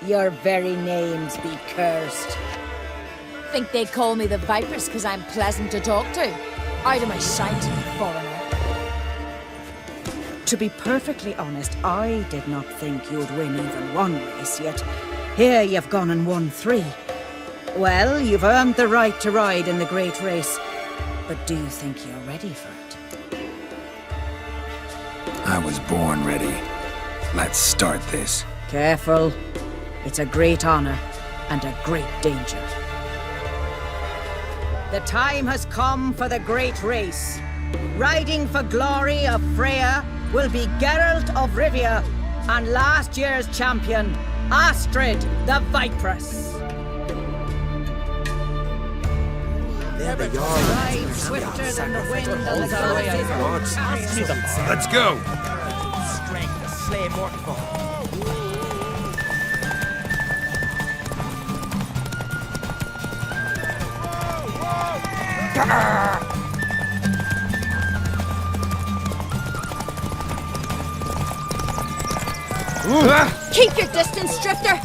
Your very names be cursed. Think they call me the Vipers because I'm pleasant to talk to? Out of my sight, foreigner. To be perfectly honest, I did not think you'd win even one race, yet here you've gone and won 3. Well, you've earned the right to ride in the great race, but do you think you're ready for it? I was born ready. Let's start this. Careful. It's a great honor and a great danger. The time has come for the great race. Riding for glory of Freya will be Geralt of Rivia and last year's champion, Astrid the Vipress. There they are. Ride swifter than the wind and the Let's go! Strength to slay Mortfall. Keep your distance, Drifter!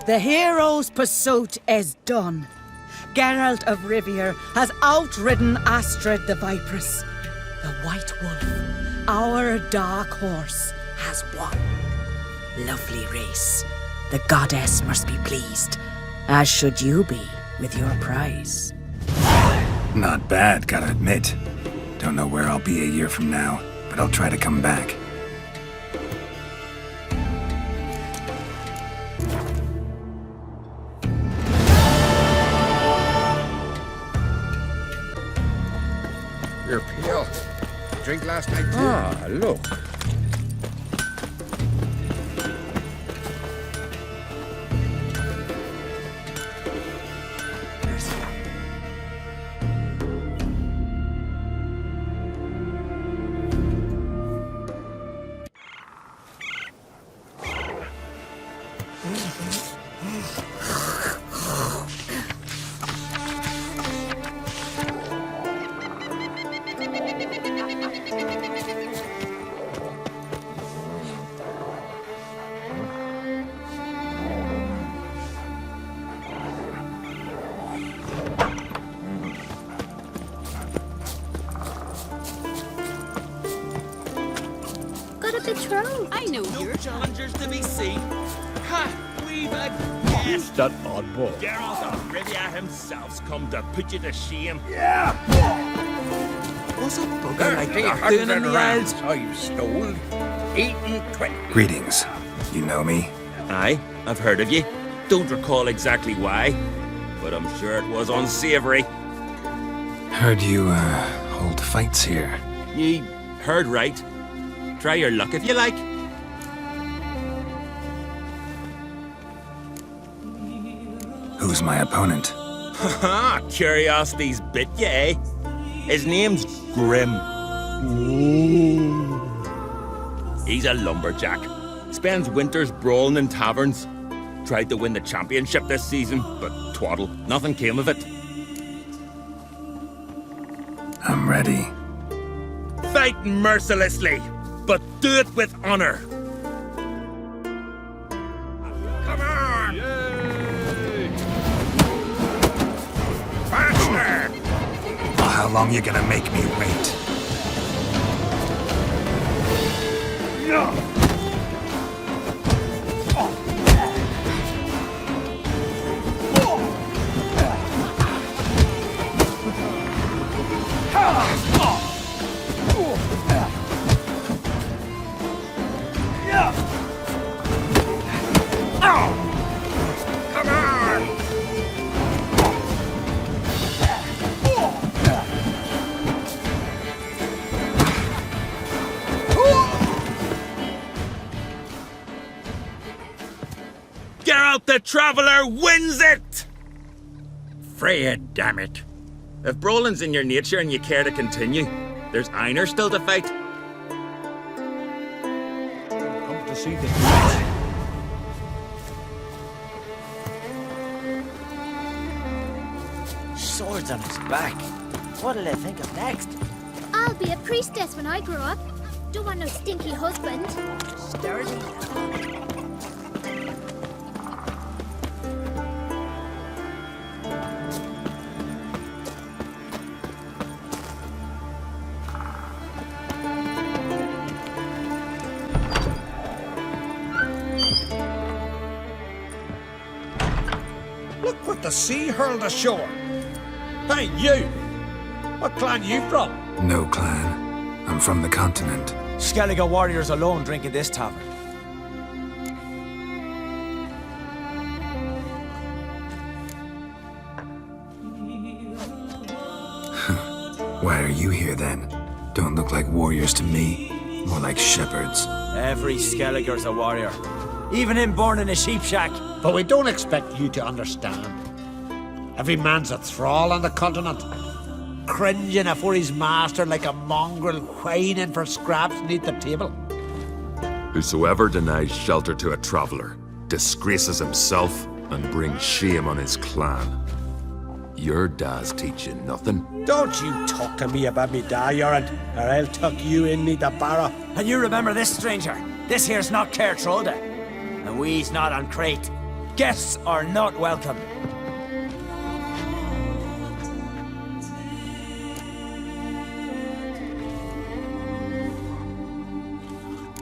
The hero's pursuit is done. Geralt of Rivia has outridden Astrid the Vipress. The White Wolf, our dark horse, has won. Lovely race. The goddess must be pleased, as should you be with your prize. Not bad, gotta admit. Don't know where I'll be a year from now, but I'll try to come back. You're pale. Drink last night too? Ah, look. I know you're challengers to be seen. Ha! We've a guest. That oddball. Geralt of Rivia himself's come to put you to shame. What's a bugger like that doing in the Isles? I've stole. 8 and 20. Greetings. You know me? Aye, I've heard of you. Don't recall exactly why, but I'm sure it was unsavory. Heard you, hold fights here. Ye heard right. Try your luck if you like. Who's my opponent? Haha, curiosity's bit you, eh? His name's Grim. He's a lumberjack. Spends winters brawling in taverns. Tried to win the championship this season, but twaddle, nothing came of it. I'm ready. Fight mercilessly, but do it with honor. Come on! Faster! Well, how long you gonna make me wait? Come on! Geralt the Traveler wins it! Freya, damn it. If brawling's in your nature and you care to continue, there's Einar still to fight. Come to see the fight. Swords on his back. What'll they think of next? I'll be a priestess when I grow up. Don't want no stinky husband. Sturdy. Look what the sea hurled ashore. Hey, you! What clan you from? No clan. I'm from the continent. Skellige warriors alone drink in this tavern. Why are you here then? Don't look like warriors to me. More like shepherds. Every Skellige's a warrior. Even him born in a sheep shack. But we don't expect you to understand. Every man's a thrall on the continent. Cringing afore his master like a mongrel whining for scraps neath the table. Whosoever denies shelter to a traveller disgraces himself and brings shame on his clan. Your dad's teaching nothing. Don't you talk to me about me da, Yoran, or I'll tuck you in me the barrow. And you remember this, stranger. This here's not Cair Troda. And we's not on Crate. Guests are not welcome.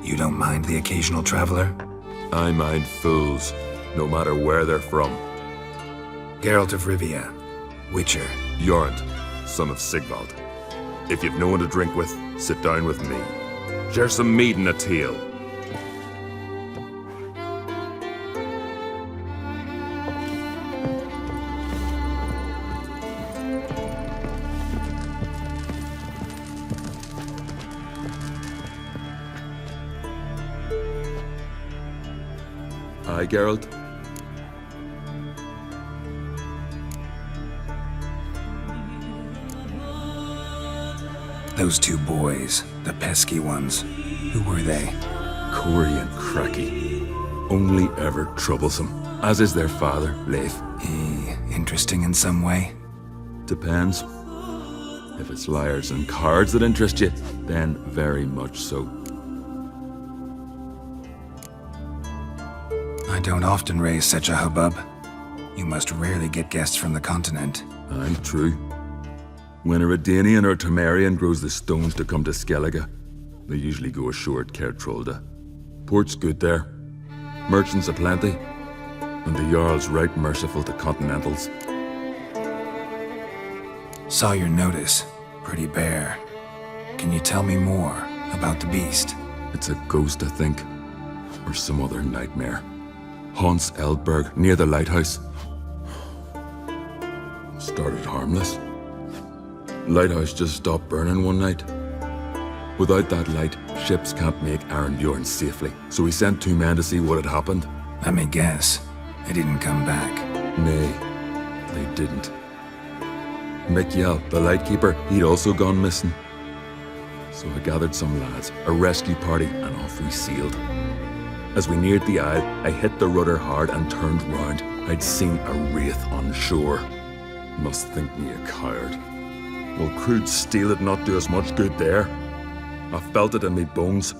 You don't mind the occasional traveler? I mind fools, no matter where they're from. Geralt of Rivia, Witcher. Jorund, son of Sigvald. If you've no one to drink with, sit down with me. Share some mead and a tale. Aye, Geralt? Those two boys, the pesky ones. Who were they? Corey and Cracky. Only ever troublesome, as is their father, Leif. Interesting in some way? Depends. If it's liars and cards that interest you, then very much so. I don't often raise such a hubbub. You must rarely get guests from the continent. Aye, true. When a Redanian or Temerian grows the stones to come to Skellige, they usually go ashore at Cair Troda. Port's good there. Merchants aplenty. And the Jarl's right merciful to continentals. Saw your notice. Pretty bare. Can you tell me more about the beast? It's a ghost, I think. Or some other nightmare. Haunts Eldberg, near the lighthouse. Started harmless. Lighthouse just stopped burning one night. Without that light, ships can't make Arenbjorn safely, so we sent 2 men to see what had happened. Let me guess. They didn't come back. Nay, they didn't. Mikjal, the lightkeeper, he'd also gone missing. So I gathered some lads, a rescue party, and off we sailed. As we neared the isle, I hit the rudder hard and turned round. I'd seen a wraith on shore. Must think me a coward. Will crude steel it not do us much good there? I felt it in me bones.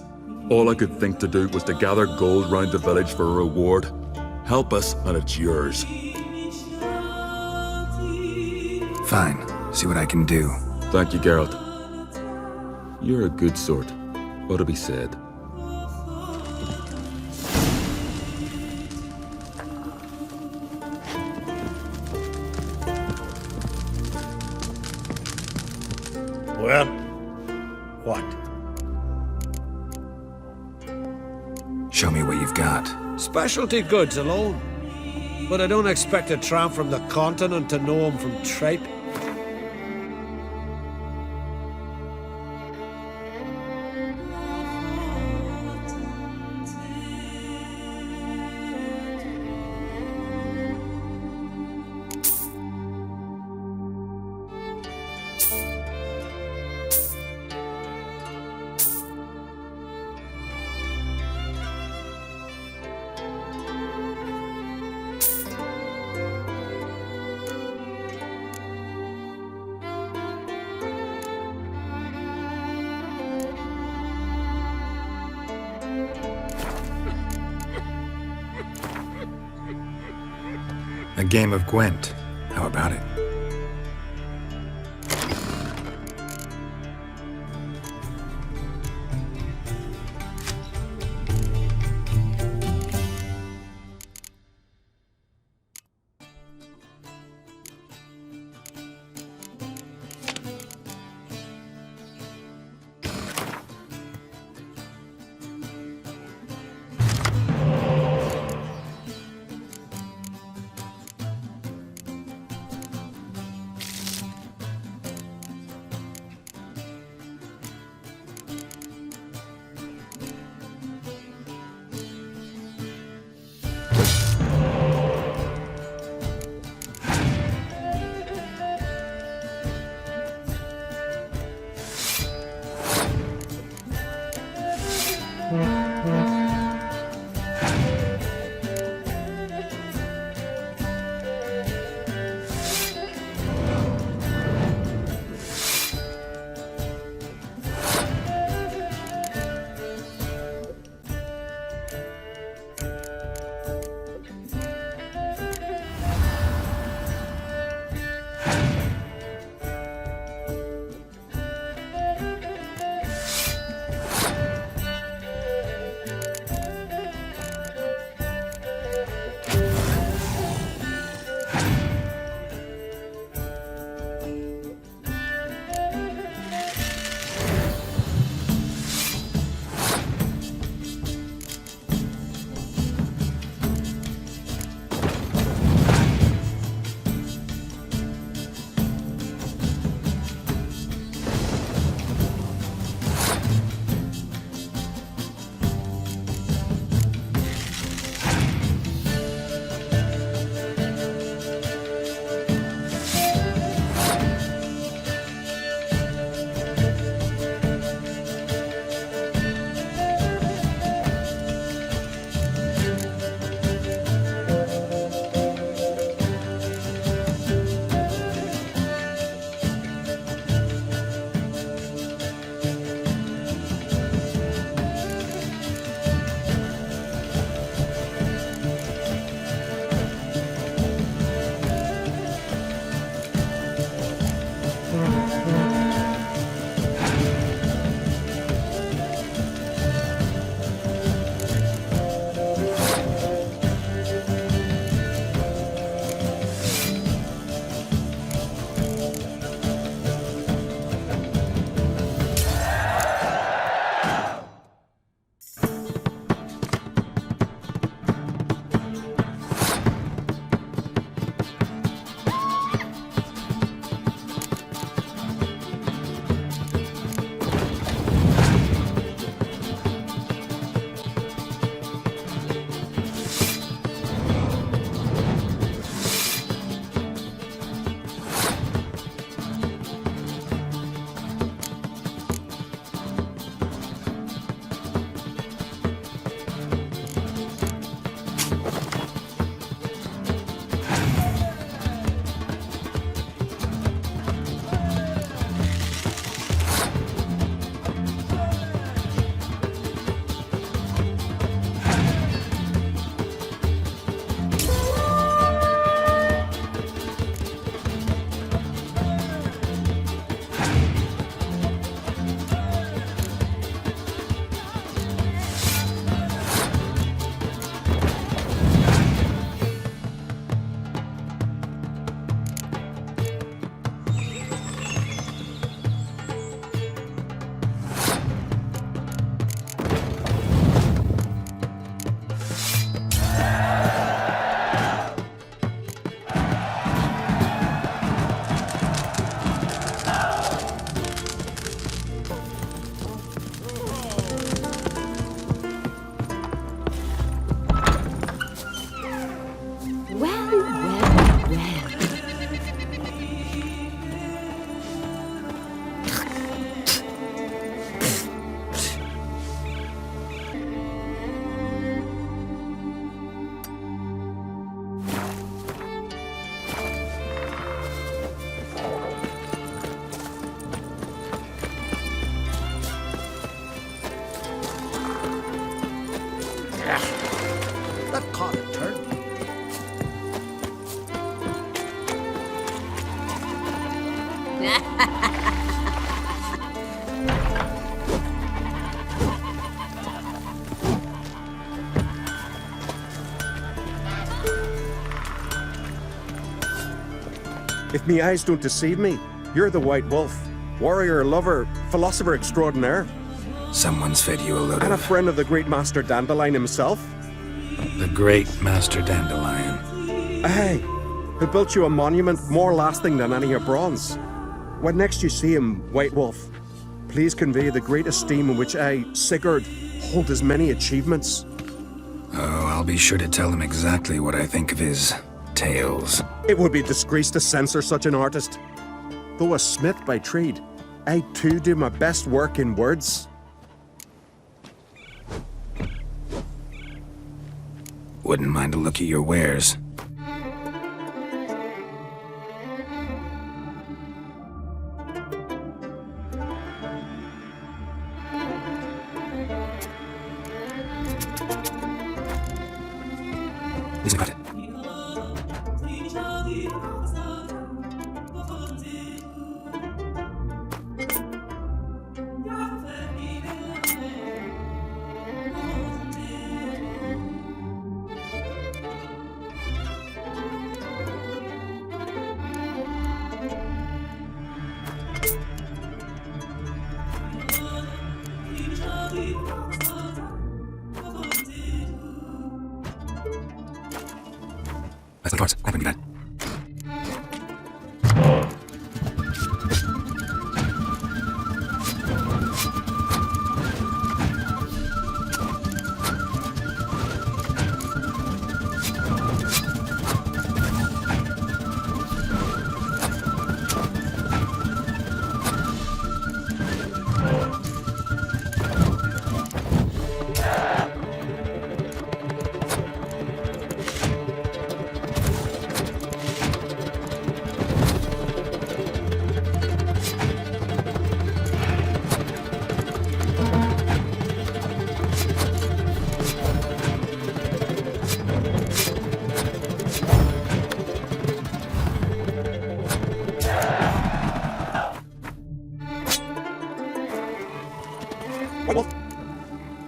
All I could think to do was to gather gold round the village for a reward. Help us, and it's yours. Fine. See what I can do. Thank you, Geralt. You're a good sort. Ought to be said. Well, what? Show me what you've got. Specialty goods alone. But I don't expect a tramp from the continent to know 'em from tripe. A game of Gwent. How about it? If me eyes don't deceive me, you're the White Wolf. Warrior, lover, philosopher extraordinaire. Someone's fed you a load And a of... friend of the great Master Dandelion himself. The great Master Dandelion. Aye, who built you a monument more lasting than any of bronze. When next you see him, White Wolf, please convey the great esteem in which I, Sigurd, hold his many achievements. Oh, I'll be sure to tell him exactly what I think of his tales. It would be disgrace to censor such an artist. Though a smith by trade, I too do my best work in words. Wouldn't mind a look at your wares. Isn't got it. That's the cards. Open that.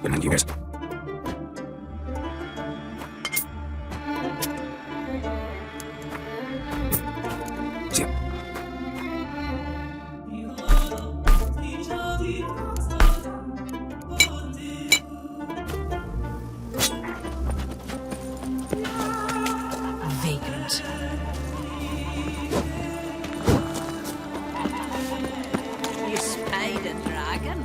Good night, you guys. See ya. Vagrant. You spied a dragon?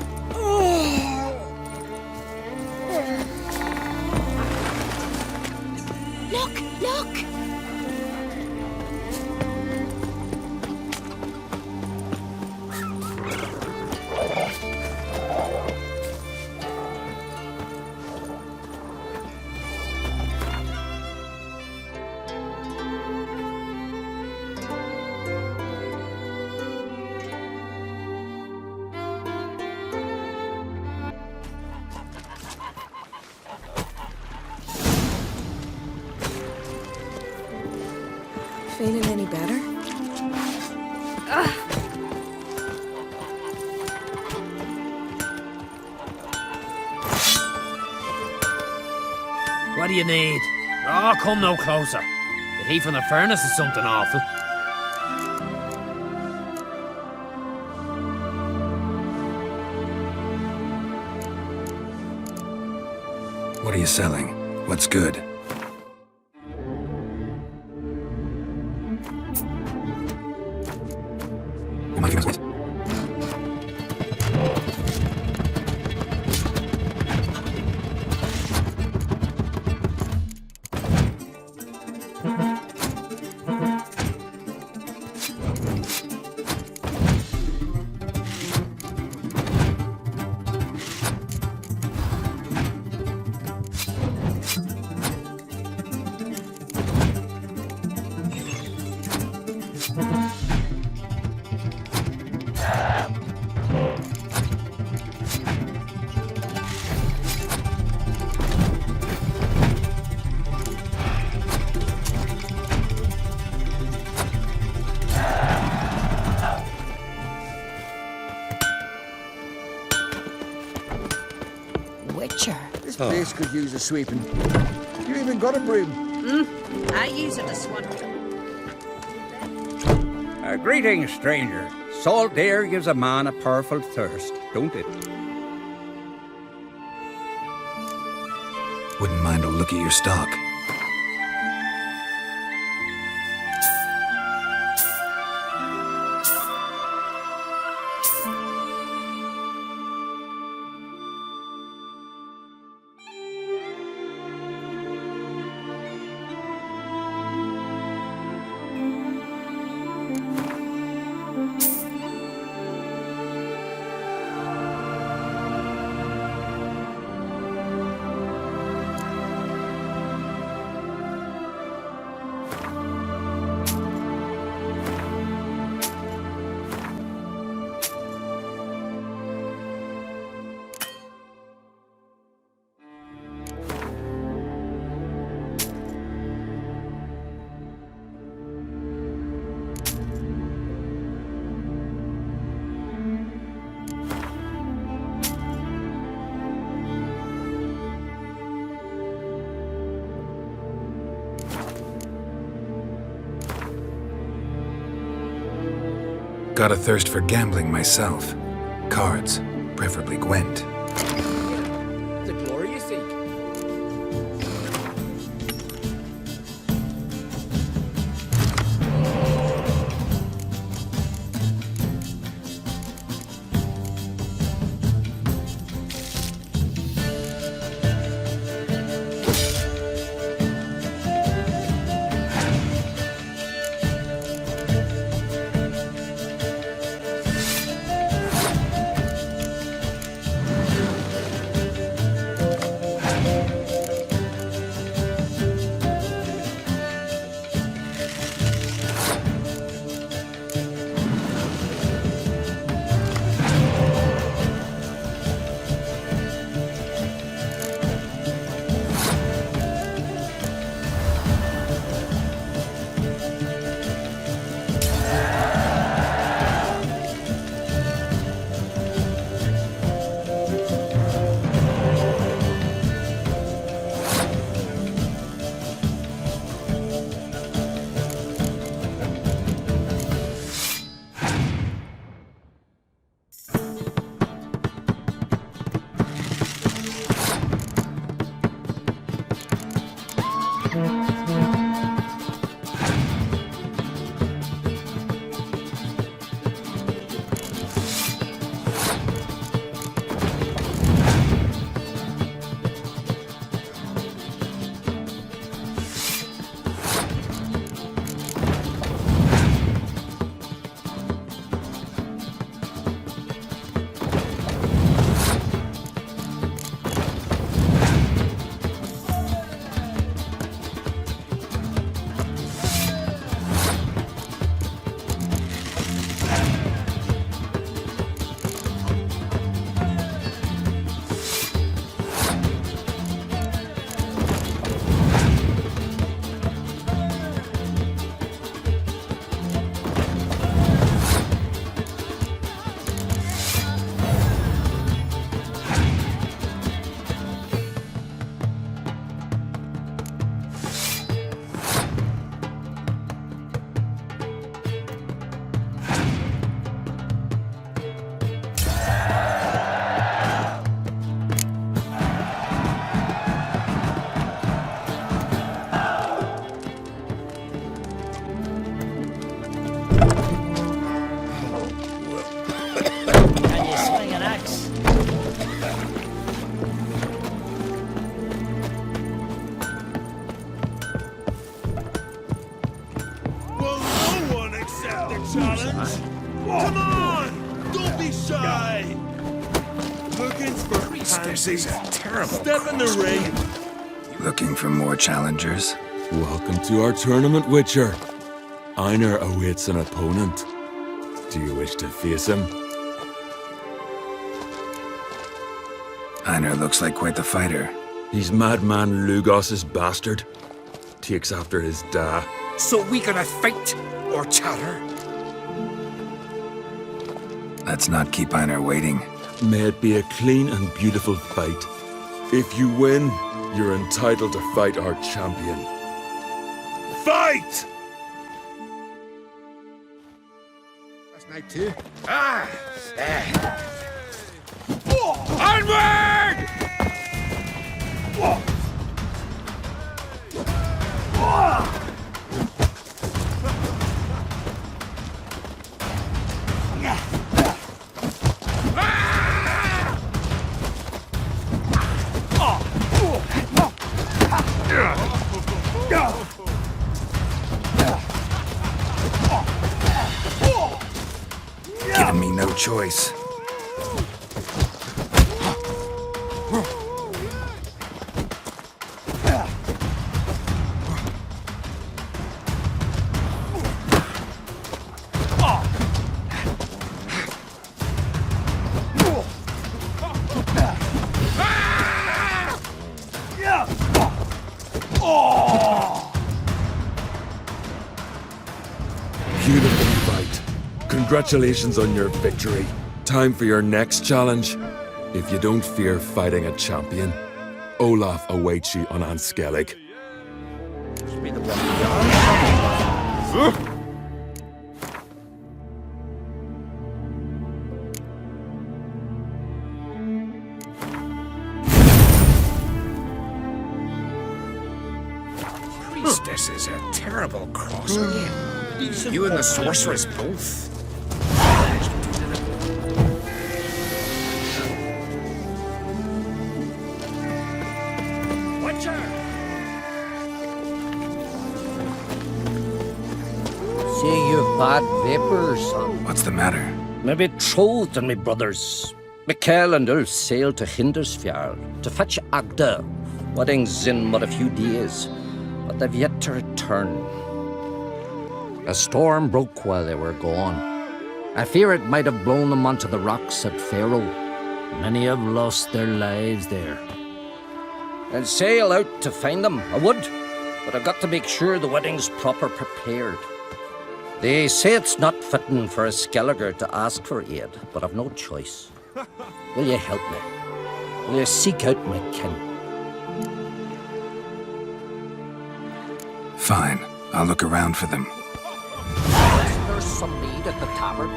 Look! Look! Feeling any better? What do you need? Oh, come no closer. The heat from the furnace is something awful. What are you selling? What's good? You might be This place could use a sweeping. You even got a broom. I use it as one. Greetings, stranger. Salt air gives a man a powerful thirst, don't it? Wouldn't mind a look at your stock. Got a thirst for gambling myself. Cards, preferably Gwent. The glory you seek. Come on! Don't be shy! Looking for This is a terrible Step in the ring! Looking for more challengers? Welcome to our tournament, Witcher. Einar awaits an opponent. Do you wish to face him? Einar looks like quite the fighter. He's madman Lugos's bastard. Takes after his da. So we gonna fight or chatter? Let's not keep Einar waiting. May it be a clean and beautiful fight. If you win, you're entitled to fight our champion. Fight! Last night too. Onward! Giving me no choice. Beautiful fight. Congratulations on your victory. Time for your next challenge. If you don't fear fighting a champion, Olaf awaits you on Skellige. Priestess is a terrible cross again. You and the sorceress both. Watch her! Say you've bad vapors, son. What's the matter? Me betrothed and me brothers. Mikkel and Ulf sailed to Hindersfjord to fetch Agda. Wedding's in but a few days, but they've yet to return. A storm broke while they were gone. I fear it might have blown them onto the rocks at Faroe. Many have lost their lives there. I'll sail out to find them, I would, but I've got to make sure the wedding's proper prepared. They say it's not fitting for a Skellige to ask for aid, but I've no choice. Will you help me? Will you seek out my kin? Fine. I'll look around for them. There's some mead at the tavern.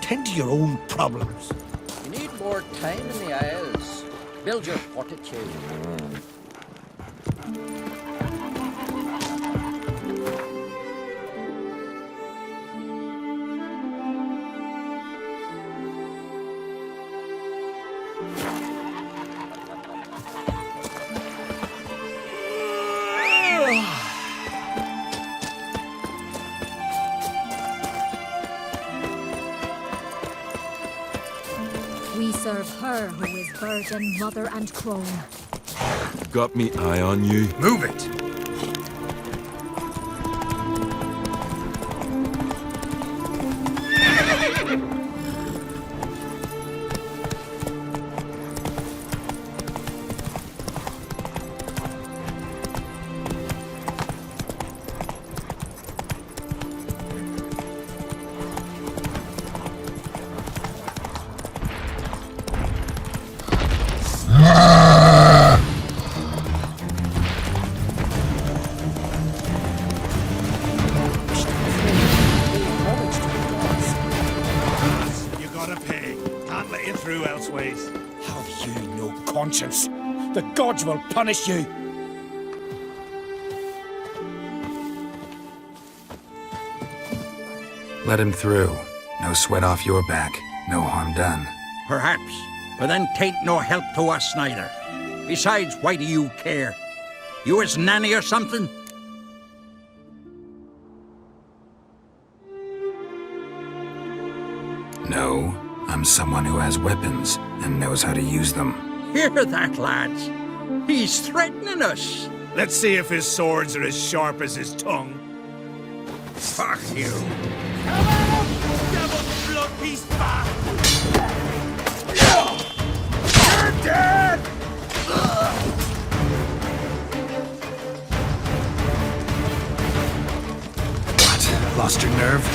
Tend to your own problems. You need more time in the Isles. Build your fortitude. We serve her who is virgin, mother, and crone. Got me eye on you. Move it! You gotta pay. Can't let you through elseways. Have you no conscience? The gods will punish you. Let him through. No sweat off your back. No harm done. Perhaps, but then tain't no help to us neither. Besides, why do you care? You his nanny or something? No, I'm someone who has weapons and knows how to use them. Hear that, lads? He's threatening us. Let's see if his swords are as sharp as his tongue. Fuck you. Devil blood piece back! You're dead! What? Lost your nerve?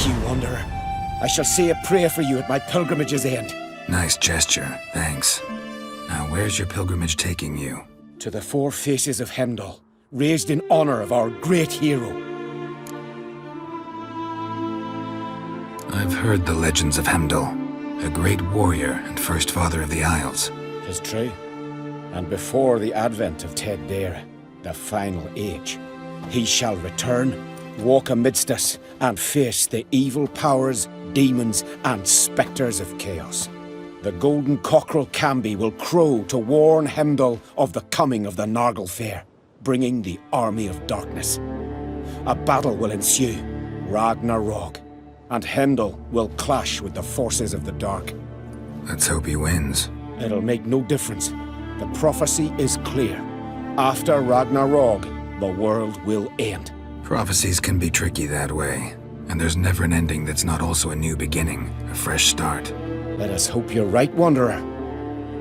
Thank you, Wanderer. I shall say a prayer for you at my pilgrimage's end. Nice gesture, thanks. Now, where's your pilgrimage taking you? To the four faces of Heimdall, raised in honor of our great hero. I've heard the legends of Heimdall, a great warrior and first father of the Isles. 'Tis true. And before the advent of Ted Dare, the final age, he shall return, walk amidst us, and face the evil powers, demons, and spectres of chaos. The golden cockerel Camby will crow to warn Heimdall of the coming of the Nargle Fair, bringing the army of darkness. A battle will ensue, Ragnarok, and Heimdall will clash with the forces of the dark. Let's hope he wins. It'll make no difference. The prophecy is clear. After Ragnarok, the world will end. Prophecies can be tricky that way, and there's never an ending that's not also a new beginning, a fresh start. Let us hope you're right, Wanderer.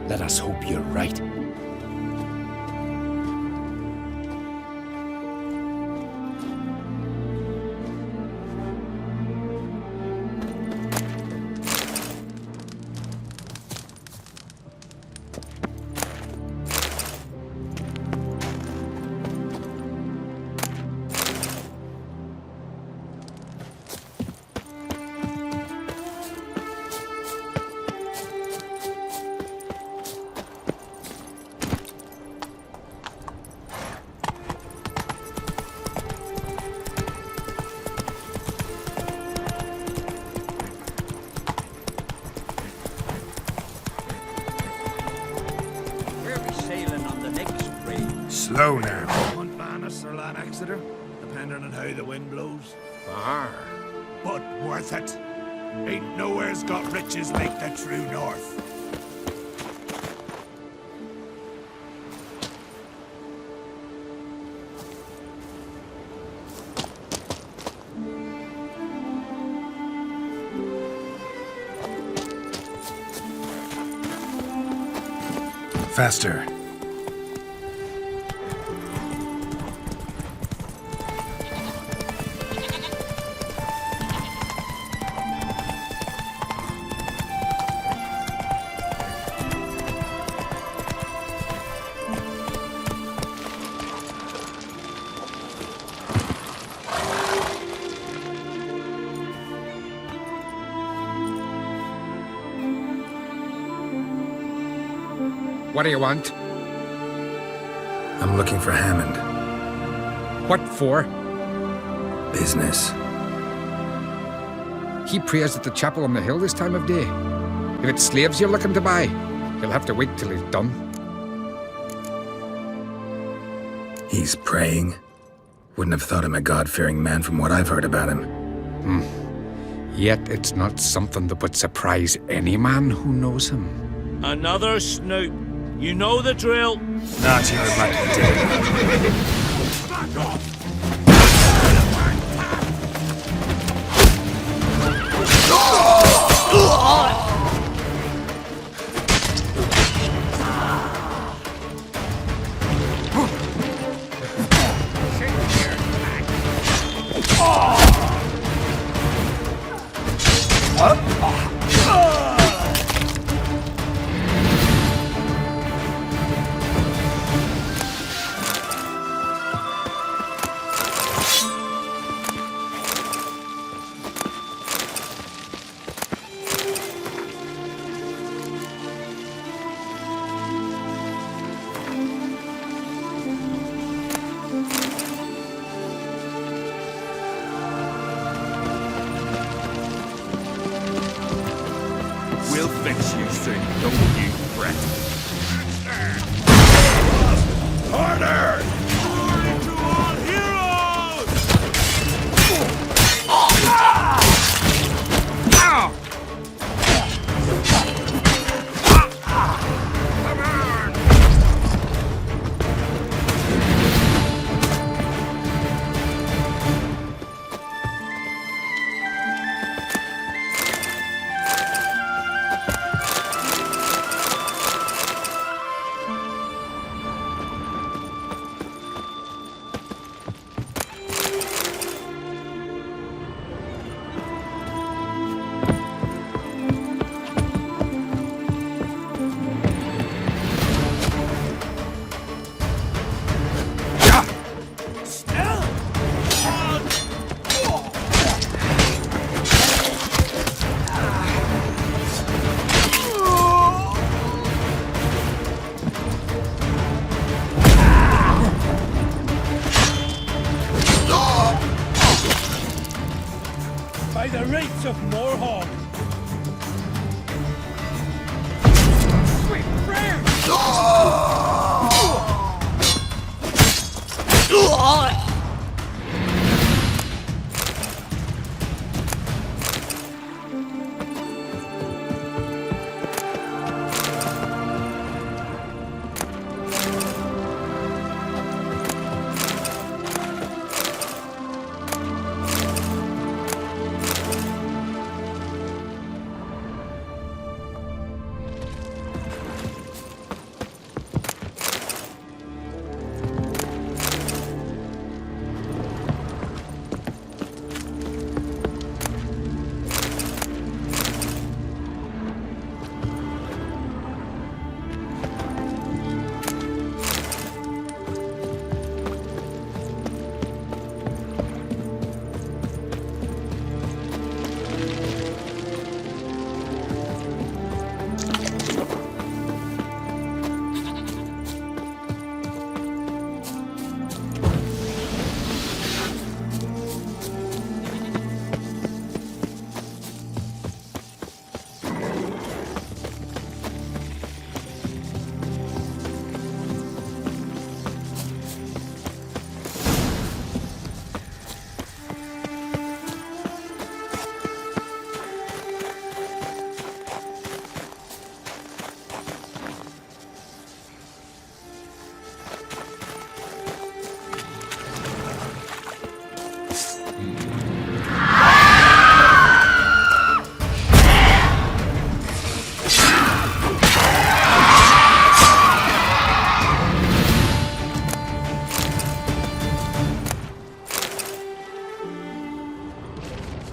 Let us hope you're right. Slow now. Montmanus or Lan Exeter, depending on how the wind blows. Far. But worth it. Ain't nowhere's got riches like the true north. Faster. What do you want? I'm looking for Hammond. What for? Business. He prays at the chapel on the hill this time of day. If it's slaves you're looking to buy, you'll have to wait till he's done. He's praying? Wouldn't have thought him a God-fearing man from what I've heard about him. Yet it's not something that would surprise any man who knows him. Another snoop. You know the drill. Not your lucky day. Back off! We'll fix you soon, don't you fret. Order! Order to all heroes! Come on! the rights of Morhaug. Sweet friend!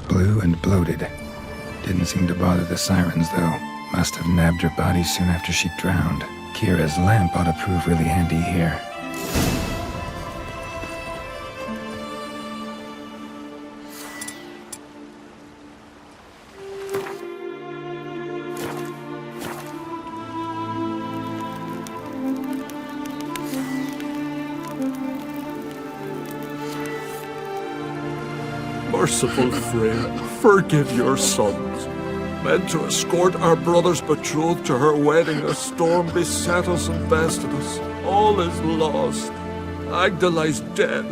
Blue and bloated. Didn't seem to bother the sirens, though. Must have nabbed her body soon after she drowned. Kira's lamp ought to prove really handy here. Merciful Freya, forgive your sons. Meant to escort our brother's betrothed to her wedding, a storm beset us and bested us. All is lost. Agda lies dead,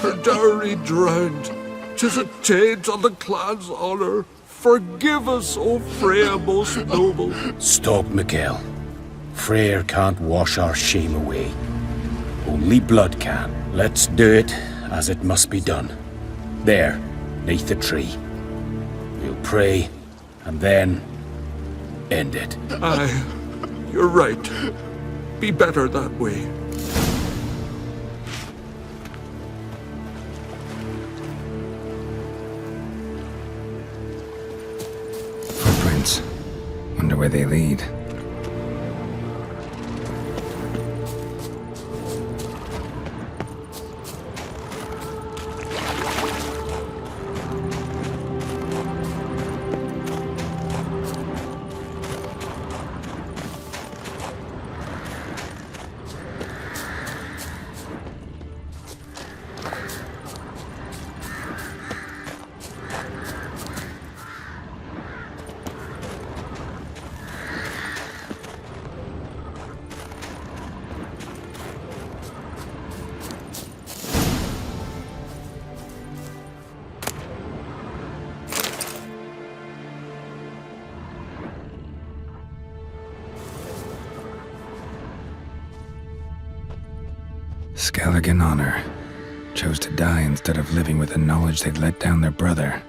her dowry drowned. 'Tis a taint on the clan's honor. Forgive us, O Freya most noble. Stop, Mikael. Freyr can't wash our shame away. Only blood can. Let's do it as it must be done. There, neath the tree. We'll pray, and then end it. Aye, you're right. Be better that way. Footprints. Wonder where they lead. Skellige honor. Chose to die instead of living with the knowledge they'd let down their brother.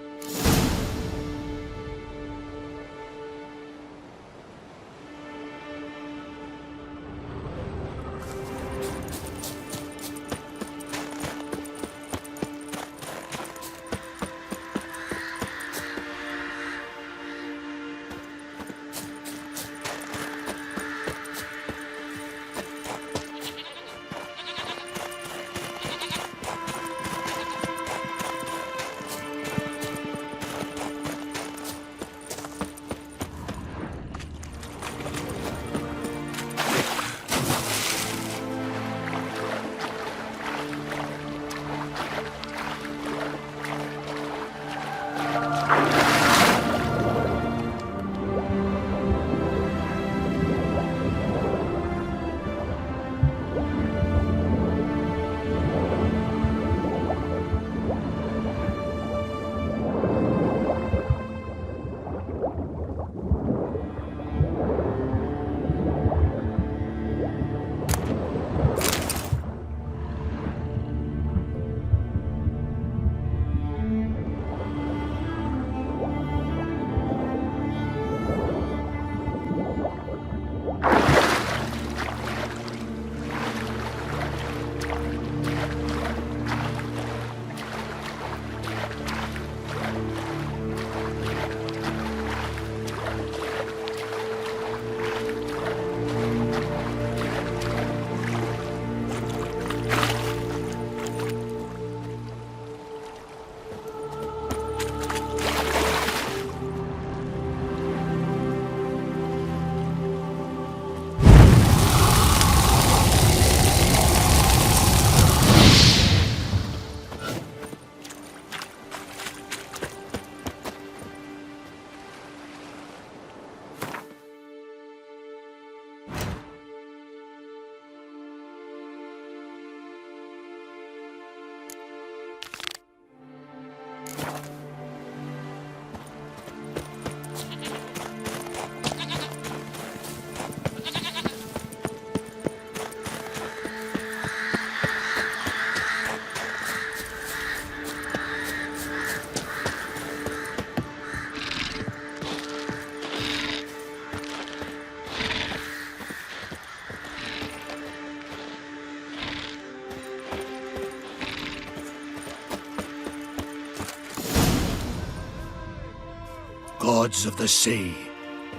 gods of the sea,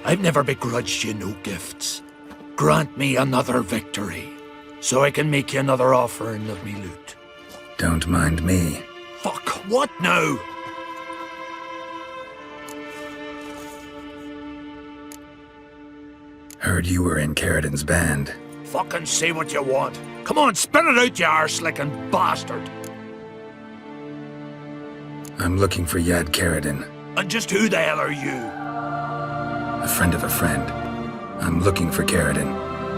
I've never begrudged you no gifts. Grant me another victory, so I can make you another offering of me loot. Don't mind me. Fuck, what now? Heard you were in Caridin's band. Fucking say what you want. Come on, spit it out, you arse-licking bastard. I'm looking for Yad Caridin. And just who the hell are you? A friend of a friend. I'm looking for Caridin.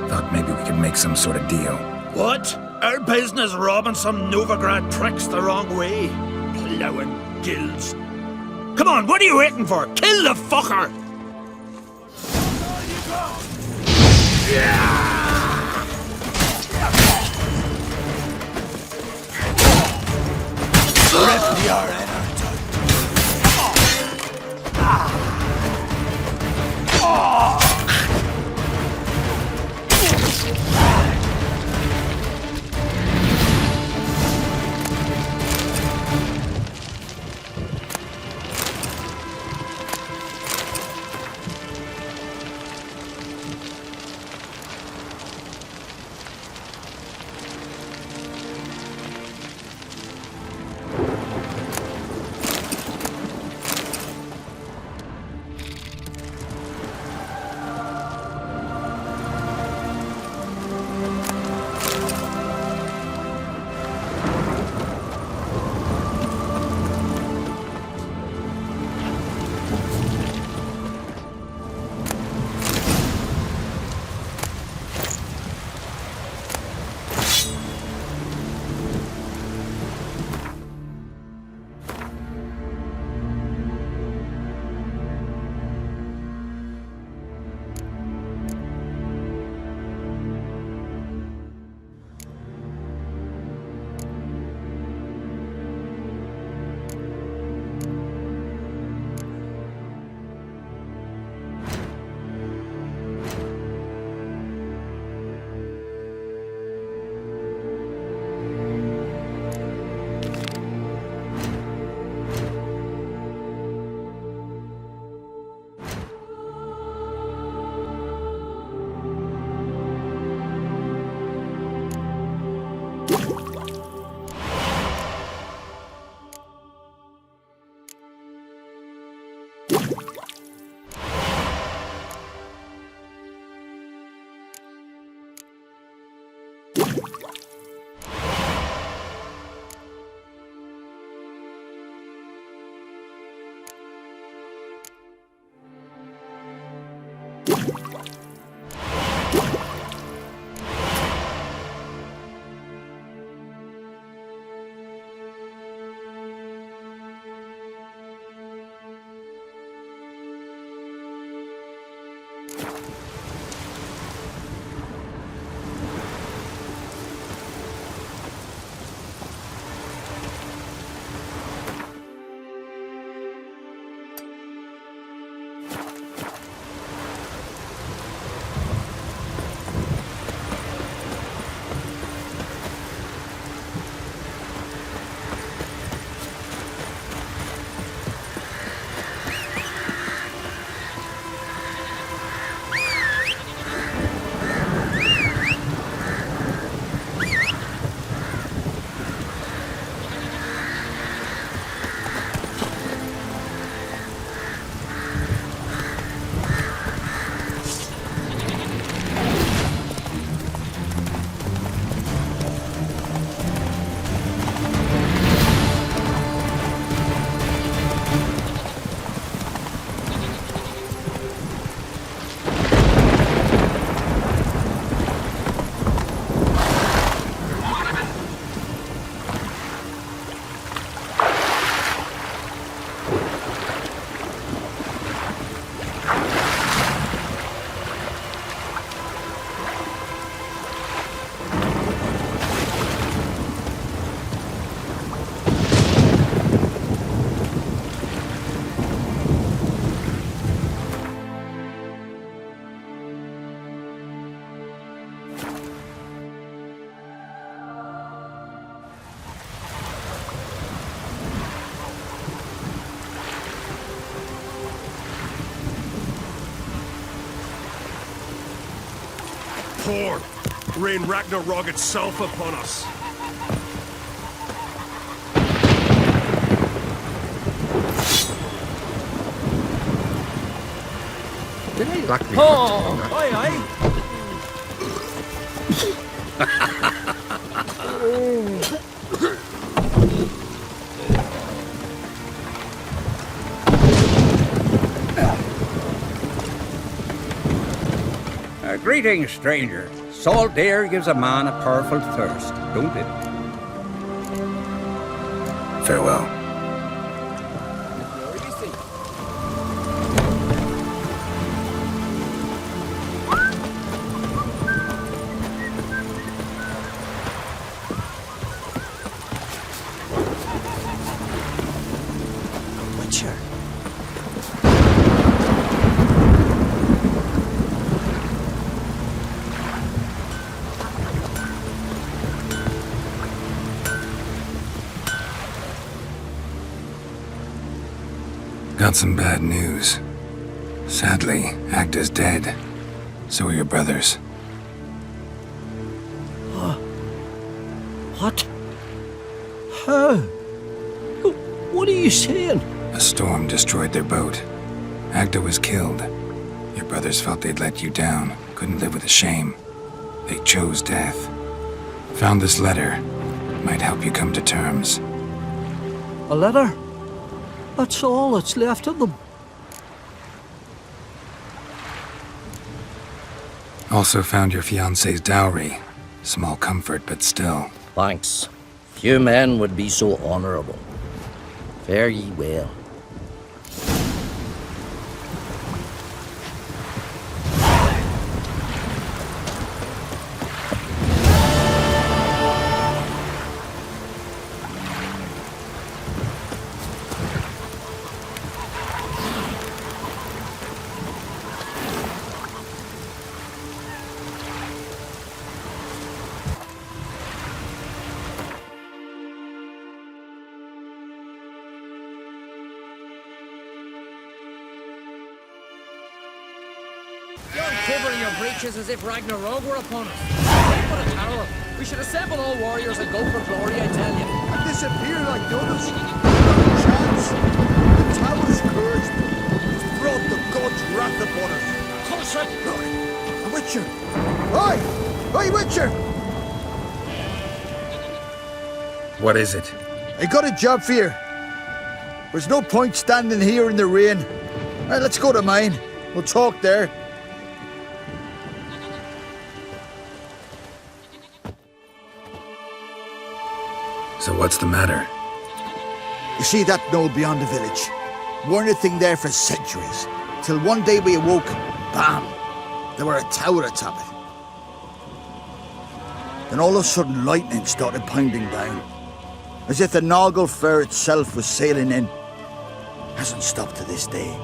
Thought maybe we could make some sort of deal. What? Our business robbing some Novigrad pricks the wrong way? Plowing guilds. Come on, what are you waiting for? Kill the fucker! Rip your innards out. Thor, rain Ragnarok itself upon us. Did I luck me? Oh, aye, aye. Greetings, stranger. Salt air gives a man a powerful thirst, don't it? Farewell. Witcher. Got some bad news. Sadly, Agda's dead. So are your brothers. What? How? What are you saying? A storm destroyed their boat. Agda was killed. Your brothers felt they'd let you down, couldn't live with the shame. They chose death. Found this letter. Might help you come to terms. A letter? That's all that's left of them. Also found your fiancé's dowry. Small comfort, but still. Thanks. Few men would be so honourable. Fare ye well. Quiver in your breeches as if Ragnarok were upon us. What a tower! We should assemble all warriors and go for glory, I tell you. And disappear like donuts. No chance. The tower's cursed. It's brought the god's wrath upon us. Closer! Look, a Witcher. Oi! Oi, Witcher! What is it? I got a job for you. There's no point standing here in the rain. Right, let's go to mine. We'll talk there. So what's the matter? You see that knoll beyond the village? Weren't a thing there for centuries. Till one day we awoke, bam! There were a tower atop it. Then all of a sudden lightning started pounding down. As if the Noggle Fair itself was sailing in. Hasn't stopped to this day.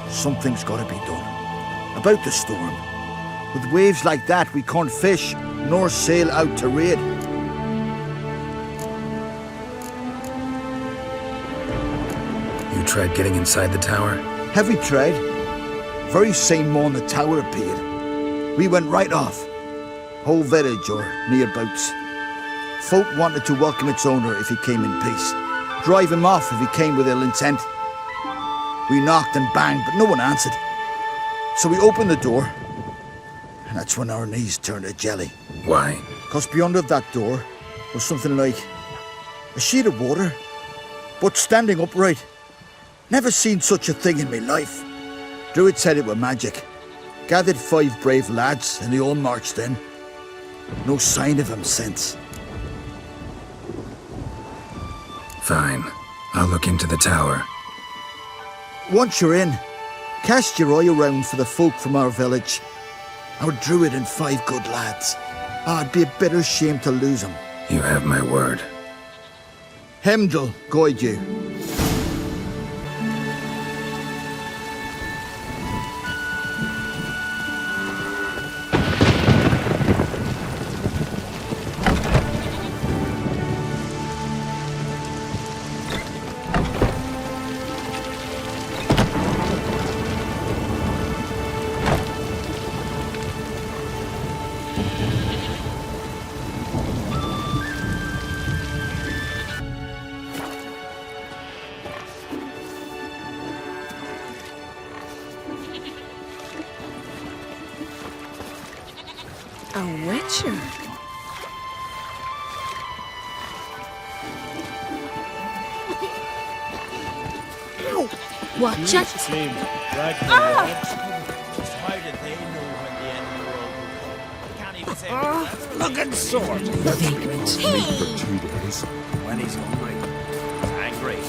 Something's gotta be done. About the storm. With waves like that, we can't fish, nor sail out to raid. You tried getting inside the tower? Heavy tried. Very same morn the tower appeared. We went right off. Whole village or nearabouts. Folk wanted to welcome its owner if he came in peace. Drive him off if he came with ill intent. We knocked and banged, but no one answered. So we opened the door. And that's when our knees turned to jelly. Why? Because beyond of that door was something like a sheet of water, but standing upright. Never seen such a thing in my life. Druid said it were magic. Gathered 5 brave lads and they all marched in. No sign of him since. Fine. I'll look into the tower. Once you're in, cast your eye around for the folk from our village. Our druid and 5 good lads. It'd be a bitter shame to lose them. You have my word. Heimdall guide you. A witcher. Watch it. Just how did they know when the end of the world would come? Can't even say. Looking sword. Vagrant. For 2 days. When he's hungry, he's angry.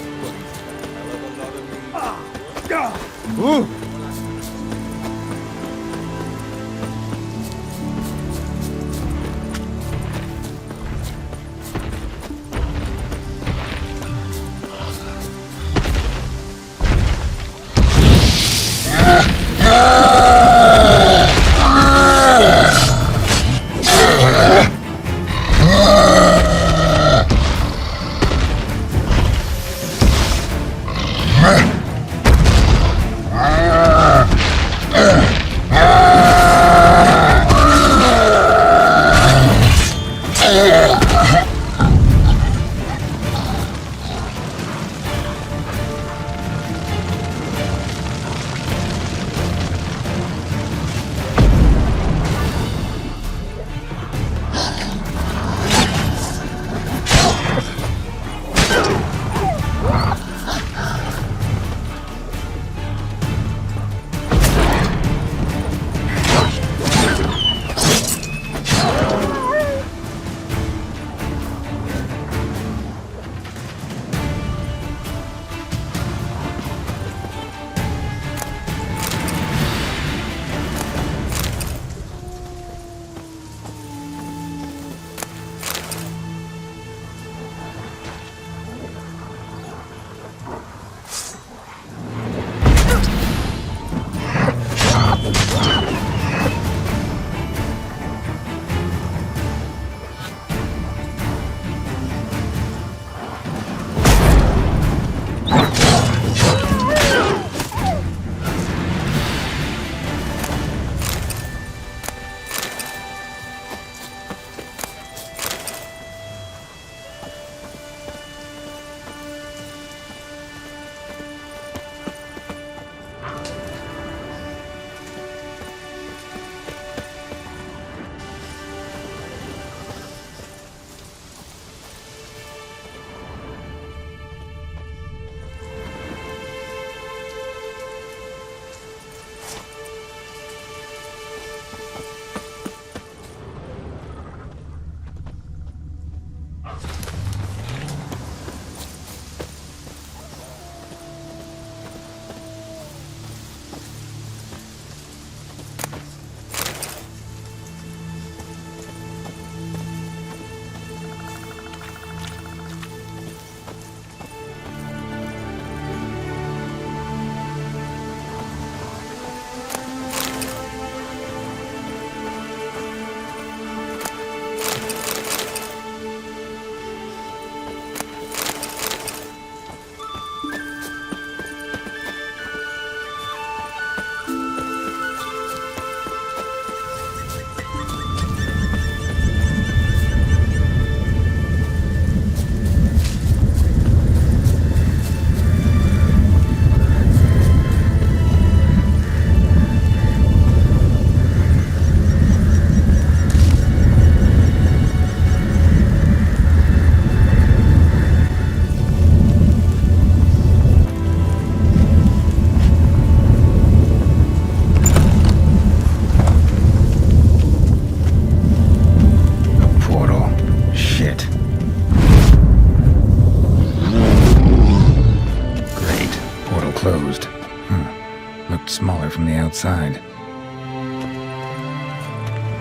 from the outside.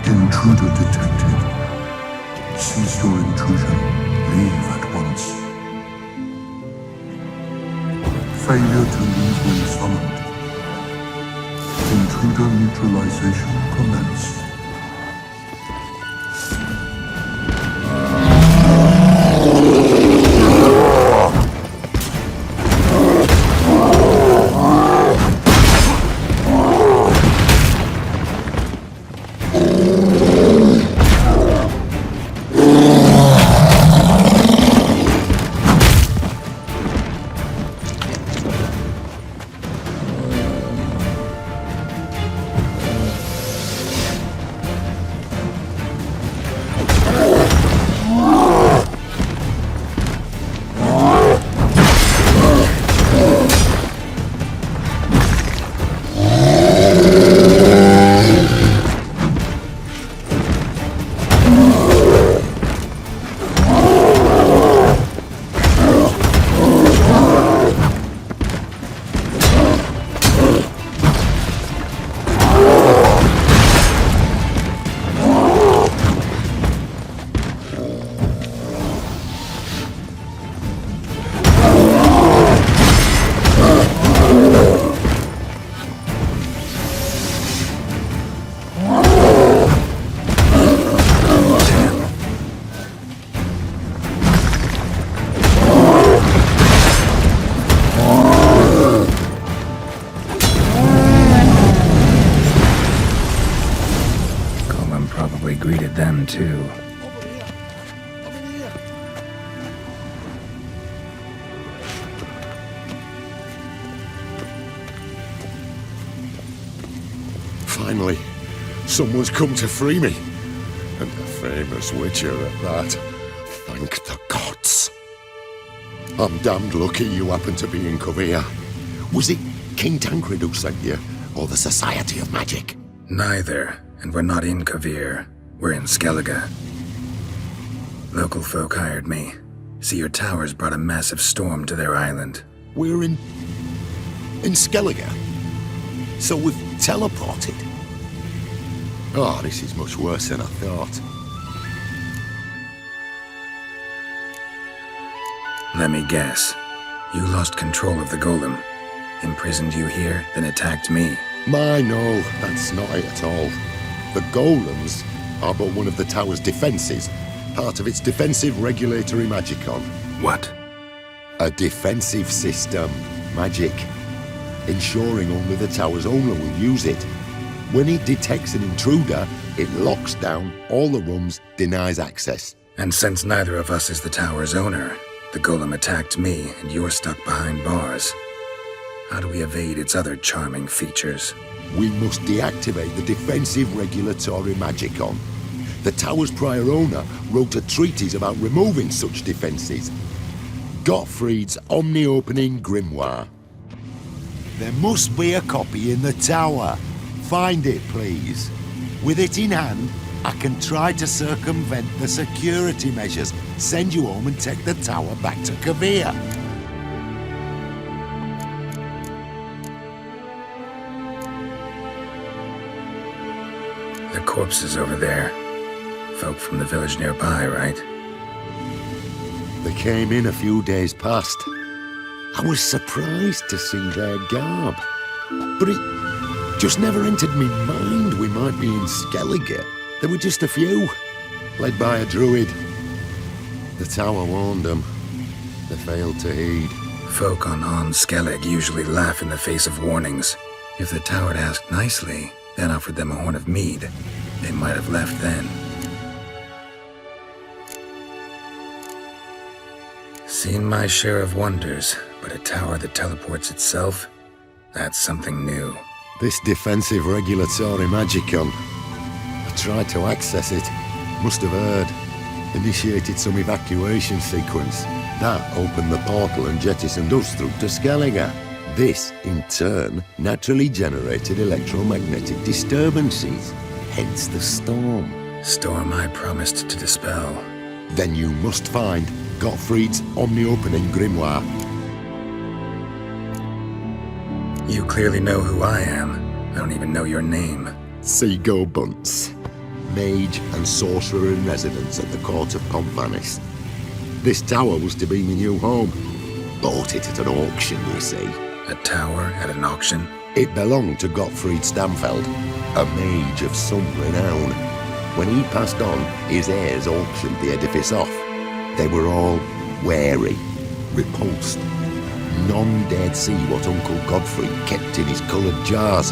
Intruder detected. Cease your intrusion. Leave at once. Failure to leave when summoned. Intruder neutralization commence. greeted them too. Finally, someone's come to free me. And a famous witcher at that. Thank the gods. I'm damned lucky you happen to be in Kovir. Was it King Tancred who sent you, or the Society of Magic? Neither, and we're not in Kovir. We're in Skellige. Local folk hired me. See, your towers brought a massive storm to their island. We're in Skellige? So we've teleported? Oh, this is much worse than I thought. Let me guess. You lost control of the golem. Imprisoned you here, then attacked me. No, that's not it at all. The golems are but one of the tower's defences, part of its defensive regulatory magicon. What? A defensive system. Magic. Ensuring only the tower's owner will use it. When it detects an intruder, it locks down all the rooms, denies access. And since neither of us is the tower's owner, the golem attacked me and you're stuck behind bars. How do we evade its other charming features? We must deactivate the defensive regulatory magicon. The tower's prior owner wrote a treatise about removing such defences. Gottfried's Omni-Opening Grimoire. There must be a copy in the tower. Find it, please. With it in hand, I can try to circumvent the security measures, send you home and take the tower back to Kovir. The corpses over there. Folk from the village nearby, right? They came in a few days past. I was surprised to see their garb. But it just never entered me mind we might be in Skellige. There were just a few, led by a druid. The tower warned them. They failed to heed. Folk on Skellige usually laugh in the face of warnings. If the tower had asked nicely, then offered them a horn of mead, they might have left then. Seen my share of wonders, but a tower that teleports itself? That's something new. This defensive regulatory magicon. I tried to access it. Must have heard. Initiated some evacuation sequence. That opened the portal and jettisoned us through to Skellige. This, in turn, naturally generated electromagnetic disturbances. Hence the storm. Storm I promised to dispel. Then you must find Gottfried's Omni-Opening Grimoire. You clearly know who I am. I don't even know your name. Seago Bunce. Mage and sorcerer in residence at the court of Pontmanis. This tower was to be my new home. Bought it at an auction, you see. A tower at an auction? It belonged to Gottfried Stamfeld, a mage of some renown. When he passed on, his heirs auctioned the edifice off. They were all wary, repulsed. None dared see what Uncle Godfrey kept in his coloured jars.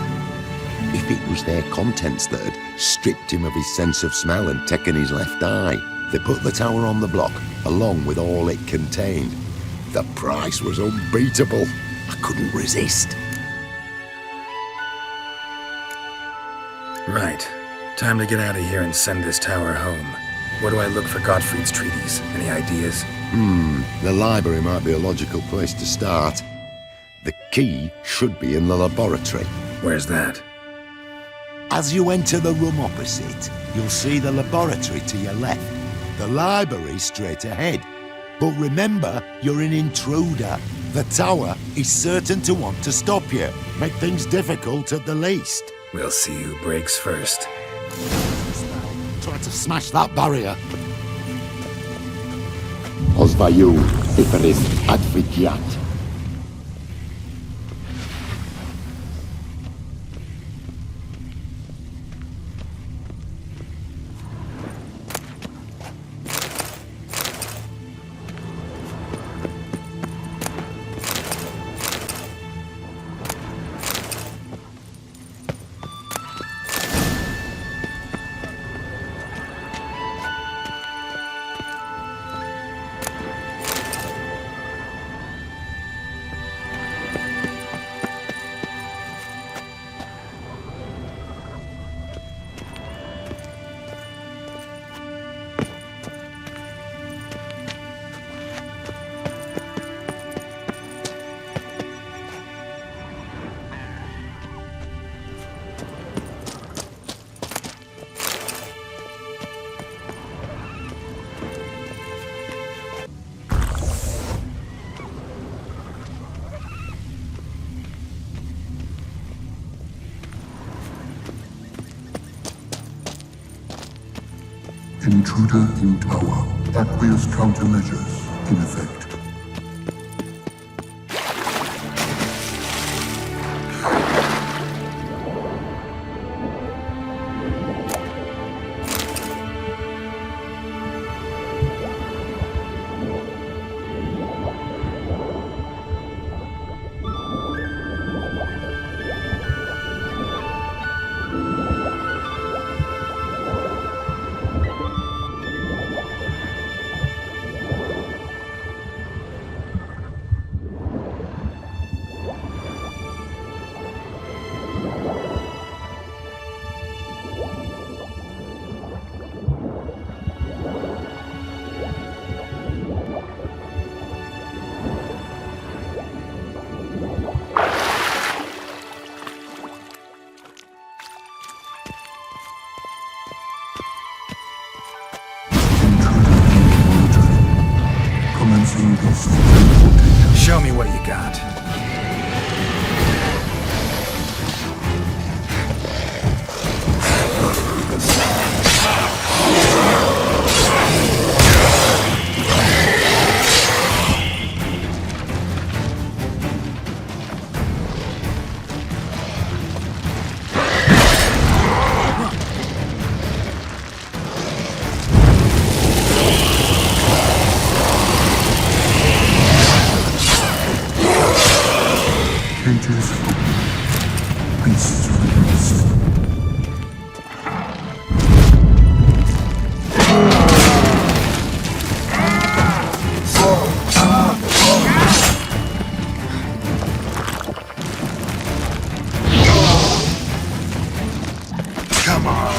If it was their contents that had stripped him of his sense of smell and taken his left eye, they put the tower on the block, along with all it contained. The price was unbeatable. I couldn't resist. Right. Time to get out of here and send this tower home. Where do I look for Gottfried's treaties? Any ideas? The library might be a logical place to start. The key should be in the laboratory. Where's that? As you enter the room opposite, you'll see the laboratory to your left. The library straight ahead. But remember, you're an intruder. The tower is certain to want to stop you. Make things difficult at the least. We'll see who breaks first. Try to smash that barrier. Osvayu, Iferis, Advigiat. Intruder in tower. Aqueous countermeasures in effect. Show me what you got. Cages open. Beasts released. Come on.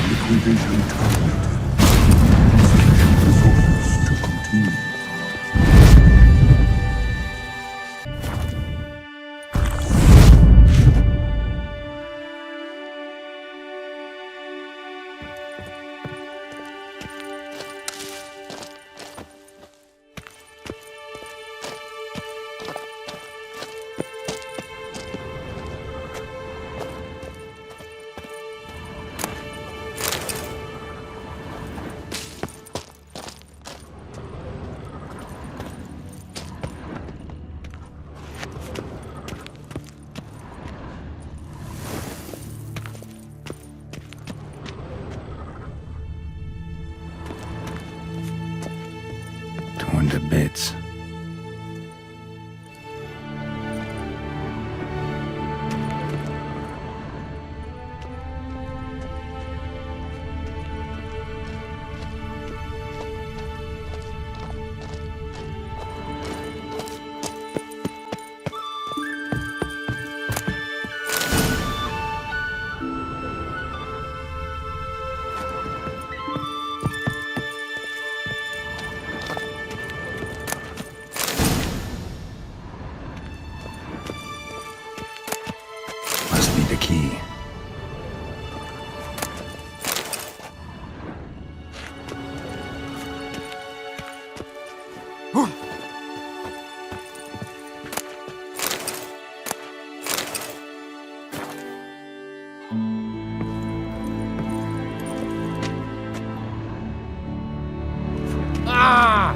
Liquidation terminated. Insufficient resources to continue. Torn to bits. Must be the key. Ah!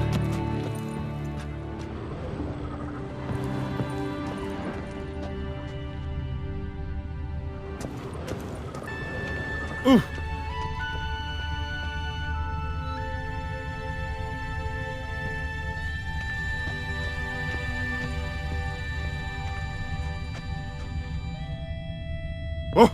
Ooh. Oh.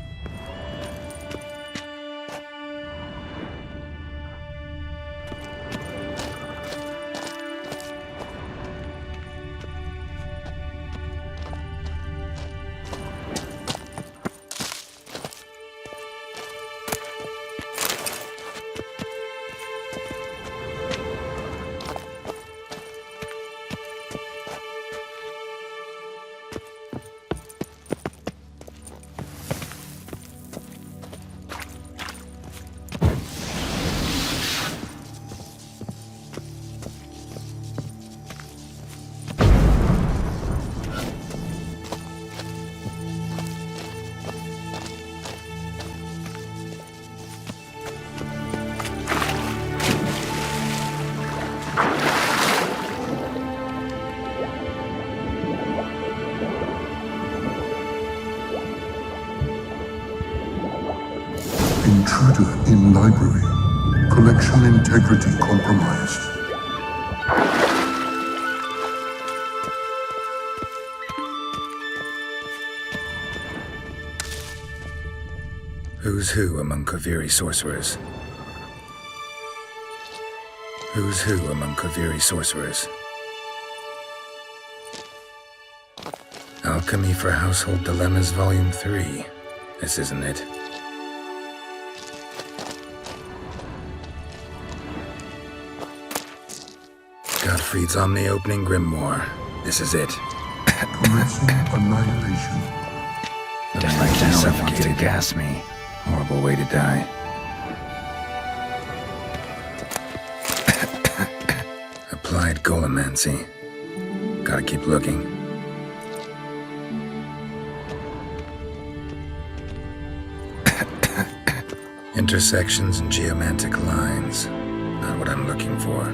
Intruder in library. Collection integrity compromised. Who's who among Kaviri sorcerers? Who's who among Kaviri sorcerers? Alchemy for Household Dilemmas, Volume 3. This isn't it. Gottfried's Omni-Opening Grimoire. This is it. Commencing annihilation. Looks like they suffocated gas me. Horrible way to die. Applied Golomancy. Gotta keep looking. Intersections and geomantic lines. Not what I'm looking for.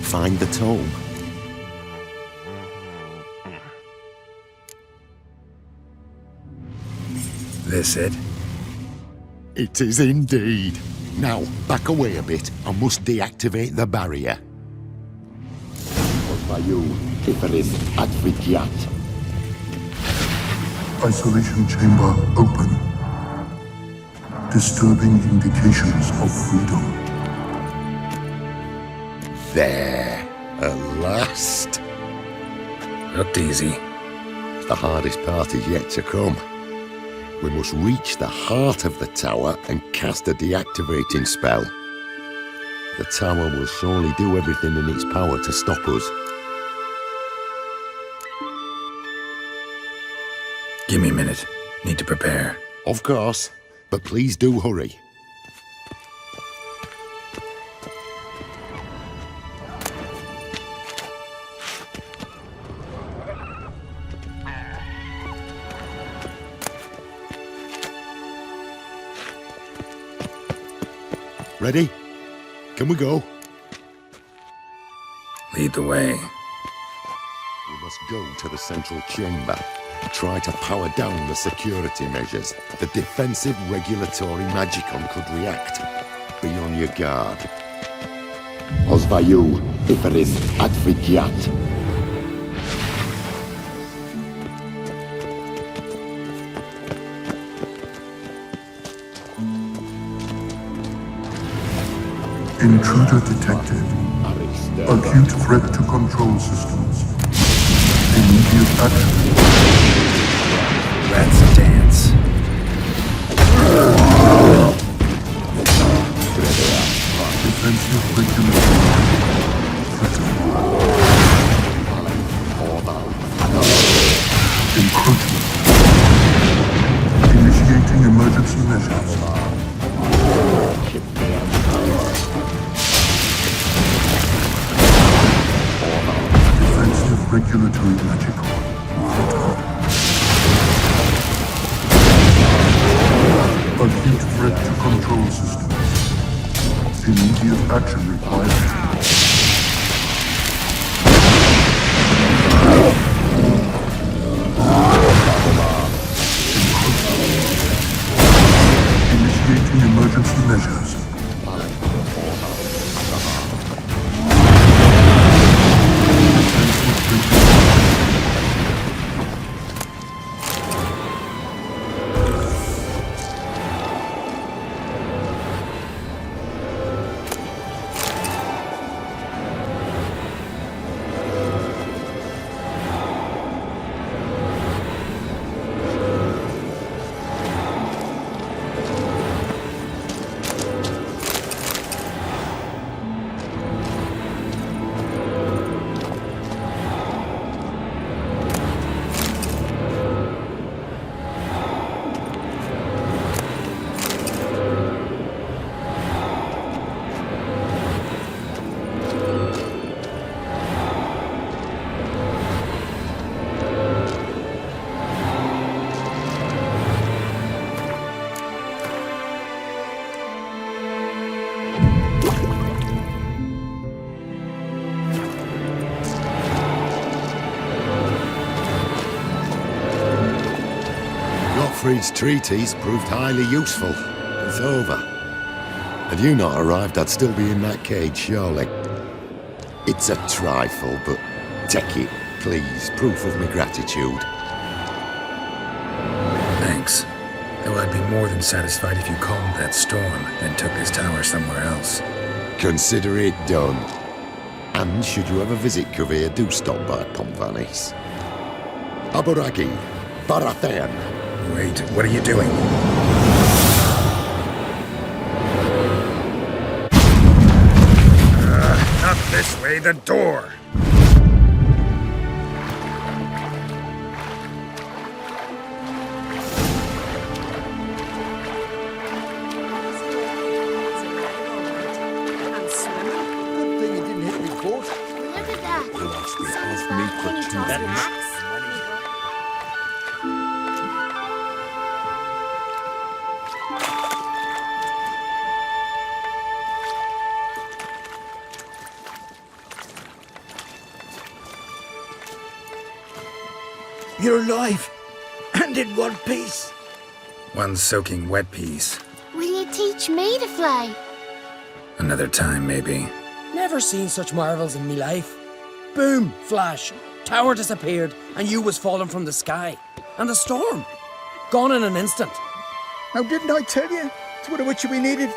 Find the tome. This it? It is indeed. Now, back away a bit. I must deactivate the barrier. Isolation chamber open. Disturbing indications of freedom. There. At last. Looked easy. The hardest part is yet to come. We must reach the heart of the tower and cast a deactivating spell. The tower will surely do everything in its power to stop us. Give me a minute. Need to prepare. Of course, but please do hurry. Ready? Can we go? Lead the way. We must go to the central chamber. Try to power down the security measures. The defensive regulatory magicon could react. Be on your guard. Osvayu, Iferis, Advigiat. Intruder detected. Acute threat to control systems. Immediate action. Let's dance. Defensive regulation. Encroachment. Initiating emergency measures. Regulatory magic. Acute threat to control systems. Immediate action required. Initiating emergency measures. Alfred's treatise proved highly useful. It's over. Had you not arrived, I'd still be in that cage, surely. It's a trifle, but take it, please. Proof of my gratitude. Thanks. Though I'd be more than satisfied if you calmed that storm, then took this tower somewhere else. Consider it done. And should you ever visit Covea, do stop by Pontvanis. Aboragi, Barathan. Wait, what are you doing? Not this way, the door! Good thing you didn't hit me, boat. Look at that. Lost me Sounds off bad. me Can you for toss two an days. axe? You're alive. And in one piece. One soaking wet piece. Will you teach me to fly? Another time, maybe. Never seen such marvels in me life. Boom, flash, tower disappeared, and you was falling from the sky. And the storm, gone in an instant. Now, didn't I tell you? It's what which we needed.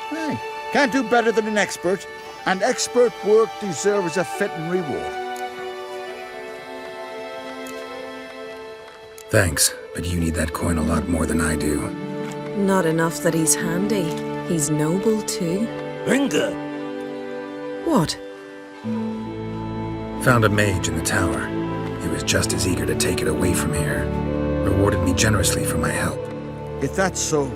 Hey, can't do better than an expert. And expert work deserves a fitting reward. Thanks, but you need that coin a lot more than I do. Not enough that he's handy. He's noble too. Ringa! What? Found a mage in the tower. He was just as eager to take it away from here. Rewarded me generously for my help. If that's so,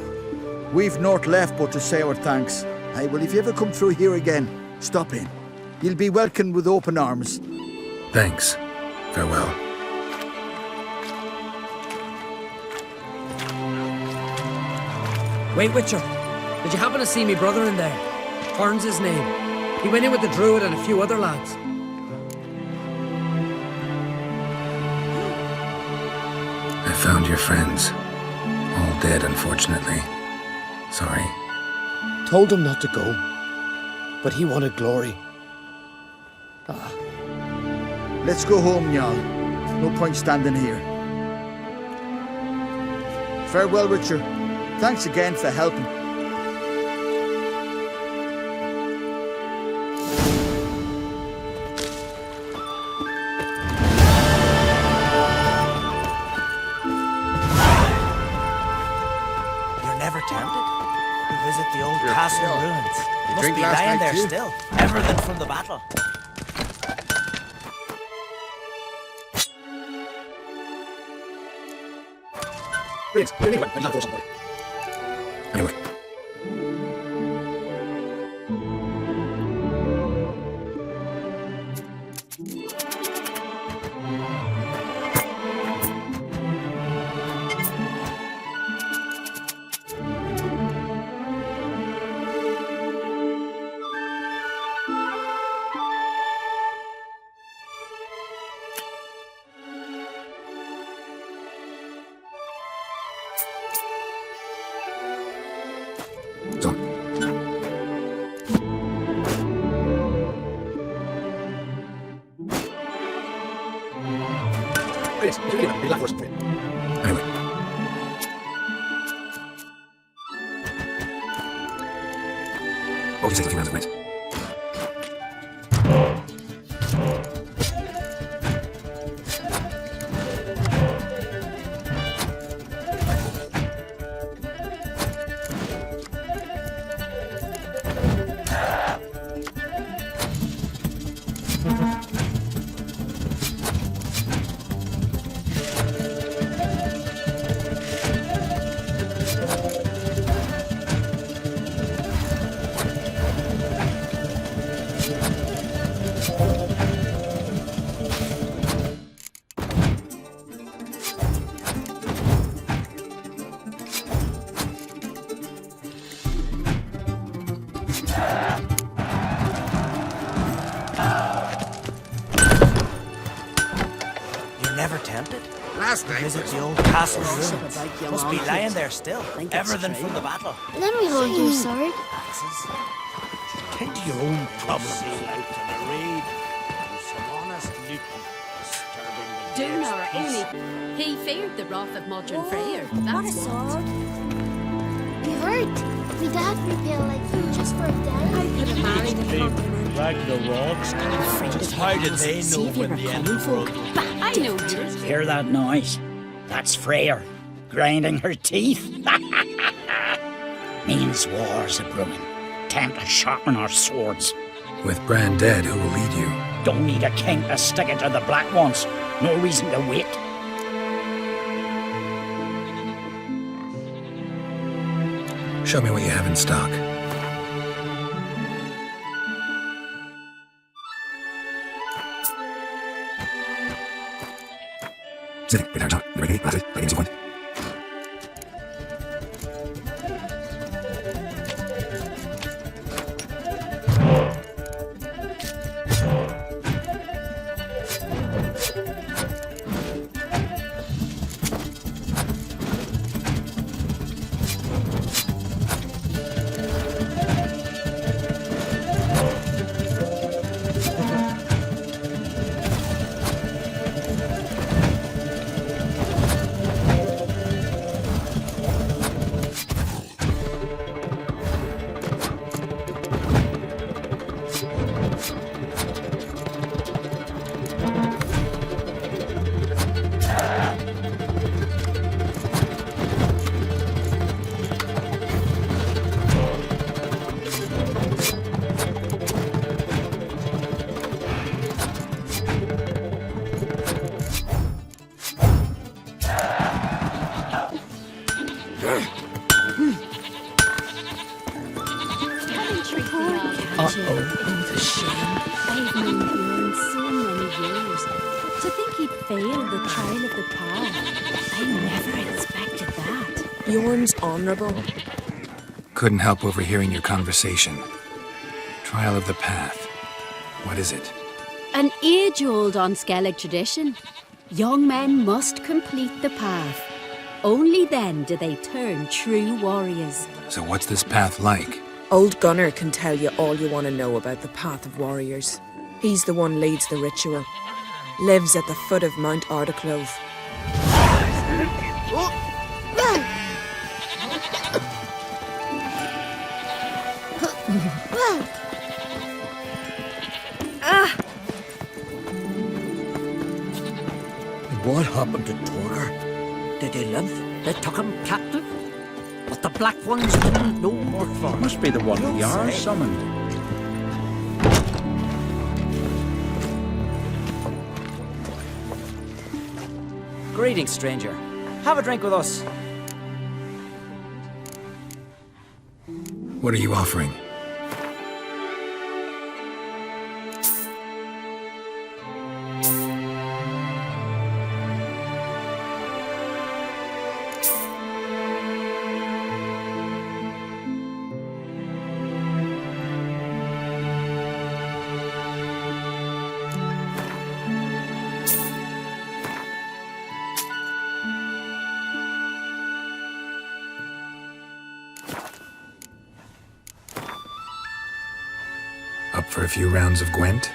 we've naught left but to say our thanks. Hey, well, if you ever come through here again, stop in. You'll be welcomed with open arms. Thanks. Farewell. Wait, Witcher. Did you happen to see me brother in there? Horn's his name. He went in with the druid and a few other lads. I found your friends. All dead, unfortunately. Sorry. Told him not to go, but he wanted glory. Let's go home, Jarl. No point standing here. Farewell, Richard. Thanks again for helping. You're never tempted to visit the old castle ruins. You Must drink be last lying night there too? still. Everything from the battle. Anyway. So. Anyway. What would you say to 2 rounds of night? tempted? Last night Visit was- the old castle Awesome. ruins. Like your Must mom be lying kids. there still. Think it's Everything true. from the battle. Let me hold your sword. Tend to your own problems. Sail out on a raid. Some honest loot. Disturbing the Dunar peace. only. He feared the wrath of Modron Freyr. What a That's sword. We heard. We dad repel like food just for a day. Ragnaroks. How did they know when the end of the world was? I know yours. Hear that noise? That's Freyr, grinding her teeth. Means wars a brewing. Time to sharpen our swords. With Bran dead, who will lead you? Don't need a king to stick it to the Black Ones. No reason to wait. Show me what you have in stock. Oh, the shame. I've known Bjorn so many years. To think he'd failed the trial of the path. I never expected that. Bjorn's honourable. Couldn't help overhearing your conversation. Trial of the Path. What is it? An age-old on Skellige tradition. Young men must complete the path. Only then do they turn true warriors. So what's this path like? Old Gunnar can tell you all you want to know about the Path of Warriors. He's the one leads the ritual. Lives at the foot of Mount Ardaclove. What happened to Torger? Did he live? They took him captive? But the Black Ones didn't know what for. Must be the one the Jarl summoned. Greetings, stranger. Have a drink with us. What are you offering? Up for a few rounds of Gwent?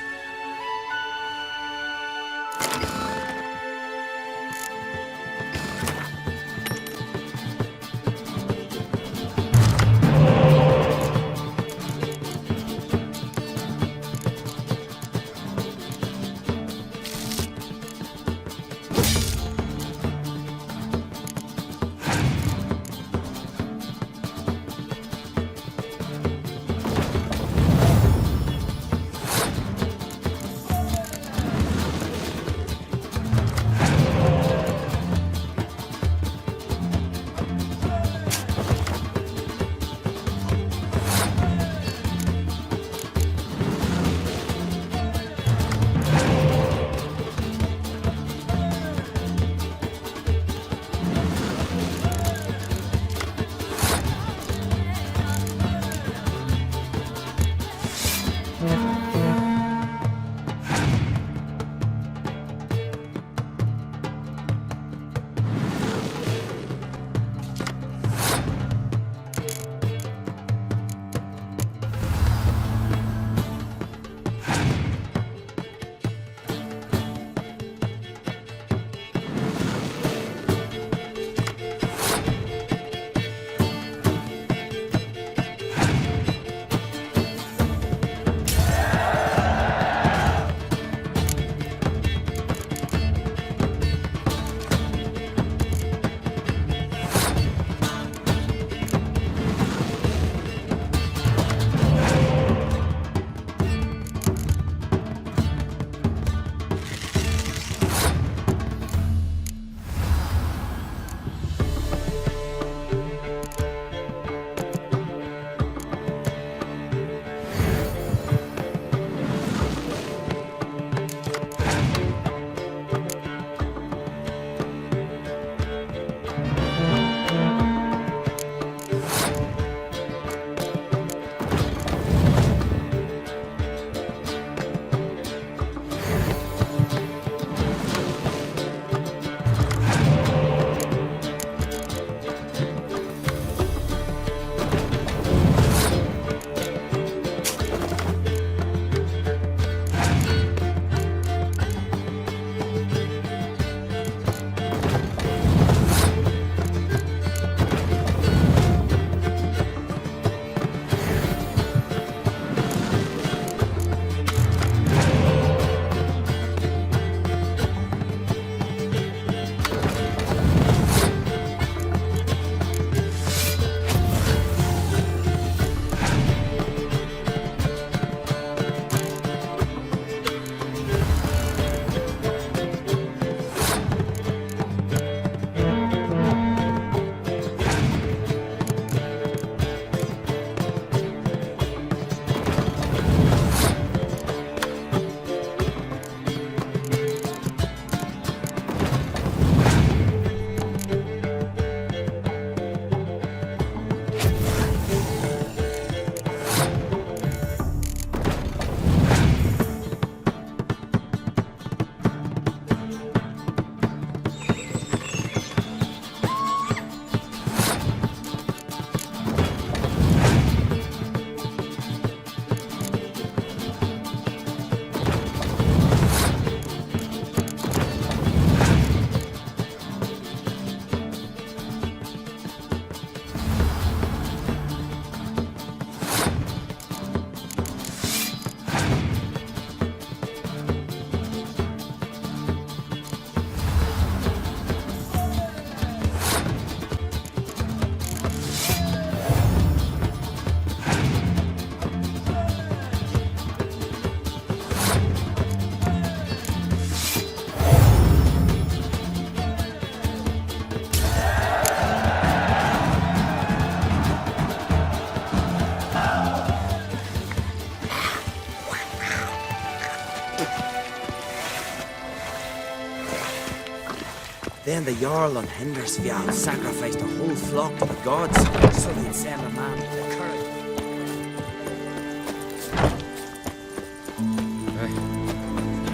Then the Jarl on Hindersfjall sacrificed a whole flock to the gods, so they'd send a man with the courage.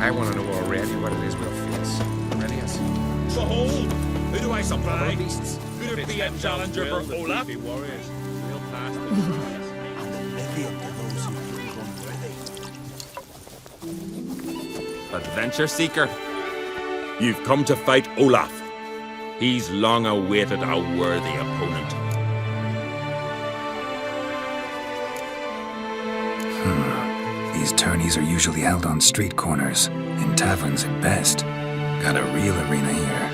I want to know already what it is we'll face. Ready us? Behold! Who do I supply? Could it be a challenger for Olaf? Warriors. We'll pass And oblivion to those who become worthy. Adventure seeker, you've come to fight Olaf. He's long awaited a worthy opponent. These tourneys are usually held on street corners, in taverns at best. Got a real arena here.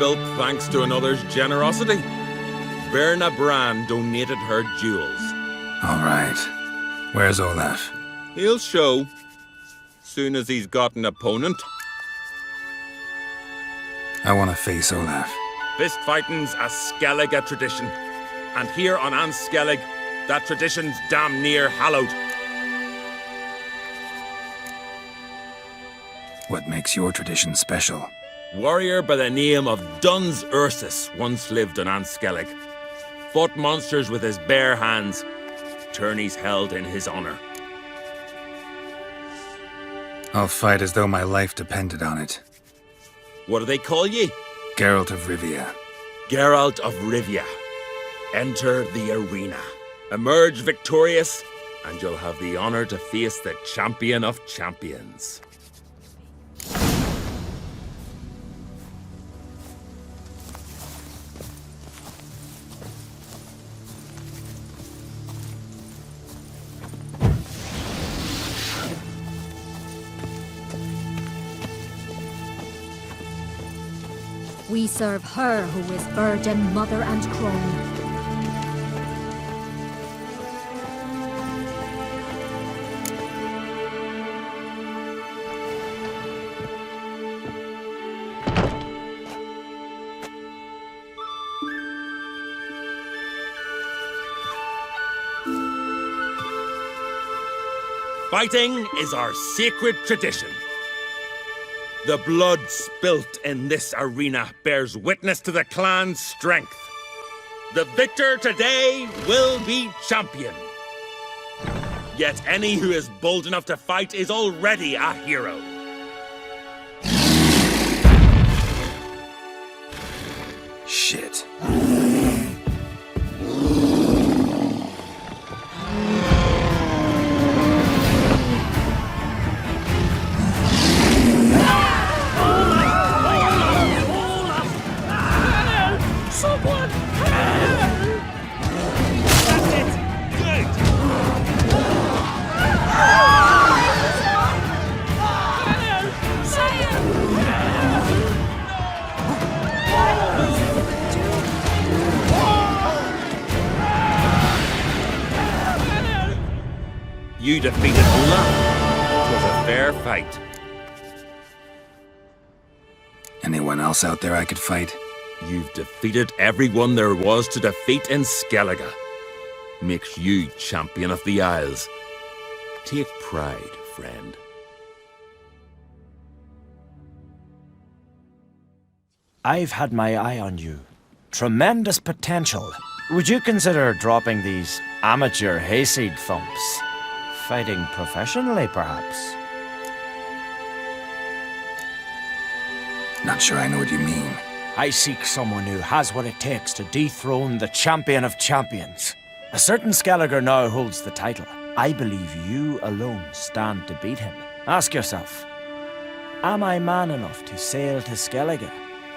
Built thanks to another's generosity. Verna Brand donated her jewels. All right. Where's Olaf? He'll show, soon as he's got an opponent. I want to face Olaf. Fist fighting's a Skellige tradition. And here on Skellig, that tradition's damn near hallowed. What makes your tradition special? Warrior by the name of Duns Ursus once lived on Skellig. Fought monsters with his bare hands. Tourneys held in his honor. I'll fight as though my life depended on it. What do they call ye? Geralt of Rivia. Geralt of Rivia. Enter the arena. Emerge victorious, and you'll have the honor to face the champion of champions. We serve her who is virgin, mother, and crone. Fighting is our sacred tradition. The blood spilt in this arena bears witness to the clan's strength. The victor today will be champion. Yet any who is bold enough to fight is already a hero. Shit. You defeated Olaf. It was a fair fight. Anyone else out there I could fight? You've defeated everyone there was to defeat in Skellige. Makes you champion of the Isles. Take pride, friend. I've had my eye on you. Tremendous potential. Would you consider dropping these amateur hayseed thumps? Fighting professionally, perhaps? Not sure I know what you mean. I seek someone who has what it takes to dethrone the champion of champions. A certain Skellige now holds the title. I believe you alone stand to beat him. Ask yourself, am I man enough to sail to Skellige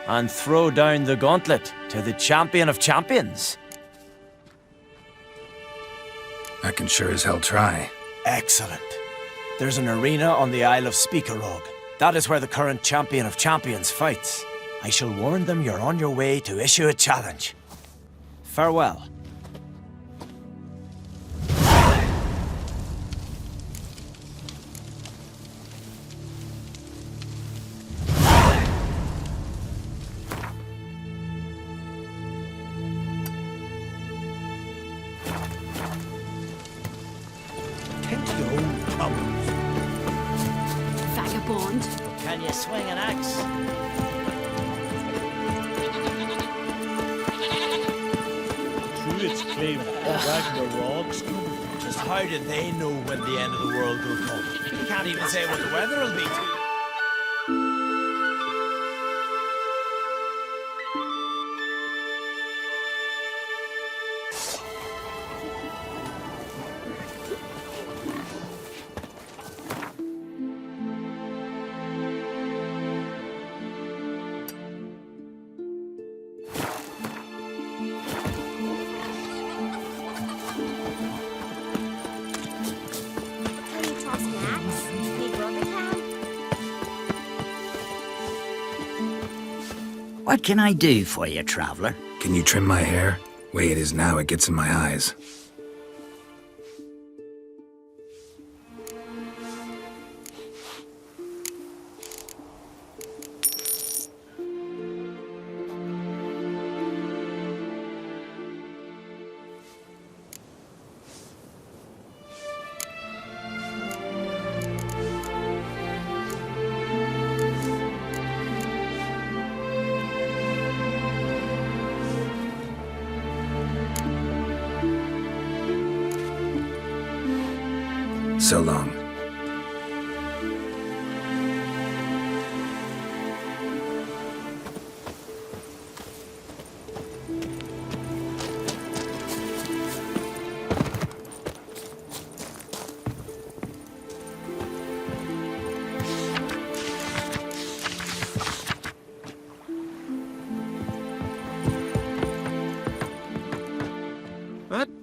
and throw down the gauntlet to the champion of champions? I can sure as hell try. Excellent. There's an arena on the Isle of Speakerog. That is where the current champion of champions fights. I shall warn them you're on your way to issue a challenge. Farewell. Vagabond. Can you swing an axe? druids claim Ragnarok's coming. Just how do they know when the end of the world will come? Can't even say what the weather will be. What can I do for you, traveller? Can you trim my hair? Way it is now, it gets in my eyes. So long.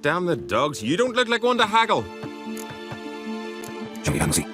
Damn the dogs, you don't look like one to haggle. Show me Hansi.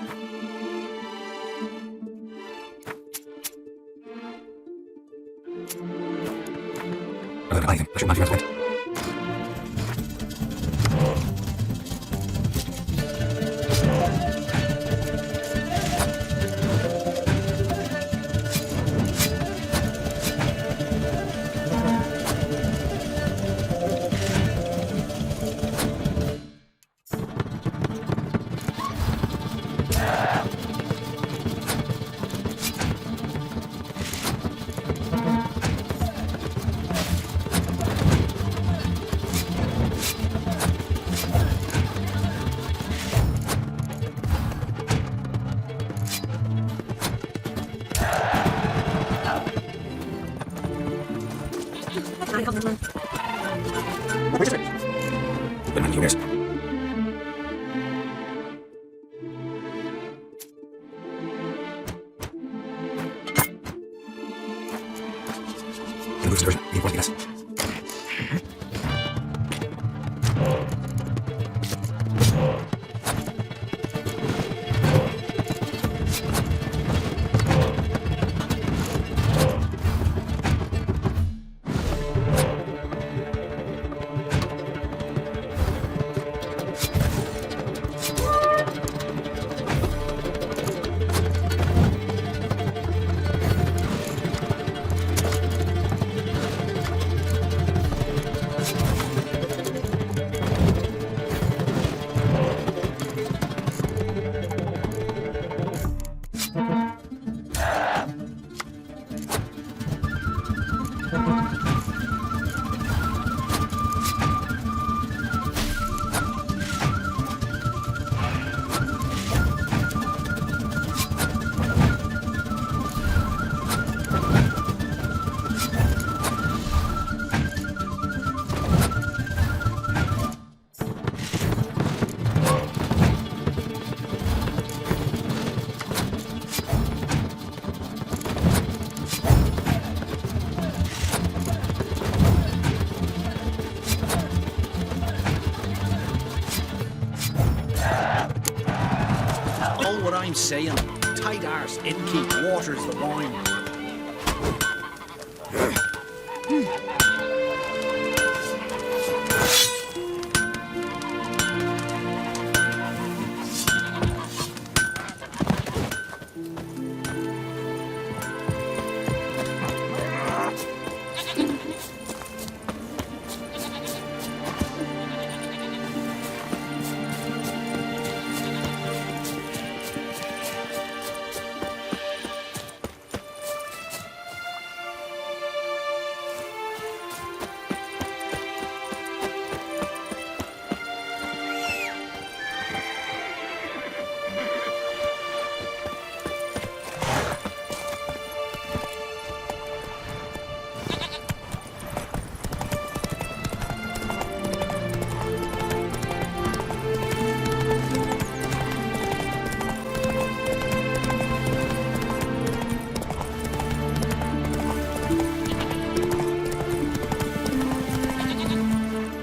I'm saying, tight arse, innkeep waters the wine.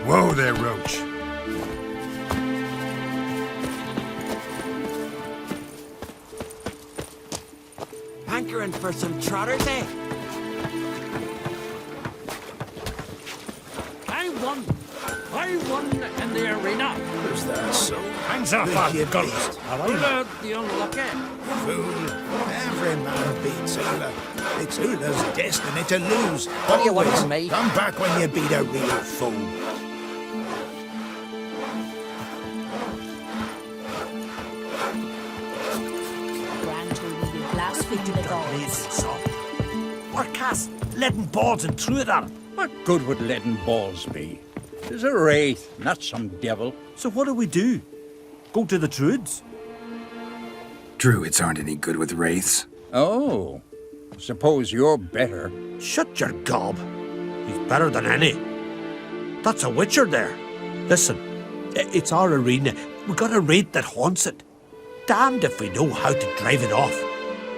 Whoa there, Roach. Hankering for some trotters, eh? I won in the arena. Is that so? Hands off, guns. Ula the unlucky. Fool. Every man beats Ula. It's Ula's destiny to lose. What do you want from me? Come back when you beat a real fool. What cast leaden balls and threw it at him? What good would leaden balls be? It's a wraith, not some devil. So what do we do? Go to the Druids? Druids aren't any good with wraiths. Oh, suppose you're better. Shut your gob. He's better than any. That's a witcher there. Listen, it's our arena. We got a wraith that haunts it. Damned if we know how to drive it off.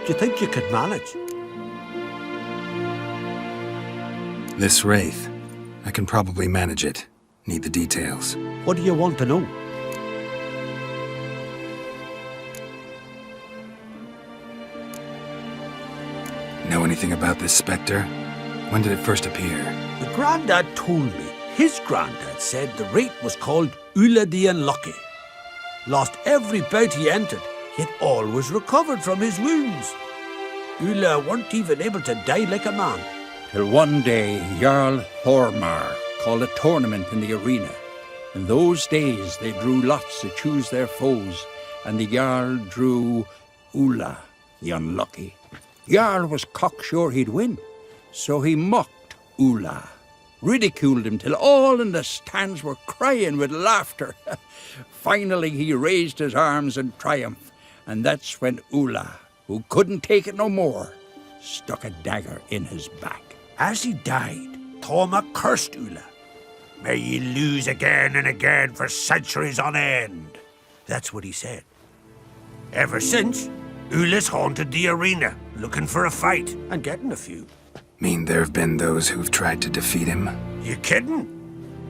Do you think you could manage? This wraith, I can probably manage it. Need the details. What do you want to know? Know anything about this spectre? When did it first appear? The Grandad told me his Grandad said the wraith was called Ula the Unlucky. Lost every bout he entered, yet always recovered from his wounds. Ula weren't even able to die like a man. Till one day, Jarl Thormar called a tournament in the arena. In those days, they drew lots to choose their foes, and the Jarl drew Ula, the Unlucky. Jarl was cocksure he'd win, so he mocked Ula, ridiculed him till all in the stands were crying with laughter. Finally, he raised his arms in triumph, and that's when Ula, who couldn't take it no more, stuck a dagger in his back. As he died, Thorma cursed Ula. May ye lose again and again for centuries on end. That's what he said. Ever since, Ula's haunted the arena, looking for a fight and getting a few. Mean there have been those who've tried to defeat him? You kidding?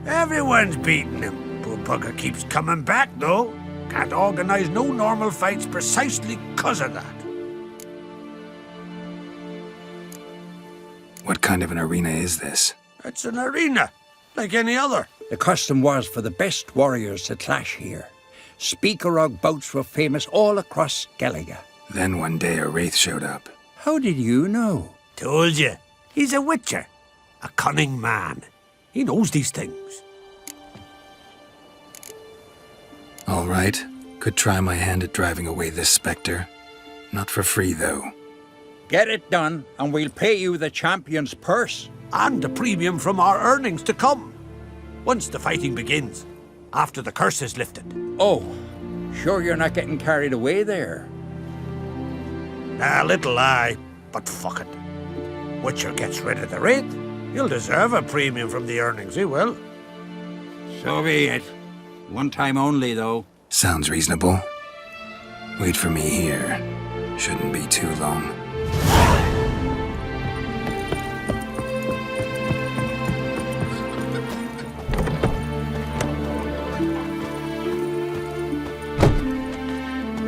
Everyone's beating him. Poor bugger keeps coming back, though. Can't organize no normal fights precisely 'cause of that. What kind of an arena is this? It's an arena, like any other. The custom was for the best warriors to clash here. Speakerog bouts were famous all across Skellige. Then one day a wraith showed up. How did you know? Told you. He's a witcher. A cunning man. He knows these things. All right. Could try my hand at driving away this spectre. Not for free, though. Get it done, and we'll pay you the champion's purse. And the premium from our earnings to come. Once the fighting begins. After the curse is lifted. Oh, sure you're not getting carried away there? A little lie, but fuck it. Witcher gets rid of the wraith. He'll deserve a premium from the earnings, he will. So be it. One time only, though. Sounds reasonable. Wait for me here. Shouldn't be too long.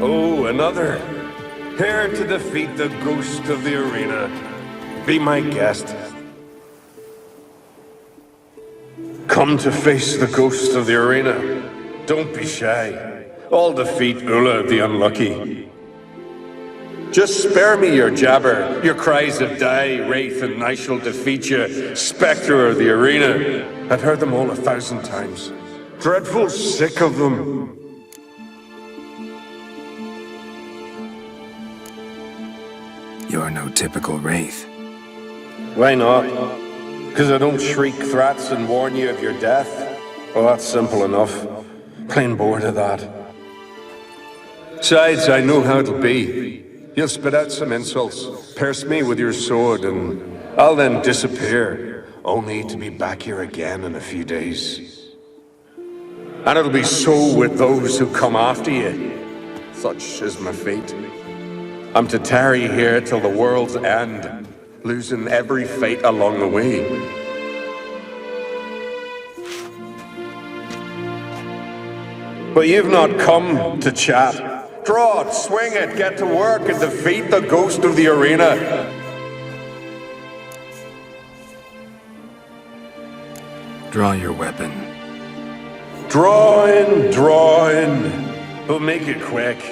Oh, another. Here to defeat the ghost of the arena. Be my guest. Come to face the ghost of the arena. Don't be shy. I'll defeat Ula the Unlucky. Just spare me your jabber, your cries of die, wraith, and I shall defeat you, spectre of the arena. I've heard them all 1,000 times. Dreadful sick of them. You're no typical wraith. Why not? Because I don't shriek threats and warn you of your death? Oh, that's simple enough. Plain bored of that. Besides, I know how it'll be. You'll spit out some insults, pierce me with your sword, and I'll then disappear, only to be back here again in a few days. And it'll be so with those who come after you. Such is my fate. I'm to tarry here till the world's end, losing every fate along the way. But you've not come to chat. Draw it, swing it, get to work and defeat the ghost of the arena. Draw your weapon. Draw in. But make it quick.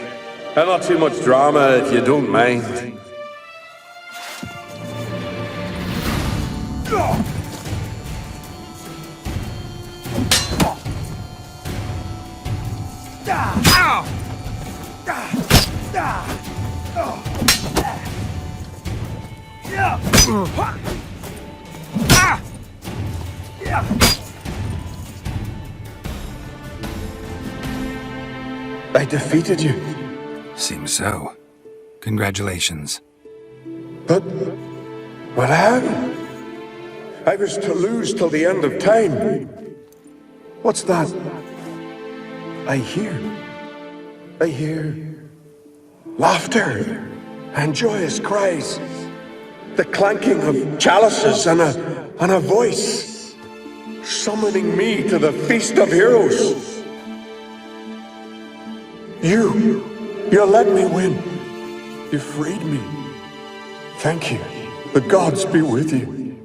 And not too much drama if you don't mind. I defeated you. Seems so. Congratulations. But how? I was to lose till the end of time. What's that? I hear laughter and joyous cries. The clanking of chalices and a voice summoning me to the feast of heroes. You let me win. You freed me. Thank you. The gods be with you.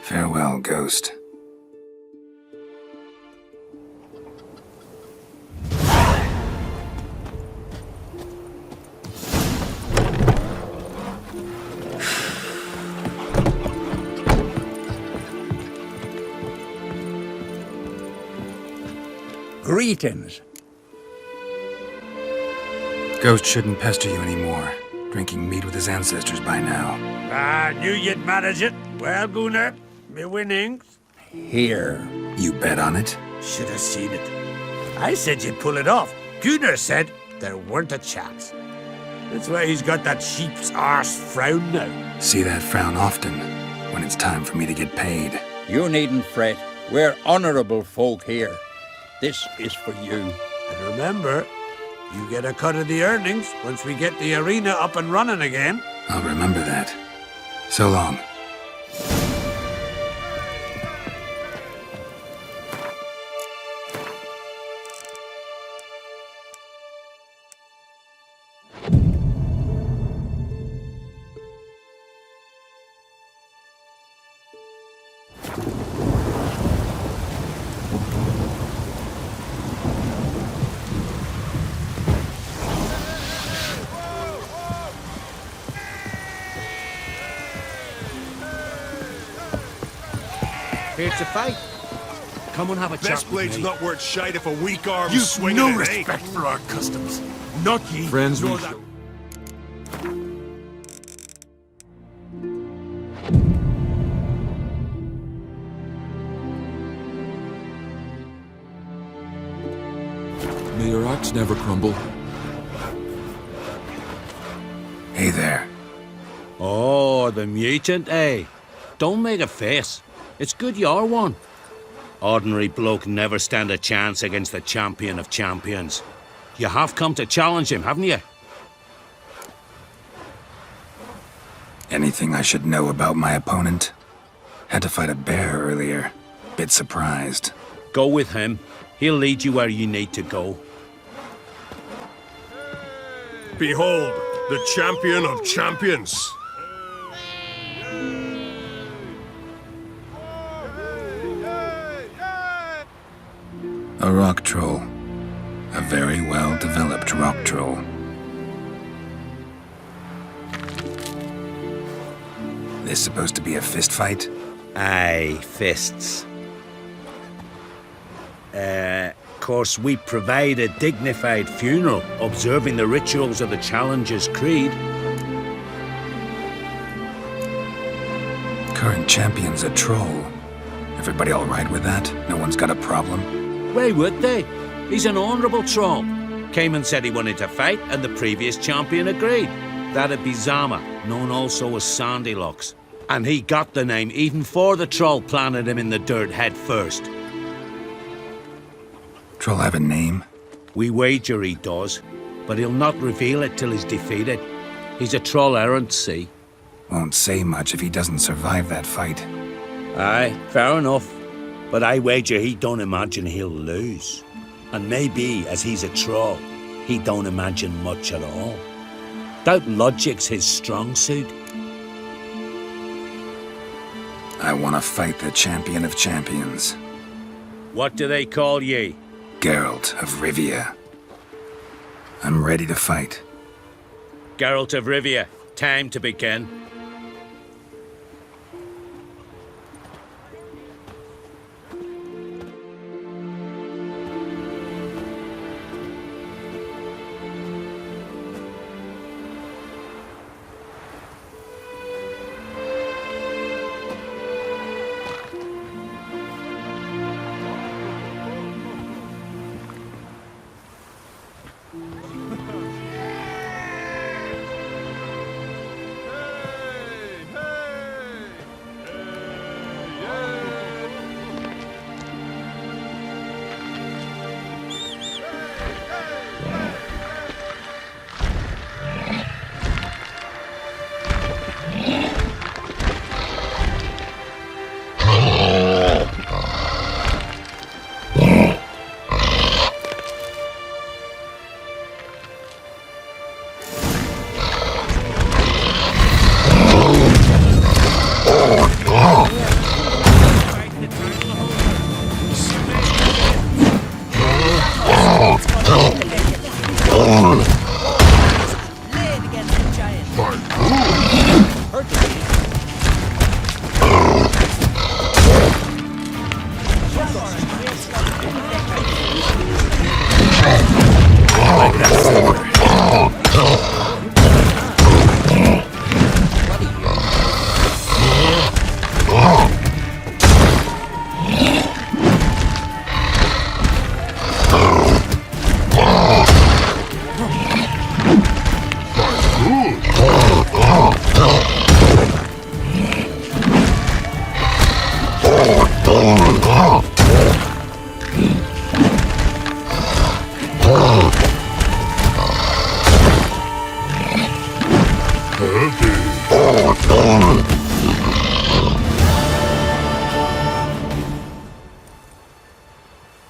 Farewell, Ghost. Greetings. Ghost shouldn't pester you anymore. Drinking mead with his ancestors by now. I knew you'd manage it. Well, Gunnar, me winnings. Here. You bet on it? Should have seen it. I said you'd pull it off. Gunnar said there weren't a chance. That's why he's got that sheep's arse frown now. See that frown often, when it's time for me to get paid. You needn't fret. We're honourable folk here. This is for you. And remember, you get a cut of the earnings once we get the arena up and running again. I'll remember that. So long. Here to fight. Come and have a chat. Best blade's not worth shite if a weak arm You've swinging no it, eh? respect for our customs. Not ye. Friends, nor we that. May your axe never crumble. Hey there. Oh, the mutant, eh? Don't make a face. It's good you're one. Ordinary bloke never stand a chance against the champion of champions. You have come to challenge him, haven't you? Anything I should know about my opponent? Had to fight a bear earlier. Bit surprised. Go with him. He'll lead you where you need to go. Behold, the champion of champions. A rock troll. A very well-developed rock troll. This supposed to be a fist fight? Aye, fists. Course, we provide a dignified funeral, observing the rituals of the Challenger's Creed. Current champion's a troll. Everybody all right with that? No one's got a problem? Why would they? He's an honourable troll. Came and said he wanted to fight, and the previous champion agreed. That'd be Zama, known also as Sandylocks. And he got the name even before the troll planted him in the dirt head first. Troll have a name? We wager he does, but he'll not reveal it till he's defeated. He's a troll errant, see? Won't say much if he doesn't survive that fight. Aye, fair enough. But I wager he don't imagine he'll lose. And maybe, as he's a troll, he don't imagine much at all. Doubt logic's his strong suit. I want to fight the champion of champions. What do they call ye? Geralt of Rivia. I'm ready to fight. Geralt of Rivia, time to begin.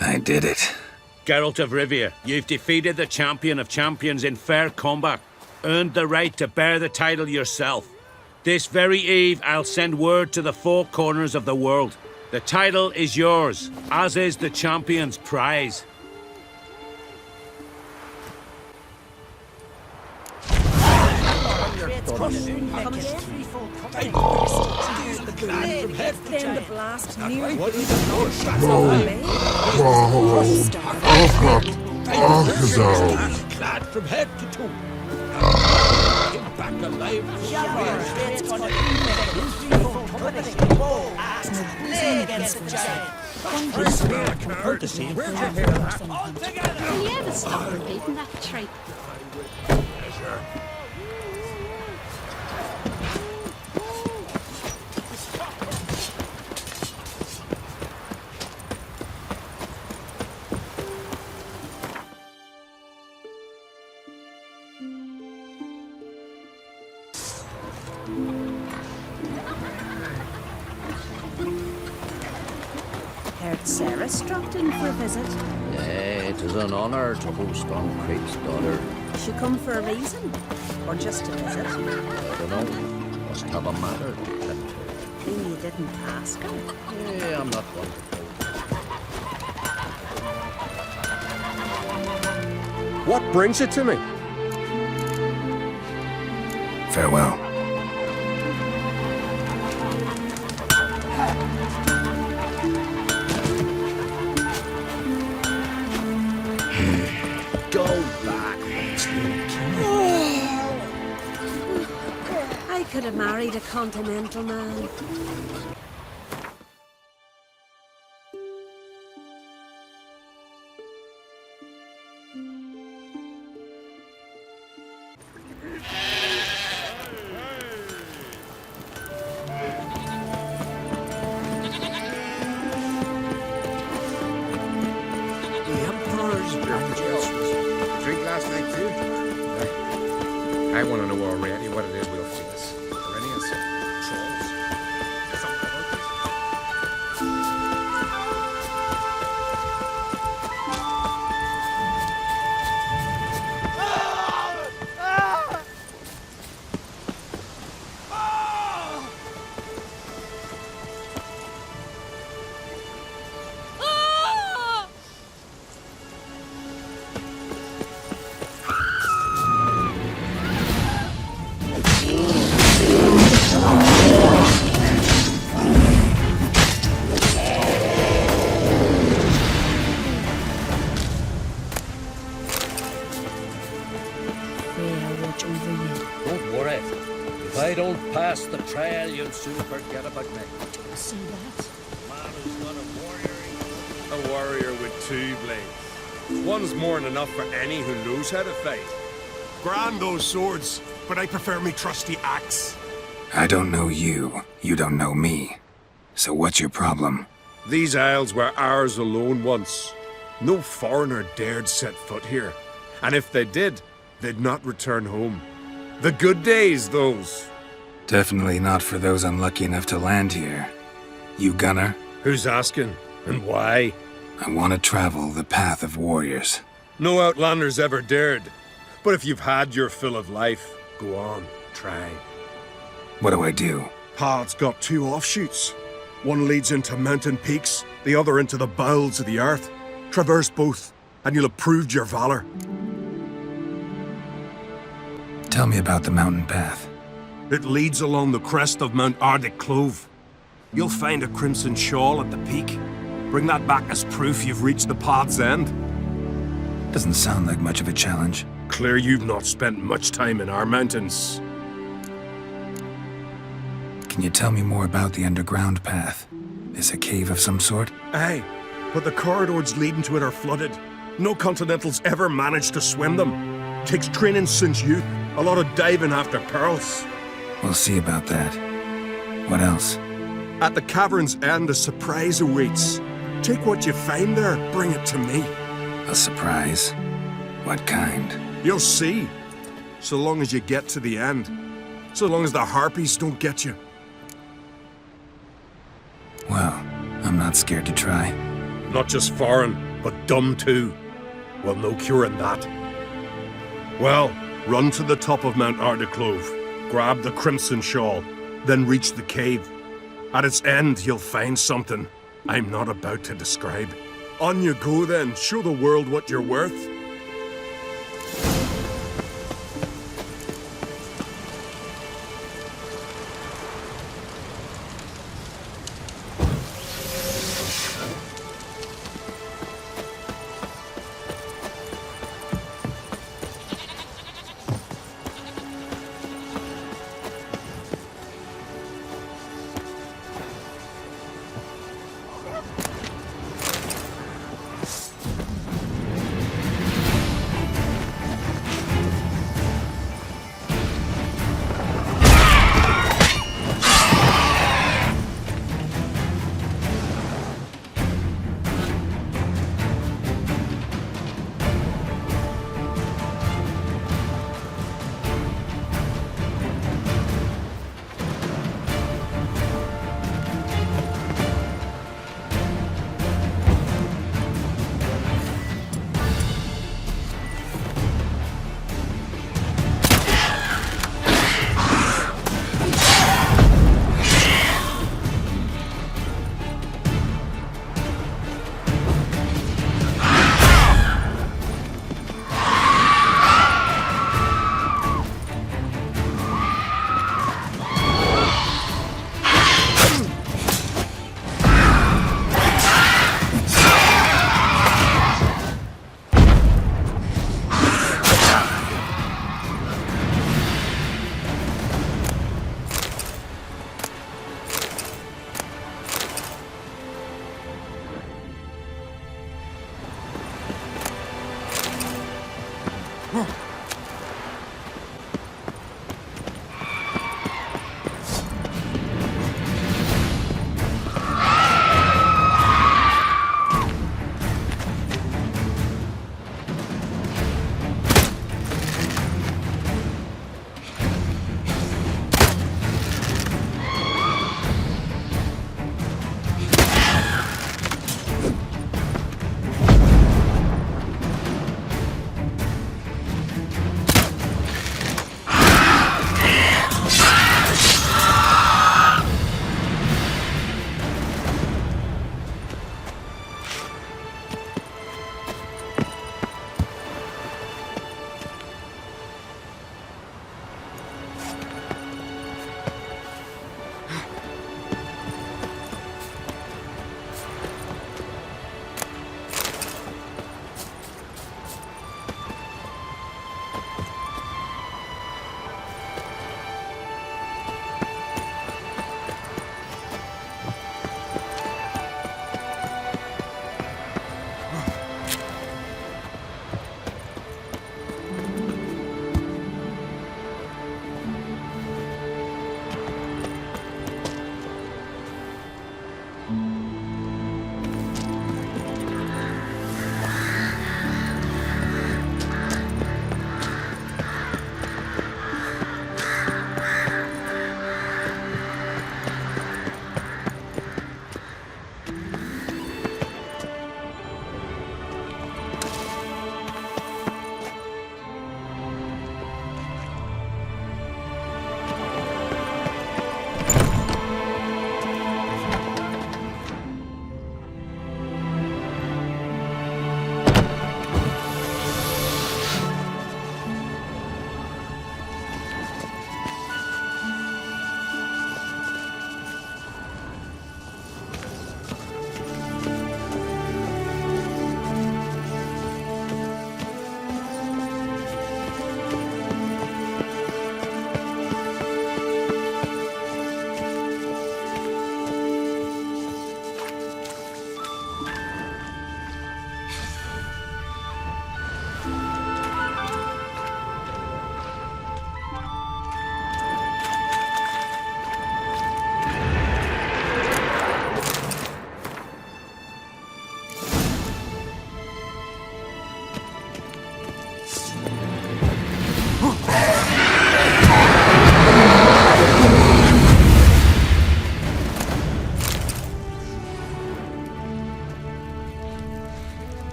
I did it. Geralt of Rivia, you've defeated the champion of champions in fair combat. Earned the right to bear the title yourself. This very eve, I'll send word to the four corners of the world. The title is yours, as is the champion's prize. Clad from head to toe. Back alive. Will you ever stop repeating that trick? Heard Sarah dropped in for a visit. Yeah, it is an honour to host on Craig's daughter. She come for a reason? Or just to visit? I don't know. Must have a matter to tend to. Maybe you didn't ask her. Yeah, I'm not one to What brings you to me? Farewell. Go back. I could have married a continental man. Drink last night too? I want to know already what it is we'll face. Perennials, trolls, something about this. betrayal, you'll soon forget about me. See that? Man who's not a warrior. A warrior with two blades. One's more than enough for any who knows how to fight. Grand those swords, but I prefer me trusty axe. I don't know you. You don't know me. So what's your problem? These isles were ours alone once. No foreigner dared set foot here. And if they did, they'd not return home. The good days, those. Definitely not for those unlucky enough to land here. You gunner? Who's asking? And why? I want to travel the path of warriors. No outlanders ever dared. But if you've had your fill of life, go on, try. What do I do? Path's got two offshoots. One leads into mountain peaks, the other into the bowels of the earth. Traverse both, and you'll have proved your valor. Tell me about the mountain path. It leads along the crest of Mount Ardic Clove. You'll find a crimson shawl at the peak. Bring that back as proof you've reached the path's end. Doesn't sound like much of a challenge. Clear you've not spent much time in our mountains. Can you tell me more about the underground path? Is a cave of some sort? Aye, but the corridors leading to it are flooded. No Continentals ever managed to swim them. Takes training since youth. A lot of diving after pearls. We'll see about that. What else? At the cavern's end, a surprise awaits. Take what you find there, bring it to me. A surprise? What kind? You'll see. So long as you get to the end. So long as the harpies don't get you. Well, I'm not scared to try. Not just foreign, but dumb too. Well, no curing that. Well, run to the top of Mount Ardiclove, grab the crimson shawl, then reach the cave. At its end, you'll find something I'm not about to describe. On you go then, show the world what you're worth.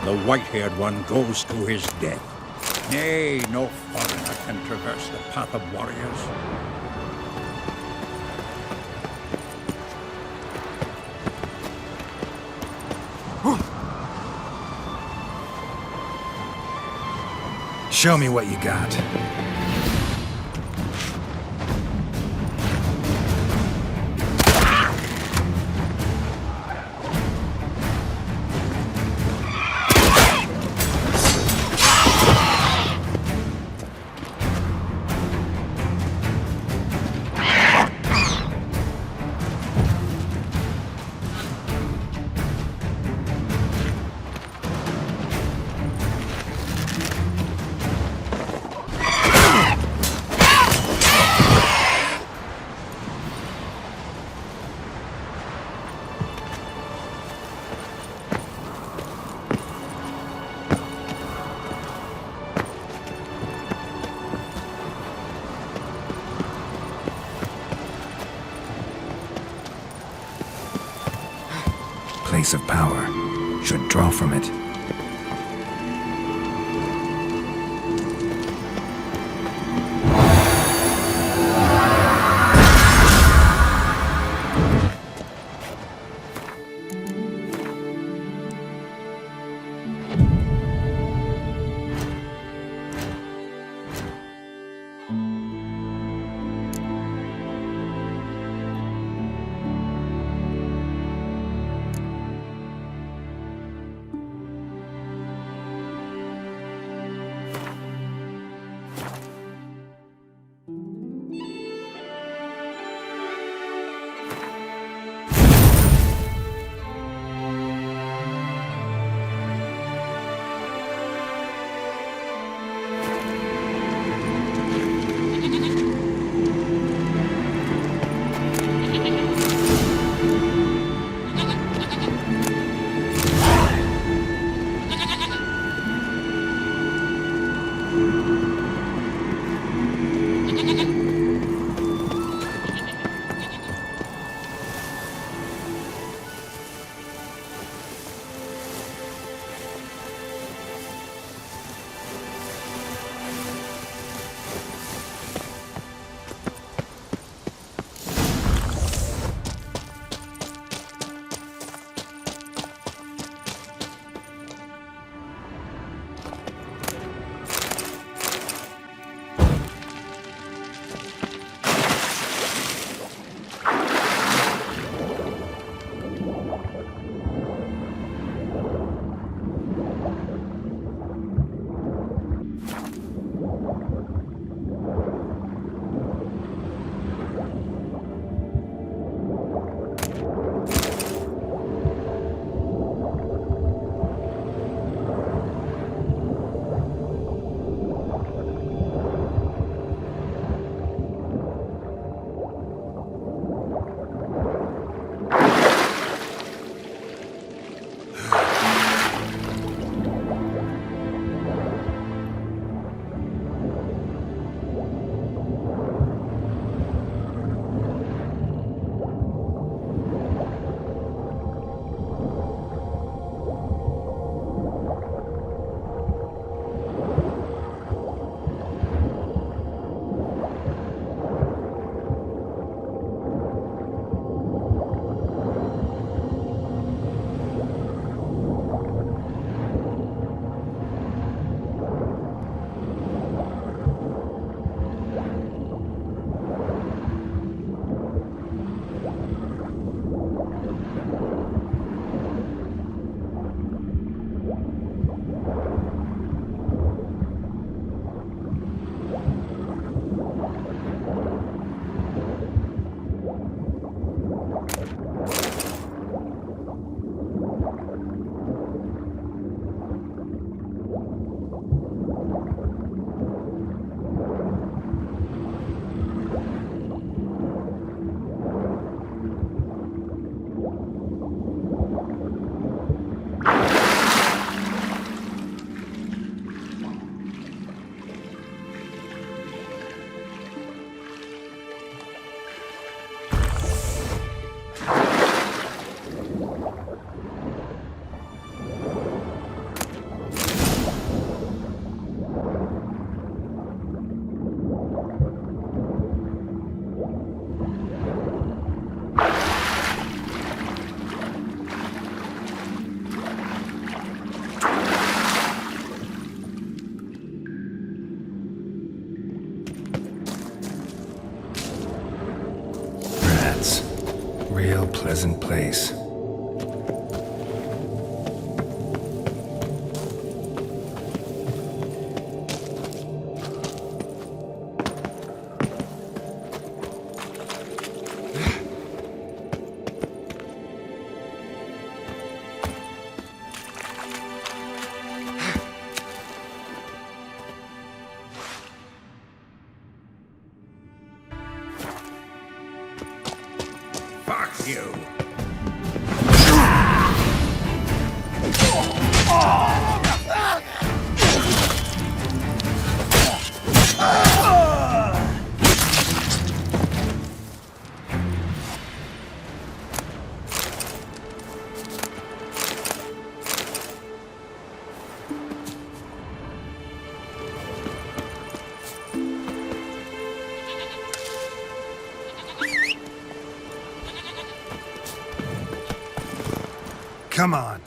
The white-haired one goes to his death. Nay, no foreigner can traverse the path of warriors. Show me what you got. Place of power. Should draw from it. real pleasant place. Fuck you! Come on.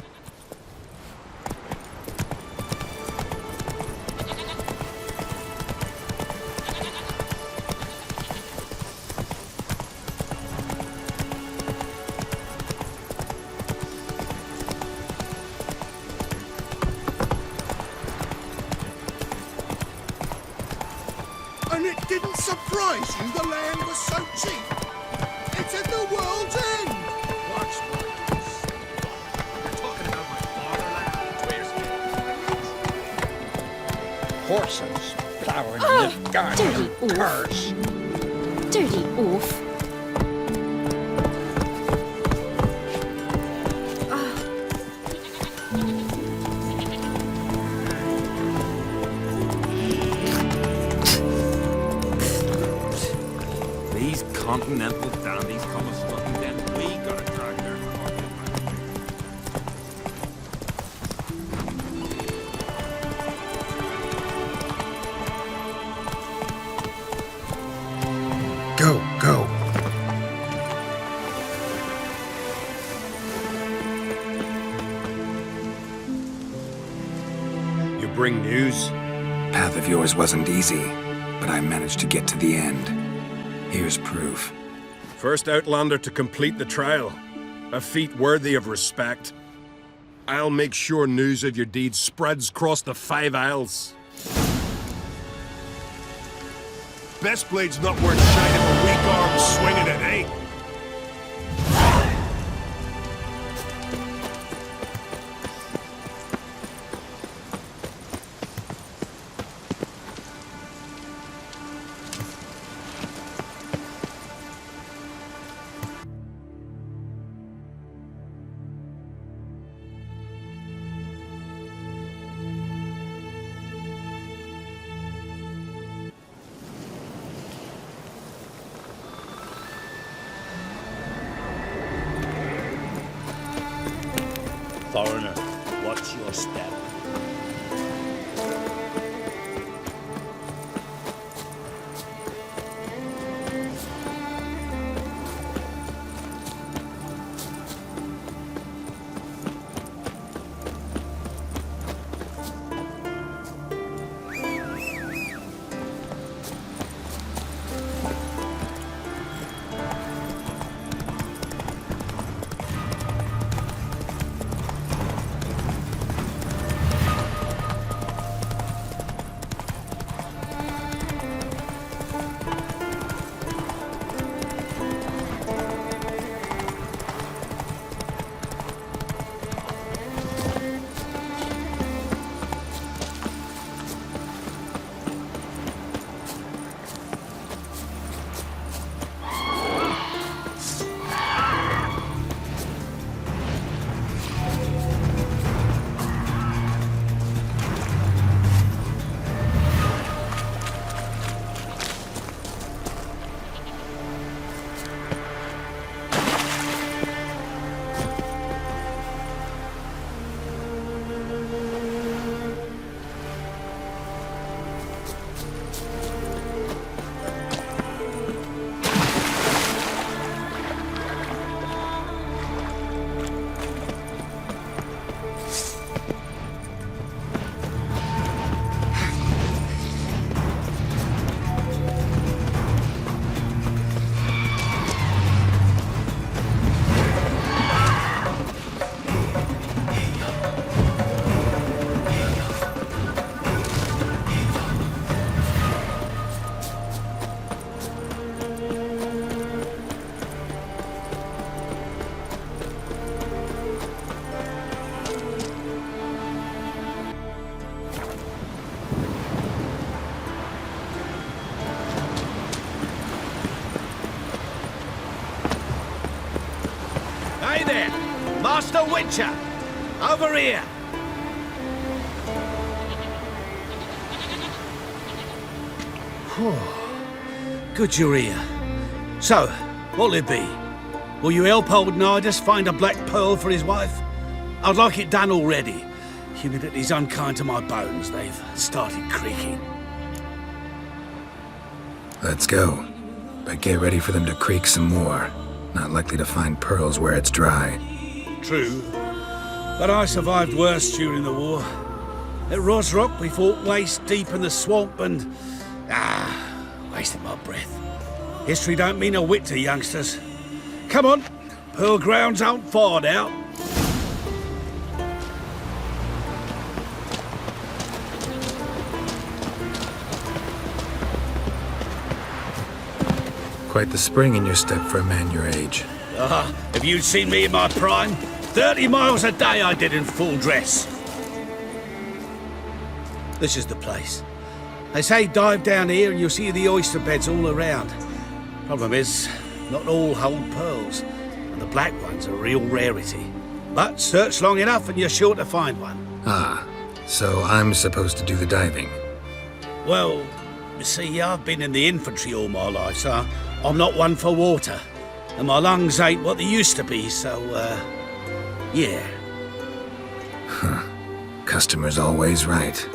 And it didn't surprise you the land was so cheap? It's at the world's end! Watch this. You're talking about my fatherland? Horses plowing in this garden. Dirty Cars. Dirty oaf. These continental dandies come a smoking, then we gotta drag their fucking back. Go, go. You bring news? Path of yours wasn't easy, but I managed to get to the end. Here's proof. First Outlander to complete the trial. A feat worthy of respect. I'll make sure news of your deeds spreads across the 5 Isles. Best blade's not worth shining a weak arm swinging it, eh? Foreigner, watch your step. Hey there, Master Witcher! Over here! Good you're here. So, what'll it be? Will you help old Nidus find a black pearl for his wife? I'd like it done already. Humidity's unkind to my bones. They've started creaking. Let's go. But get ready for them to creak some more. Not likely to find pearls where it's dry. True. But I survived worse during the war. At Rosrock, we fought waist deep in the swamp and... wasted my breath. History don't mean a whit to youngsters. Come on, pearl grounds aren't far now. Quite the spring in your step for a man your age. If you'd seen me in my prime, 30 miles a day I did in full dress. This is the place. They say dive down here and you'll see the oyster beds all around. Problem is, not all hold pearls, and the black one's a real rarity. But search long enough and you're sure to find one. Ah, so I'm supposed to do the diving. Well, you see, I've been in the infantry all my life, so I'm not one for water. And my lungs ain't what they used to be, so, yeah. Huh. Customer's always right.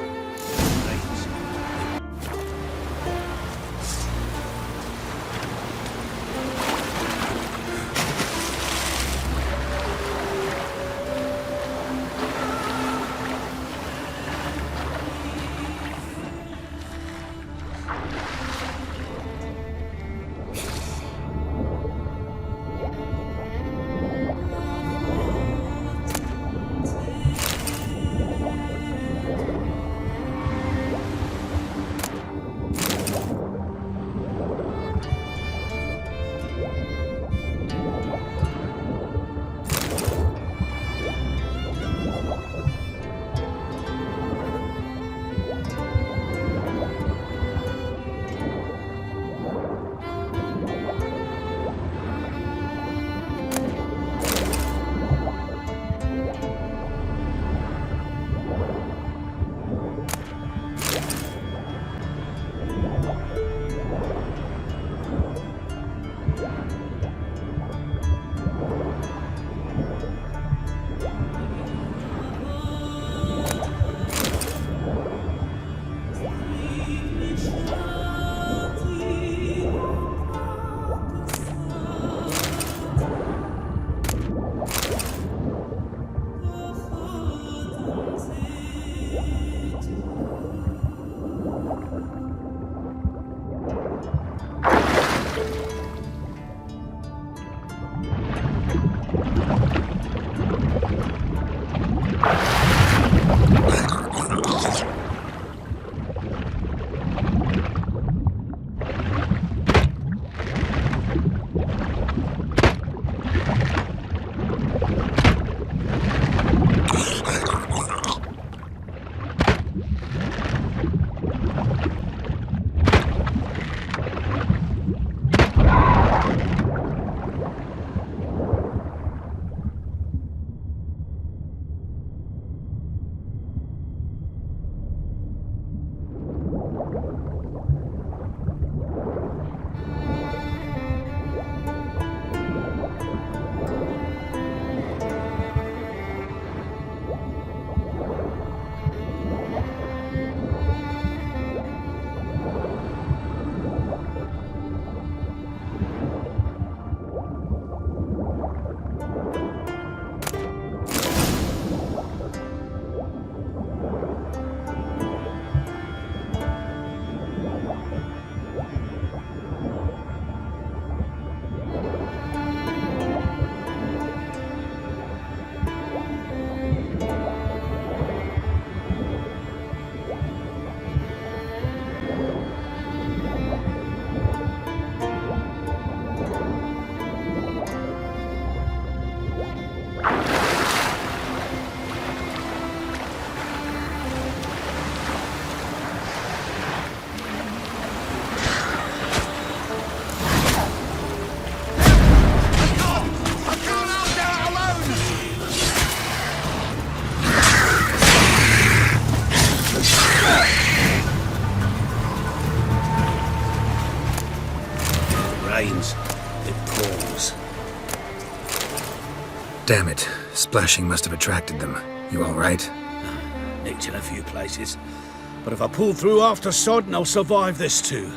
Damn it. Splashing must have attracted them. You alright? Nicked in a few places. But if I pull through after Sodden, I'll survive this too.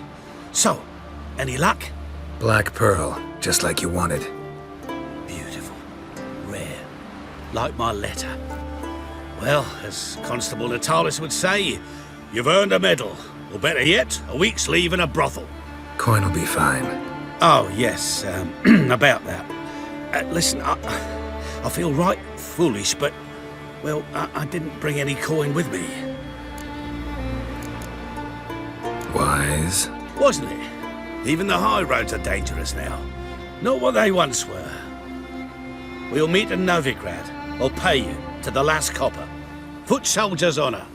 So, any luck? Black pearl, just like you wanted. Beautiful. Rare. Like my letter. Well, as Constable Natalis would say, you've earned a medal. Or better yet, a week's leave in a brothel. Coin will be fine. Oh, yes, about that. Listen, I feel right foolish, but, well, I didn't bring any coin with me. Wise. Wasn't it? Even the high roads are dangerous now. Not what they once were. We'll meet in Novigrad. I'll pay you to the last copper. Foot soldier's honour.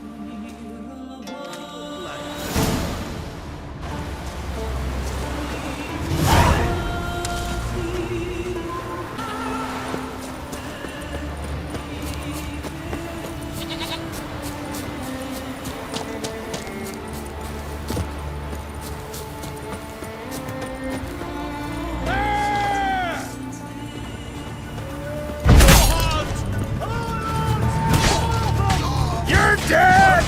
You're dead!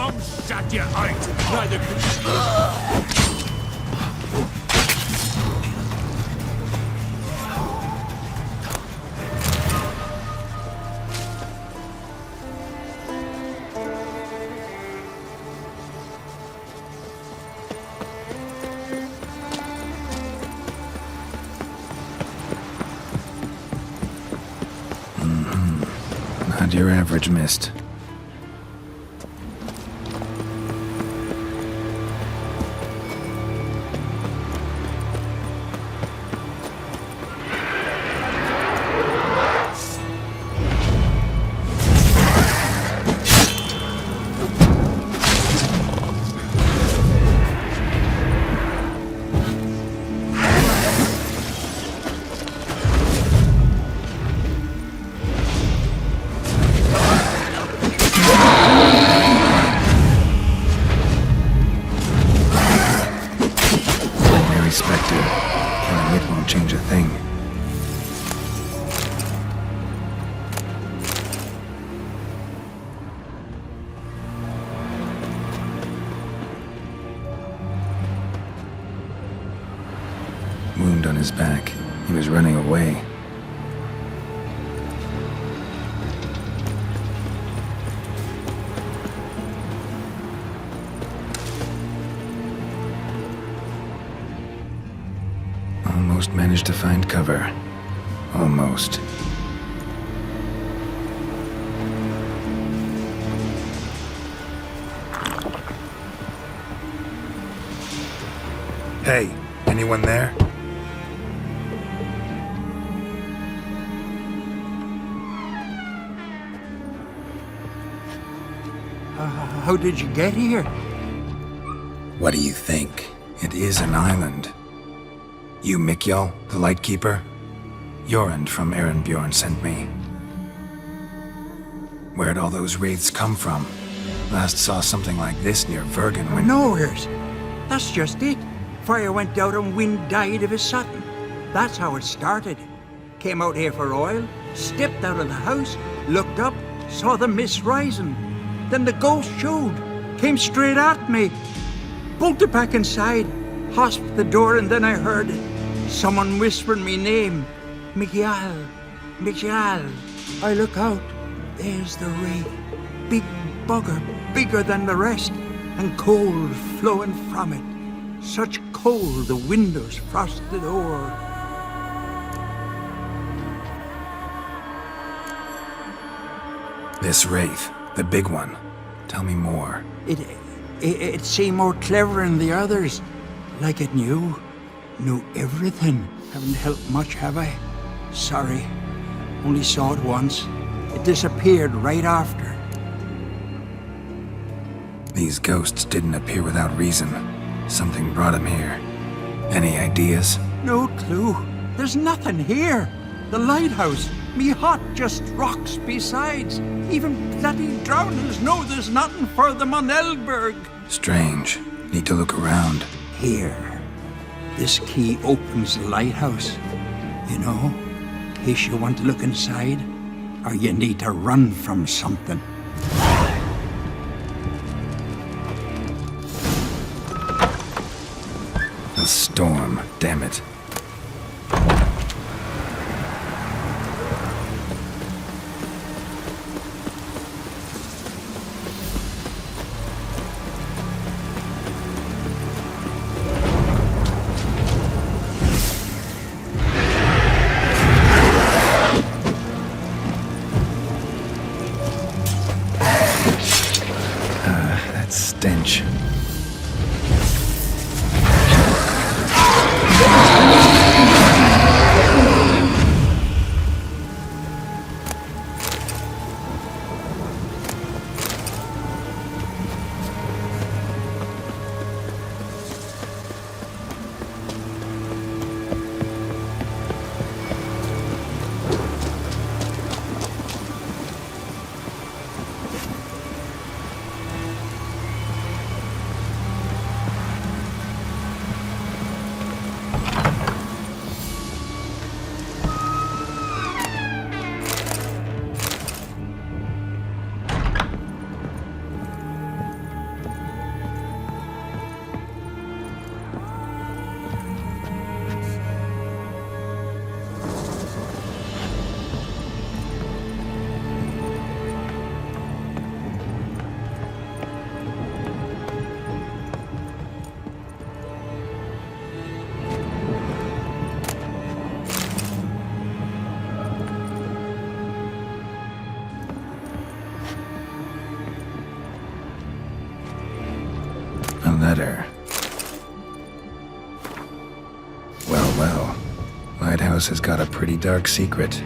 Come shut you out! Neither could Not your average mist. Change a thing. Wound on his back. He was running away. Almost managed to find cover. Almost. Hey, anyone there? How did you get here? What do you think? It is an island. You, Mikjal, the Lightkeeper? Jorund from Bjorn sent me. Where'd all those wraiths come from? Last saw something like this near Vergen when... Nowheres. That's just it. Fire went out and wind died of a sudden. That's how it started. Came out here for oil, stepped out of the house, looked up, saw the mist rising. Then the ghost showed, came straight at me. Bolted back inside, hosped the door, and then I heard someone whispering me name. Mikjal, Mikjal. I look out, there's the wraith. Big bugger, bigger than the rest, and cold flowing from it. Such cold the windows frosted o'er. This wraith, the big one. Tell me more. It seemed more clever than the others. Like it knew everything. Haven't helped much, have I? Sorry. Only saw it once. It disappeared right after. These ghosts didn't appear without reason. Something brought them here. Any ideas? No clue. There's nothing here. The lighthouse, me hut, just rocks besides. Even bloody drowners know there's nothing for them on Elberg. Strange. Need to look around. Here. This key opens the lighthouse. You know, in case you want to look inside, or you need to run from something. A storm, damn it. That stench. letter. Well, well. Lighthouse has got a pretty dark secret.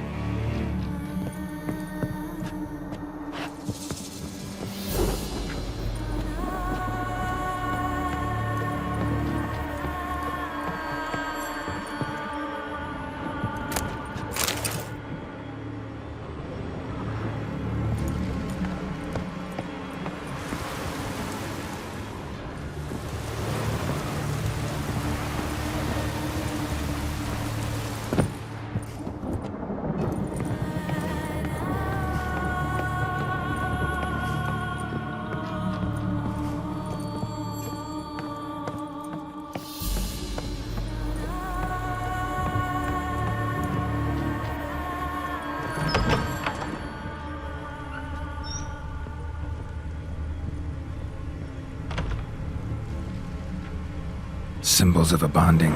Symbols of a bonding.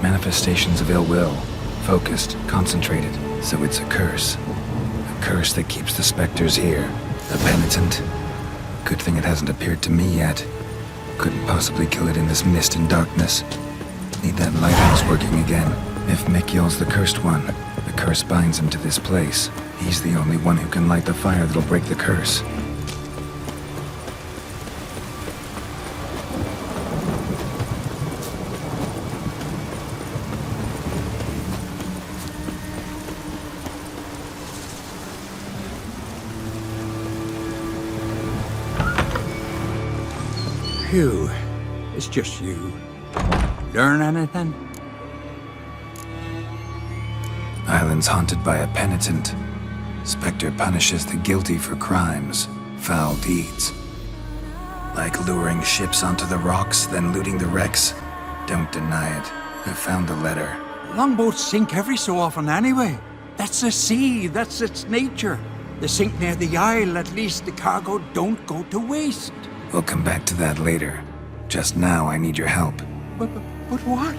Manifestations of ill will. Focused, concentrated. So it's a curse. A curse that keeps the specters here. A penitent. Good thing it hasn't appeared to me yet. Couldn't possibly kill it in this mist and darkness. Need that lighthouse working again. If Mekiel's the cursed one, the curse binds him to this place. He's the only one who can light the fire that'll break the curse. Phew, it's just you. Learn anything? Island's haunted by a penitent. Spectre punishes the guilty for crimes, foul deeds. Like luring ships onto the rocks, then looting the wrecks. Don't deny it. I found the letter. Longboats sink every so often anyway. That's the sea, that's its nature. They sink near the isle, at least the cargo don't go to waste. We'll come back to that later. Just now, I need your help. But what?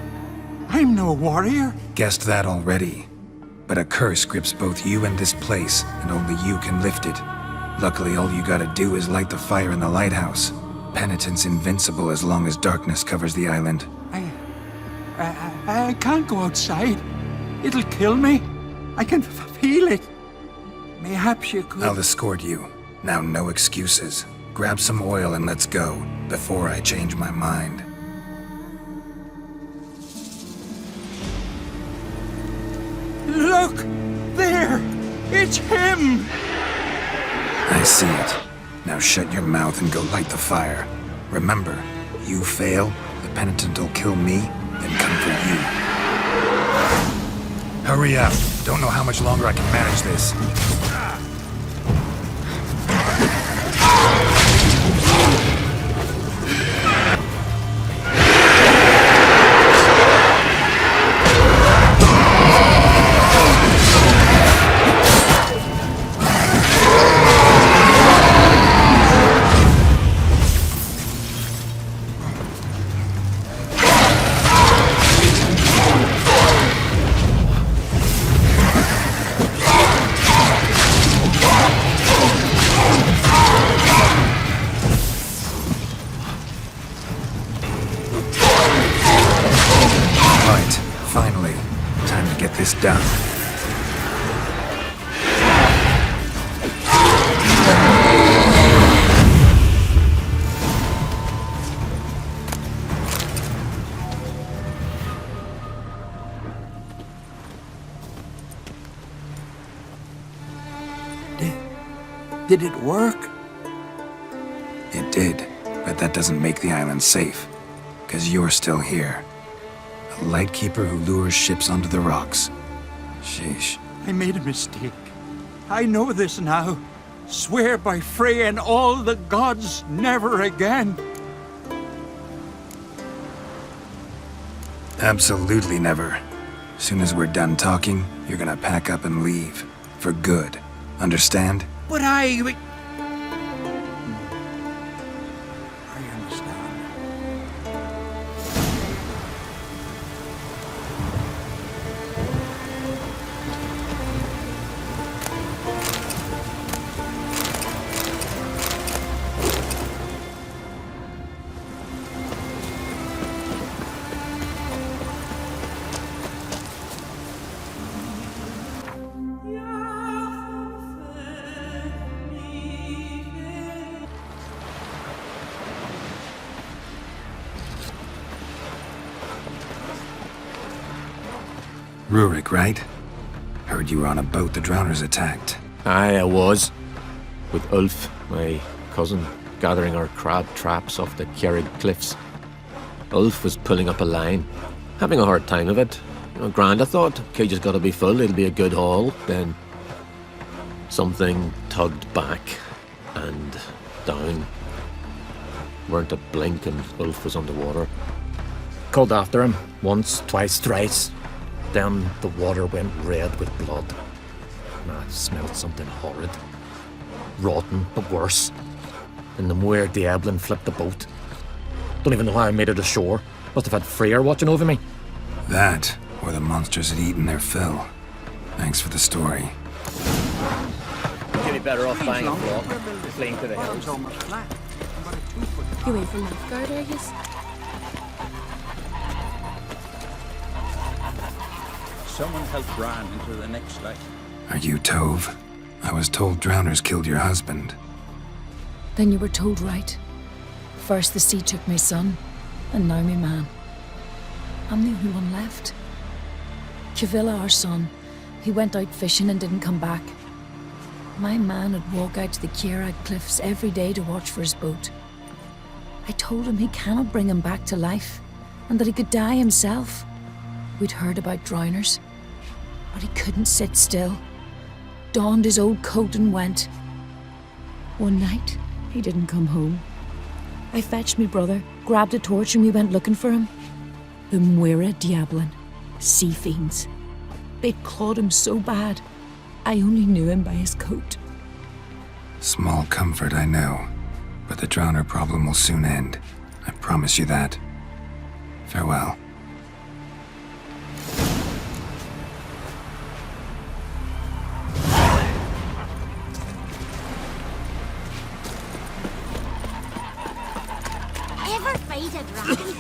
I'm no warrior. Guessed that already. But a curse grips both you and this place, and only you can lift it. Luckily, all you gotta do is light the fire in the lighthouse. Penitent's invincible as long as darkness covers the island. I can't go outside. It'll kill me. I can feel it. Mayhaps you could... I'll escort you. Now, no excuses. Grab some oil and let's go, before I change my mind. Look! There! It's him! I see it. Now shut your mouth and go light the fire. Remember, you fail, the penitent will kill me, then come for you. Hurry up. Don't know how much longer I can manage this. Done. Did it work? It did, but that doesn't make the island safe. 'Cause you're still here. A lightkeeper who lures ships onto the rocks. Sheesh. I made a mistake. I know this now. Swear by Freya and all the gods, never again. Absolutely never. Soon as we're done talking, you're gonna pack up and leave. For good. Understand? But I understand. Rurik, right? Heard you were on a boat the drowners attacked. Aye, I was. With Ulf, my cousin, gathering our crab traps off the Kjerrig cliffs. Ulf was pulling up a line, having a hard time of it. Grand, I thought. Cage has got to be full, it'll be a good haul. Then something tugged back and down. Weren't a blink and Ulf was underwater. Called after him once, twice, thrice. Then the water went red with blood. I smelled something horrid. Rotten, but worse. And the Muir Diablin flipped the boat. Don't even know how I made it ashore. Must have had Freyr watching over me. That, or the monsters had eaten their fill. Thanks for the story. You'd be better off buying a flock, fleeing to the hills. You ain't from Nilfgaard, are you? Someone help Bran into the next light. Are you Tove? I was told drowners killed your husband. Then you were told right. First the sea took my son, and now my man. I'm the only one left. Kavilla, our son, he went out fishing and didn't come back. My man would walk out to the Kjerrig cliffs every day to watch for his boat. I told him he cannot bring him back to life, and that he could die himself. We'd heard about drowners, but he couldn't sit still. Donned his old coat and went. One night, he didn't come home. I fetched me brother, grabbed a torch, and we went looking for him. The Muir Diablin, sea fiends. They'd clawed him so bad, I only knew him by his coat. Small comfort, I know, but the drowner problem will soon end. I promise you that. Farewell. Ever fight a dragon?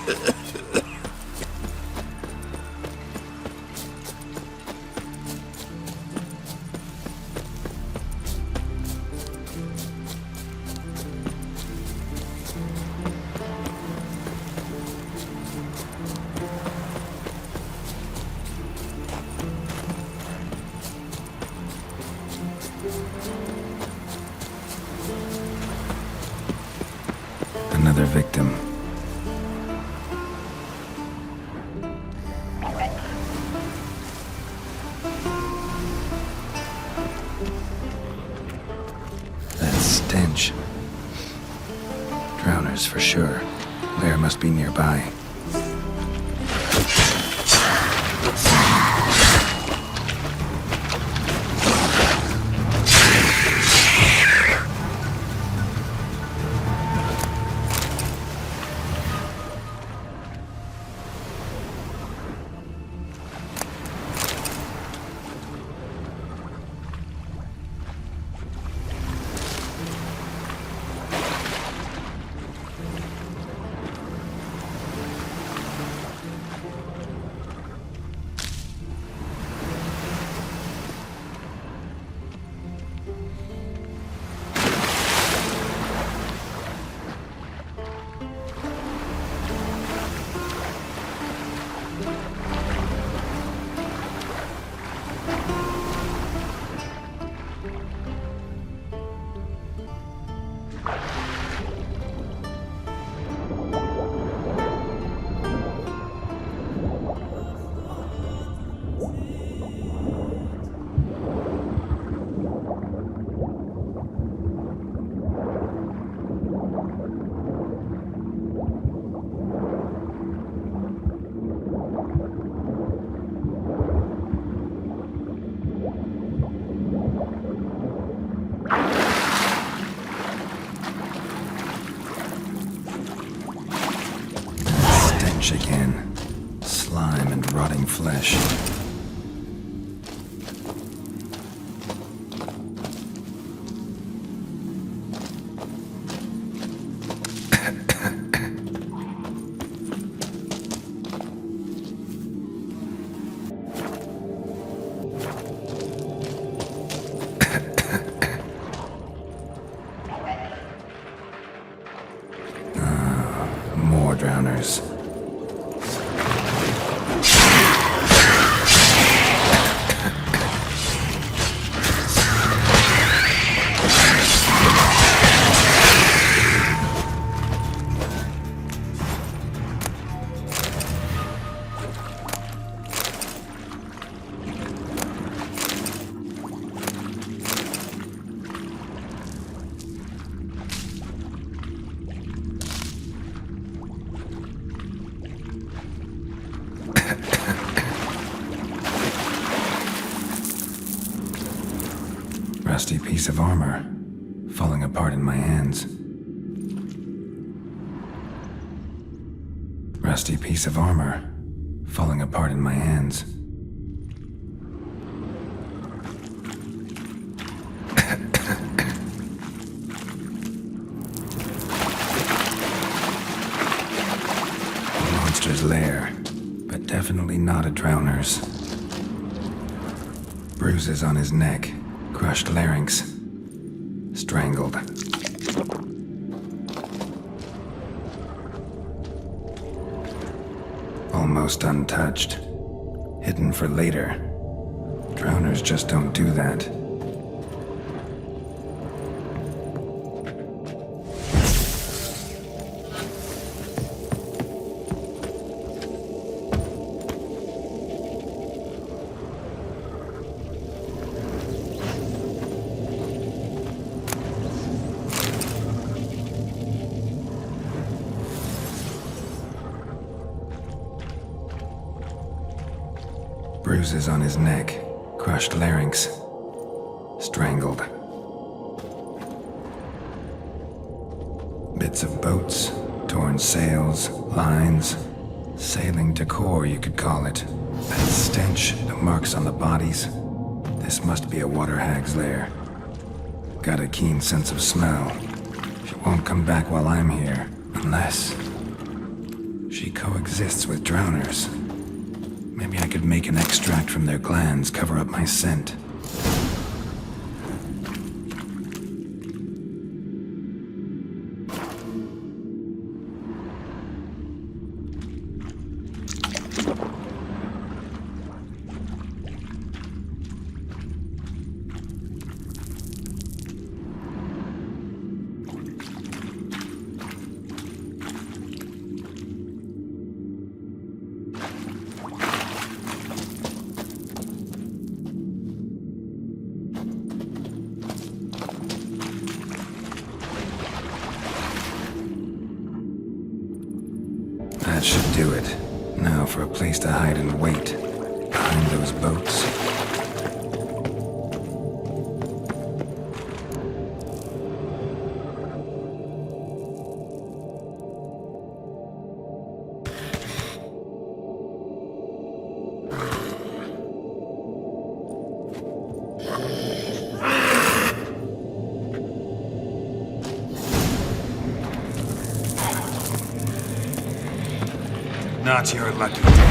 Another victim. That stench. Drowners for sure. Lair must be nearby. Again. Slime and rotting flesh. More drowners. piece of armor, falling apart in my hands. Rusty piece of armor, falling apart in my hands. A monster's lair, but definitely not a drowner's. Bruises on his neck, crushed larynx, strangled. Almost untouched, hidden for later. Drowners just don't do that. Bruises on his neck, crushed larynx, strangled. Bits of boats, torn sails, lines, sailing decor, you could call it. That stench, the marks on the bodies. This must be a water hag's lair. Got a keen sense of smell. She won't come back while I'm here, unless she coexists with drowners. Maybe I could make an extract from their glands cover up my scent. That should do it. Now for a place to hide and wait. Behind those boats. Not your lucky day.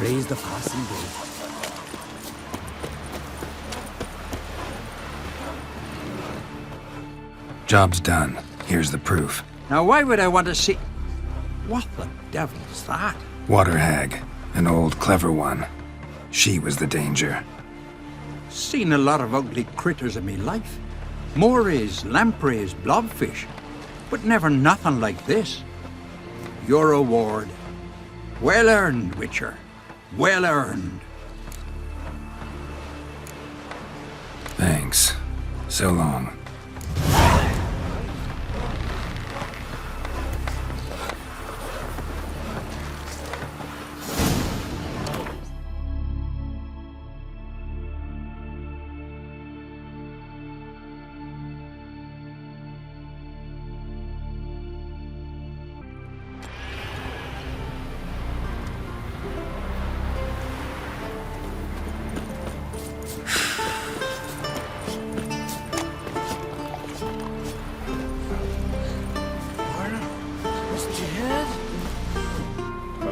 Praise the passing day. Job's done. Here's the proof. Now, why would I want to see... What the devil's that? Water hag. An old, clever one. She was the danger. Seen a lot of ugly critters in me life. Morays, lampreys, blobfish. But never nothing like this. Your reward. Well earned, Witcher. Well earned. Thanks. So long.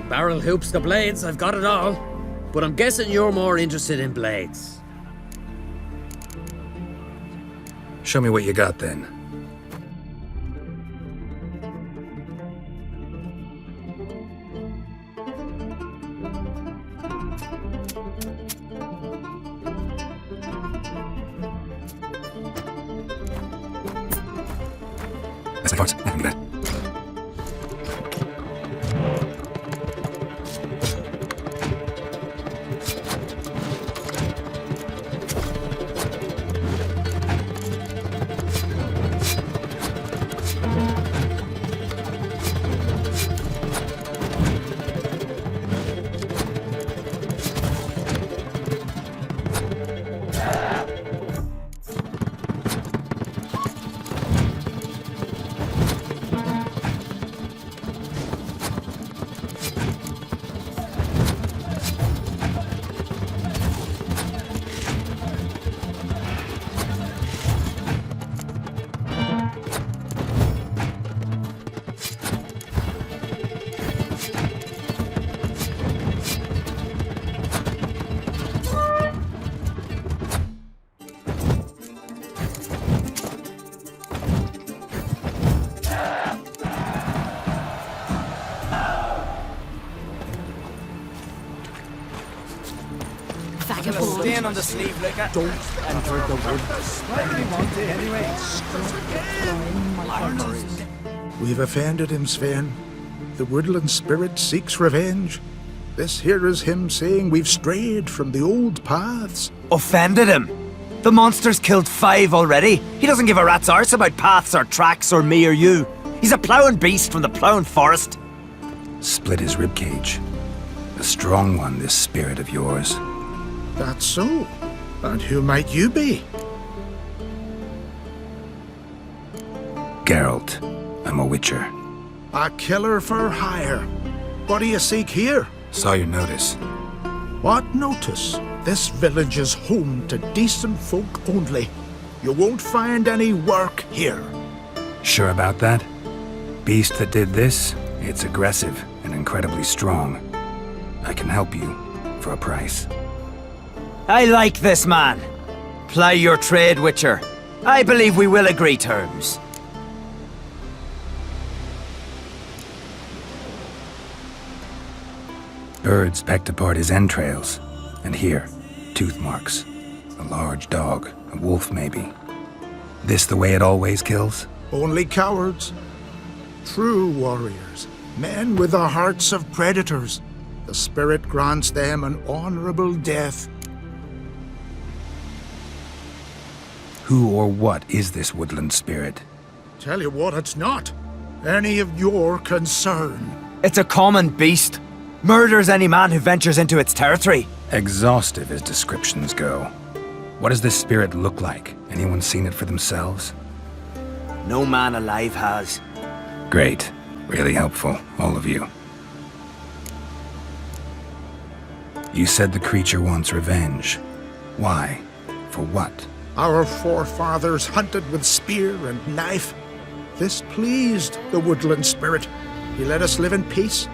Barrel hoops to blades, I've got it all. But I'm guessing you're more interested in blades. Show me what you got then. That's the force. Nothing good. Stain on the sleeve, like a... Don't enter the wood. Why do we want it anyway? We've offended him, Sven. The woodland spirit seeks revenge. This here is him saying we've strayed from the old paths. Offended him? The monster's killed 5 already. He doesn't give a rat's arse about paths or tracks or me or you. He's a ploughing beast from the ploughing forest. Split his ribcage. A strong one, this spirit of yours. That's so. And who might you be? Geralt. I'm a witcher. A killer for hire. What do you seek here? Saw your notice. What notice? This village is home to decent folk only. You won't find any work here. Sure about that? Beast that did this, it's aggressive and incredibly strong. I can help you for a price. I like this man. Ply your trade, Witcher. I believe we will agree terms. Birds pecked apart his entrails. And here, tooth marks. A large dog, a wolf maybe. This the way it always kills? Only cowards. True warriors. Men with the hearts of predators. The spirit grants them an honorable death. Who or what is this woodland spirit? Tell you what, it's not any of your concern. It's a common beast. Murders any man who ventures into its territory. Exhaustive as descriptions go. What does this spirit look like? Anyone seen it for themselves? No man alive has. Great. Really helpful, all of you. You said the creature wants revenge. Why? For what? Our forefathers hunted with spear and knife. This pleased the woodland spirit. He let us live in peace.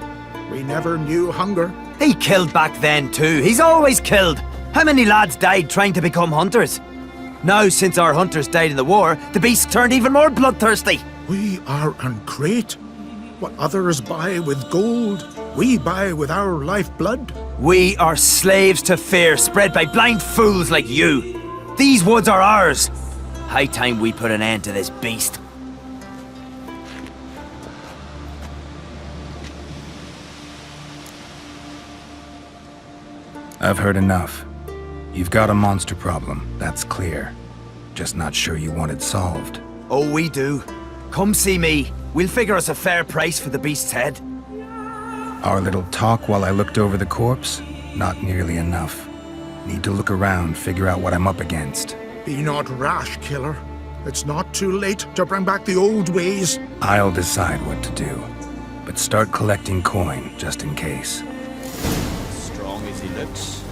We never knew hunger. He killed back then too. He's always killed. How many lads died trying to become hunters? Now, since our hunters died in the war, the beasts turned even more bloodthirsty. We are uncreate. What others buy with gold, we buy with our lifeblood. We are slaves to fear spread by blind fools like you. These woods are ours. High time we put an end to this beast. I've heard enough. You've got a monster problem, that's clear. Just not sure you want it solved. Oh, we do. Come see me. We'll figure us a fair price for the beast's head. Our little talk while I looked over the corpse? Not nearly enough. Need to look around, figure out what I'm up against. Be not rash, killer. It's not too late to bring back the old ways. I'll decide what to do. But start collecting coin, just in case. Strong as he looks.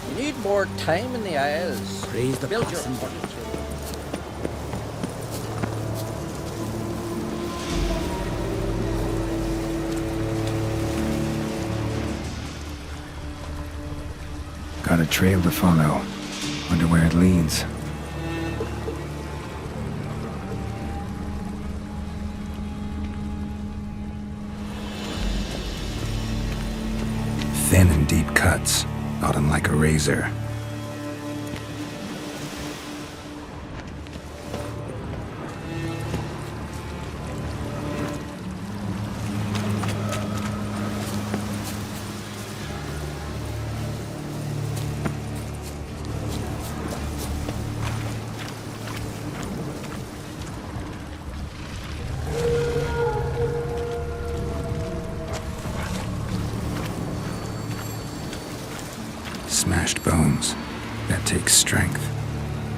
You need more time in the Isles. Praise the Build your possum. fortitude. Got a trail to follow. Wonder where it leads. Thin and deep cuts, not unlike a razor. Smashed bones. That takes strength.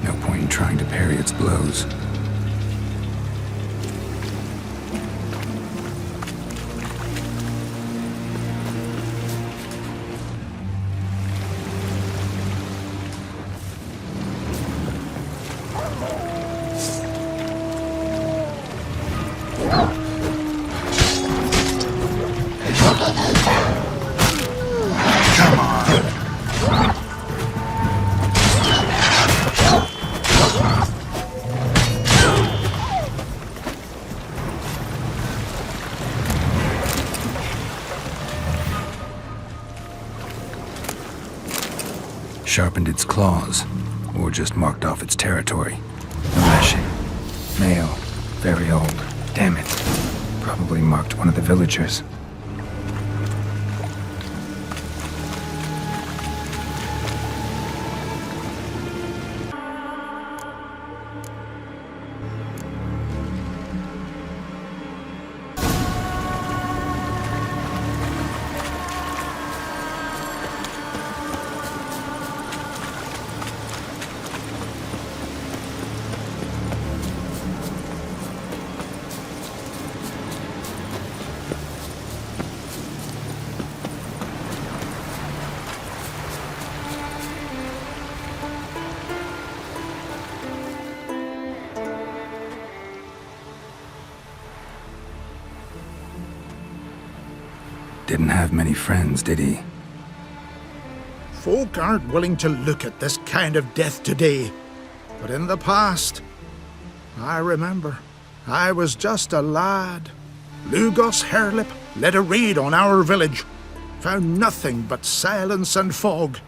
No point in trying to parry its blows. Sharpened its claws, or just marked off its territory. A lashing. Male. Very old. Damn it. Probably marked one of the villagers. Didn't have many friends, did he? Folk aren't willing to look at this kind of death today. But in the past, I remember, I was just a lad. Lugos Hairlip led a raid on our village. Found nothing but silence and fog.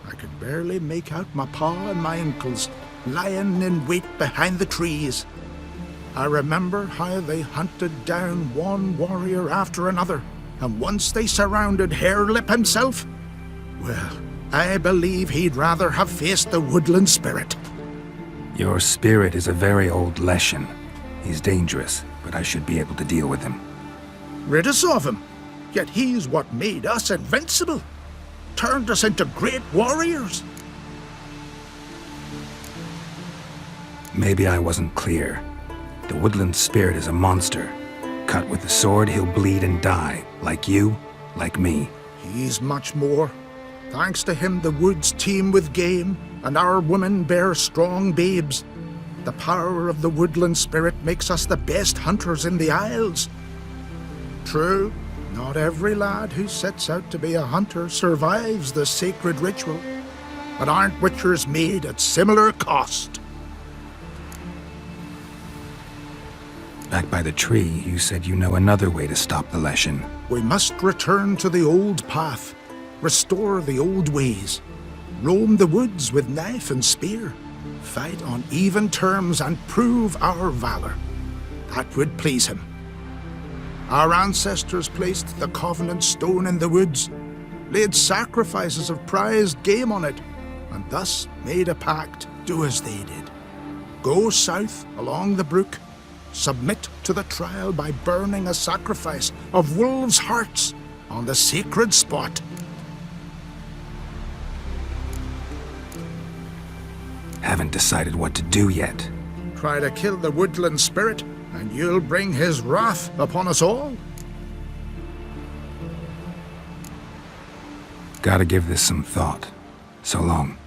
I could barely make out my pa and my uncles lying in wait behind the trees. I remember how they hunted down one warrior after another, and once they surrounded Hairlip himself, well, I believe he'd rather have faced the woodland spirit. Your spirit is a very old Leshan. He's dangerous, but I should be able to deal with him. Rid us of him, yet he's what made us invincible. Turned us into great warriors. Maybe I wasn't clear. The woodland spirit is a monster. Cut with the sword, he'll bleed and die. Like you, like me. He's much more. Thanks to him, the woods teem with game, and our women bear strong babes. The power of the woodland spirit makes us the best hunters in the Isles. True, Not every lad who sets out to be a hunter survives the sacred ritual, but aren't witchers made at similar cost? Back by the tree, you said you know another way to stop the Leshen. We must return to the old path, restore the old ways, roam the woods with knife and spear, fight on even terms and prove our valor. That would please him. Our ancestors placed the Covenant Stone in the woods, laid sacrifices of prized game on it, and thus made a pact, do as they did. Go south along the brook, submit to the trial by burning a sacrifice of wolves' hearts on the sacred spot. Haven't decided what to do yet. Try to kill the woodland spirit, and you'll bring his wrath upon us all. Gotta give this some thought. So long.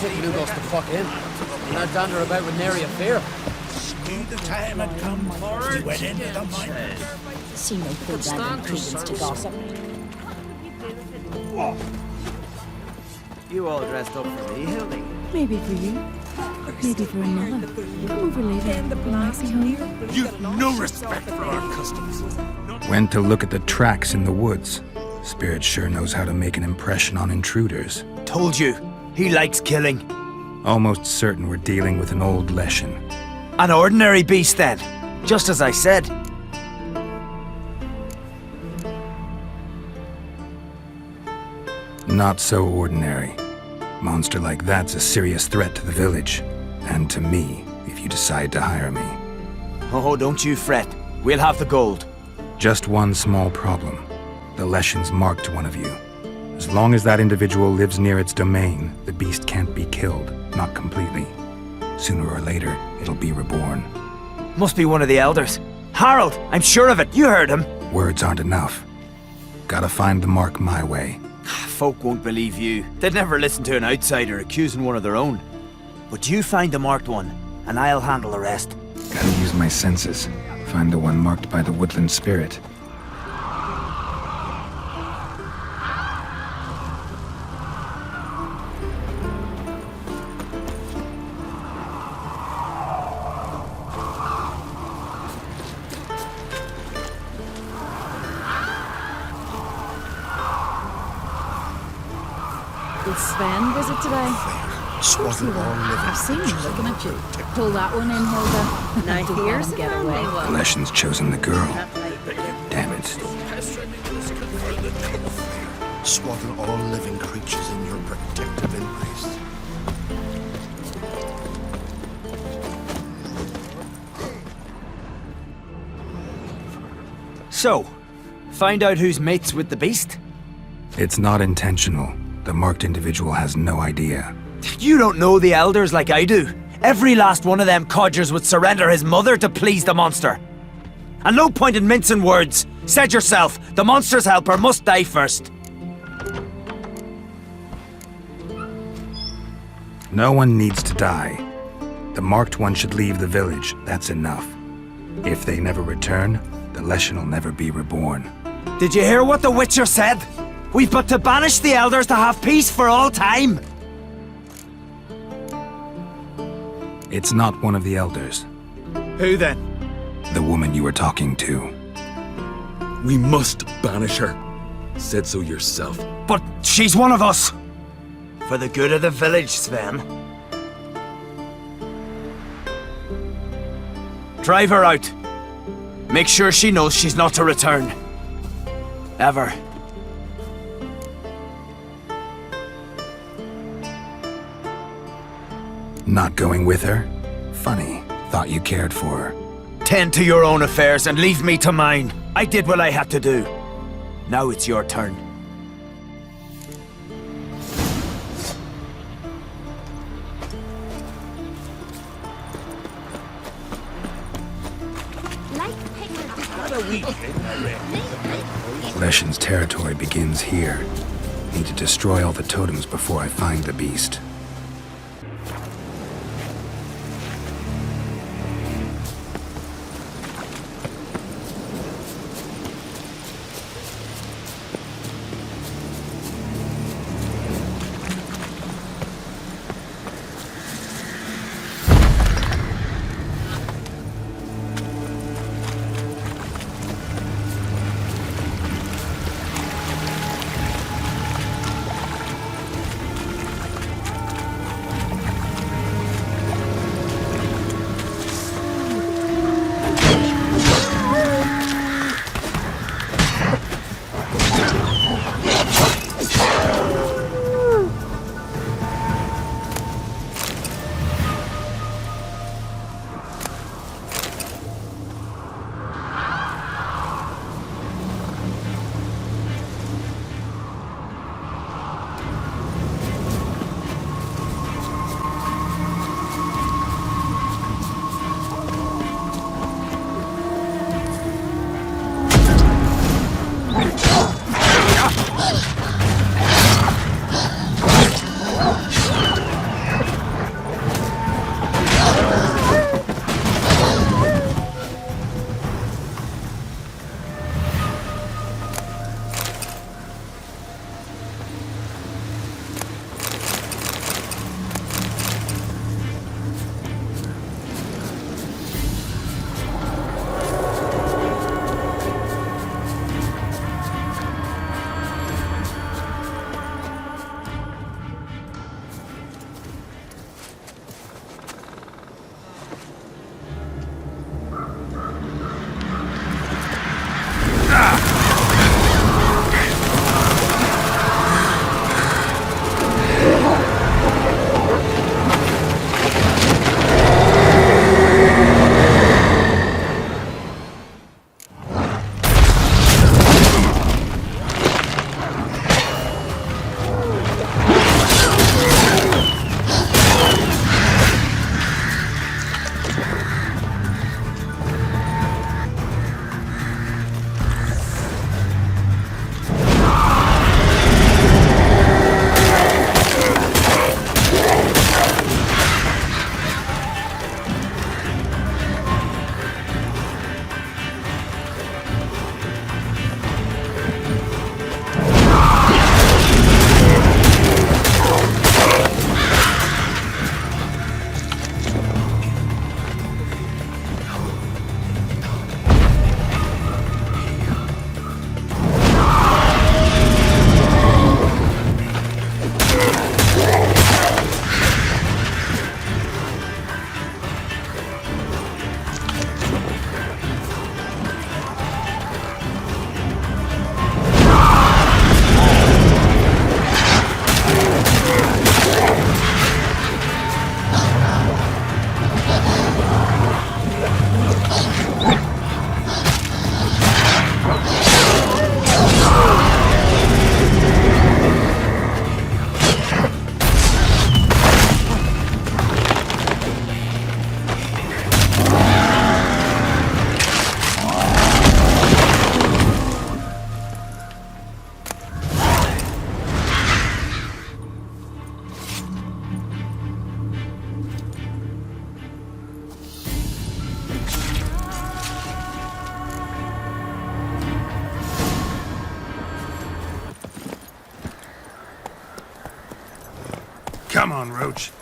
Lugos the fuck in. You're not dander about with nary a fear. Knew the time had come. He went into the mine. See no good adding credence to gossip. You all dressed up for me, Hildy? Maybe for you. Maybe for another. Come over later. We might be home. You've no respect for our customs. Went to look at the tracks in the woods. Spirit sure knows how to make an impression on intruders. Told you. He likes killing. Almost certain we're dealing with an old Leshen. An ordinary beast, then. Just as I said. Not so ordinary. Monster like that's a serious threat to the village. And to me, if you decide to hire me. Oh, don't you fret. We'll have the gold. Just one small problem. The Leshen's marked one of you. As long as that individual lives near its domain, the beast can't be killed. Not completely. Sooner or later, it'll be reborn. Must be one of the elders. Harold, I'm sure of it. You heard him. Words aren't enough. Gotta find the mark my way. Folk won't believe you. They'd never listen to an outsider accusing one of their own. But you find the marked one, and I'll handle the rest. Gotta use my senses. Find the one marked by the woodland spirit. Did Sven visit today? Swaddle all I've seen him looking at you. Pull that one in, Hilda. Now here's get away. The Leshen's chosen the girl. Damn it. Swaddle all living creatures in your protective embrace. So, find out who's mates with the beast? It's not intentional. The marked individual has no idea. You don't know the elders like I do. Every last one of them codgers would surrender his mother to please the monster. And no point in mincing words. Said yourself, the monster's helper must die first. No one needs to die. The marked one should leave the village. That's enough. If they never return, the Leshen will never be reborn. Did you hear what the Witcher said? We've but to banish the elders to have peace for all time. It's not one of the elders. Who then? The woman you were talking to. We must banish her. Said so yourself. But she's one of us. For the good of the village, Sven. Drive her out. Make sure she knows she's not to return. Ever. Not going with her? Funny. Thought you cared for her. Tend to your own affairs and leave me to mine. I did what I had to do. Now it's your turn. Leshen's territory begins here. Need to destroy all the totems before I find the beast. Come on, Roach.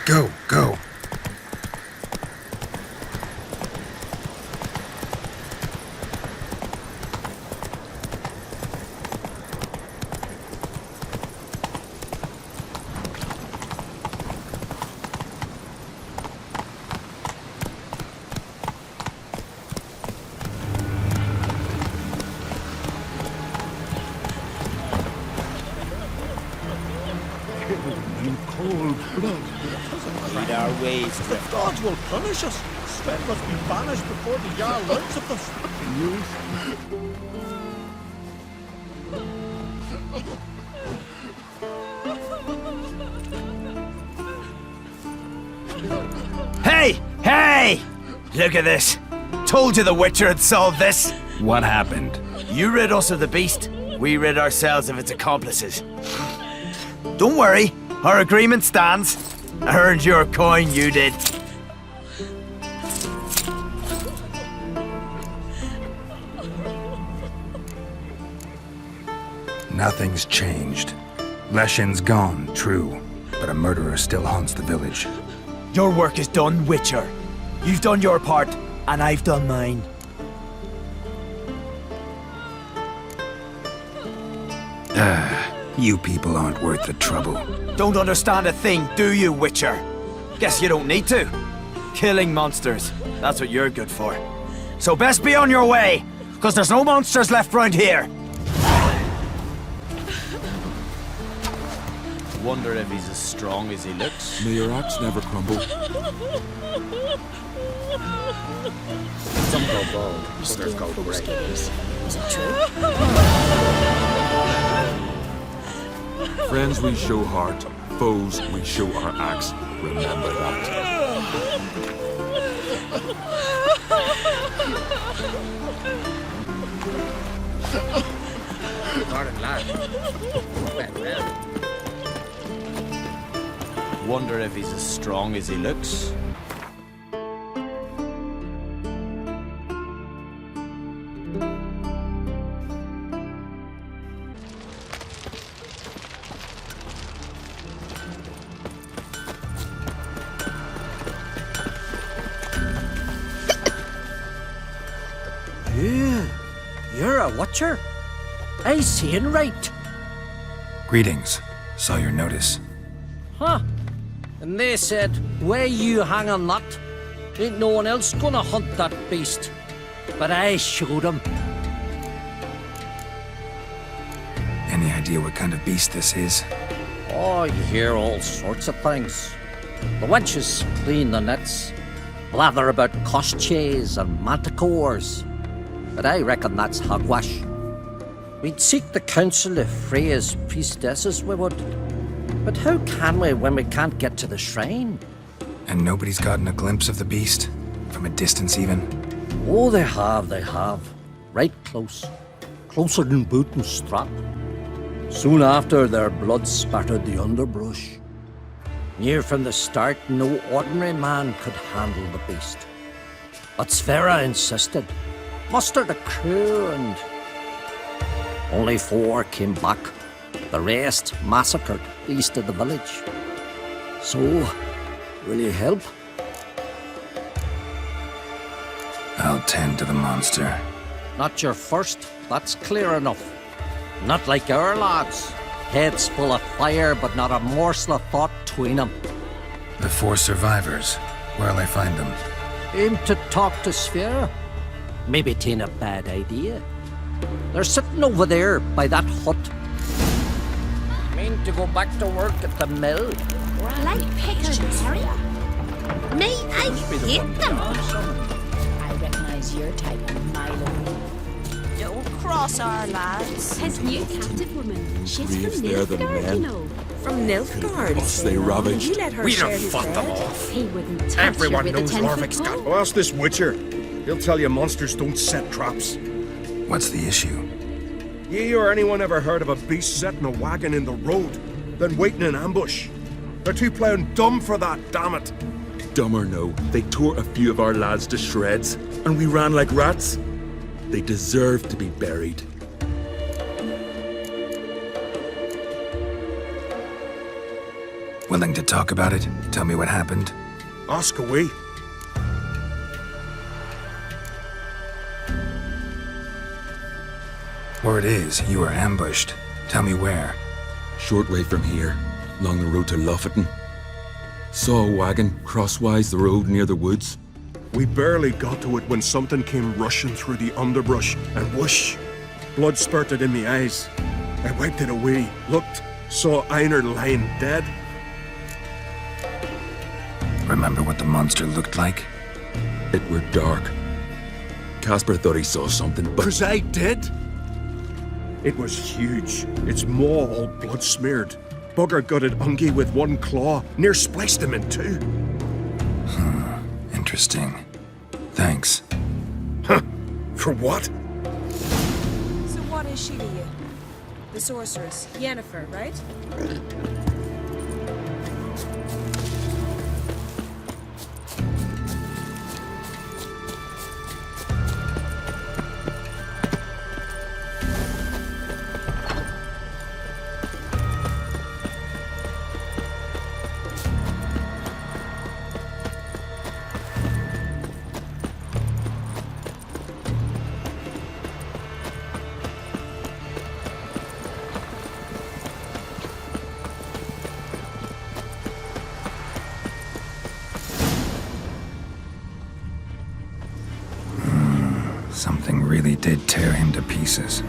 Go, go. In cold blood. Read our ways, The gods will punish us. Sven must be banished before the Jarl learns of this. Youth. Hey! Hey! Look at this. Told you the Witcher had solved this. What happened? You rid us of the beast. We rid ourselves of its accomplices. Don't worry. Our agreement stands. I earned your coin, you did. Nothing's changed. Leshin's gone, true, but a murderer still haunts the village. Your work is done, Witcher. You've done your part, and I've done mine. You people aren't worth the trouble. Don't understand a thing, do you, Witcher? Guess you don't need to. Killing monsters, that's what you're good for. So best be on your way, because there's no monsters left round here. Wonder if he's as strong as he looks. May your axe never crumble. Some go bald, others go grey. Is it true? Friends we show heart, foes we show our axe. Remember that. Pardon, lad. Well. Wonder if he's as strong as he looks. You're a watcher? I seeing right. Greetings. Saw your notice. Huh. And they said, where you hang on that, ain't no one else gonna hunt that beast. But I showed them. Any idea what kind of beast this is? Oh, you hear all sorts of things. The wenches clean the nets, blather about koshchays and manticores. But I reckon that's hogwash. We'd seek the counsel of Freya's priestesses, we would. But how can we when we can't get to the shrine? And nobody's gotten a glimpse of the beast? From a distance, even? Oh, they have. Right close. Closer than boot and strap. Soon after, their blood spattered the underbrush. Near from the start, no ordinary man could handle the beast. But Sverre insisted. Mustered a crew and... Only 4 came back. The rest massacred east of the village. So, will you help? I'll tend to the monster. Not your first, that's clear enough. Not like our lads. Heads full of fire, but not a morsel of thought between them. The 4 survivors. Where'll I find them? Aim to talk to Sverre. Maybe 'tain't a bad idea. They're sitting over there by that hut. Mean to go back to work at the mill? Like pigeons. Me, I hate them. I recognize your type a mile away. Don't cross our lads. His new captive woman. She's Grief, from they're the Nilfgaard, men. you know. From Nilfgaard. Us they ravaged. You let her We'd share have his fought them bread. off. He wouldn't touch Everyone you with knows a 10-foot Lorvik's got. pole. Well, ask this Witcher. He'll tell you monsters don't set traps. What's the issue? Ye or anyone ever heard of a beast setting a wagon in the road, then waiting in ambush? They're too plowing dumb for that, damn it. Dumb or no, they tore a few of our lads to shreds, and we ran like rats. They deserve to be buried. Willing to talk about it? Tell me what happened? Ask away. Word is, you were ambushed. Tell me where. Short way from here, along the road to Lofferton. Saw a wagon crosswise the road near the woods. We barely got to it when something came rushing through the underbrush, and whoosh! Blood spurted in my eyes. I wiped it away, looked, saw Einar lying dead. Remember what the monster looked like? It were dark. Casper thought he saw something, but... 'Cause I did! It was huge. Its maw all blood smeared. Bugger gutted Ungie with one claw, near spliced him in 2. Interesting. Thanks. Huh? For what? So what is she to you? The sorceress, Yennefer, right? Something really did tear him to pieces.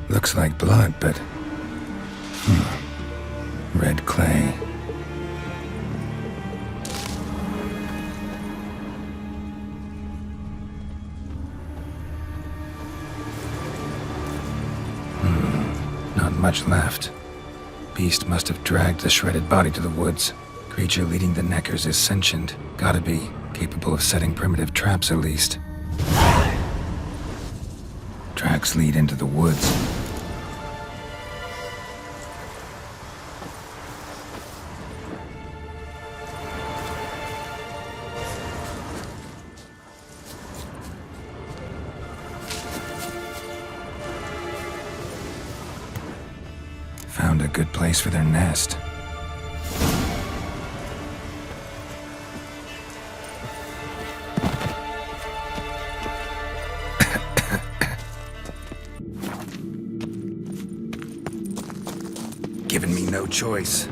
Looks like blood, but... red clay. Not much left. Beast must have dragged the shredded body to the woods. Creature leading the Neckers is sentient. Gotta be. Capable of setting primitive traps, at least. Tracks lead into the woods. Found a good place for their nest. Giving me no choice.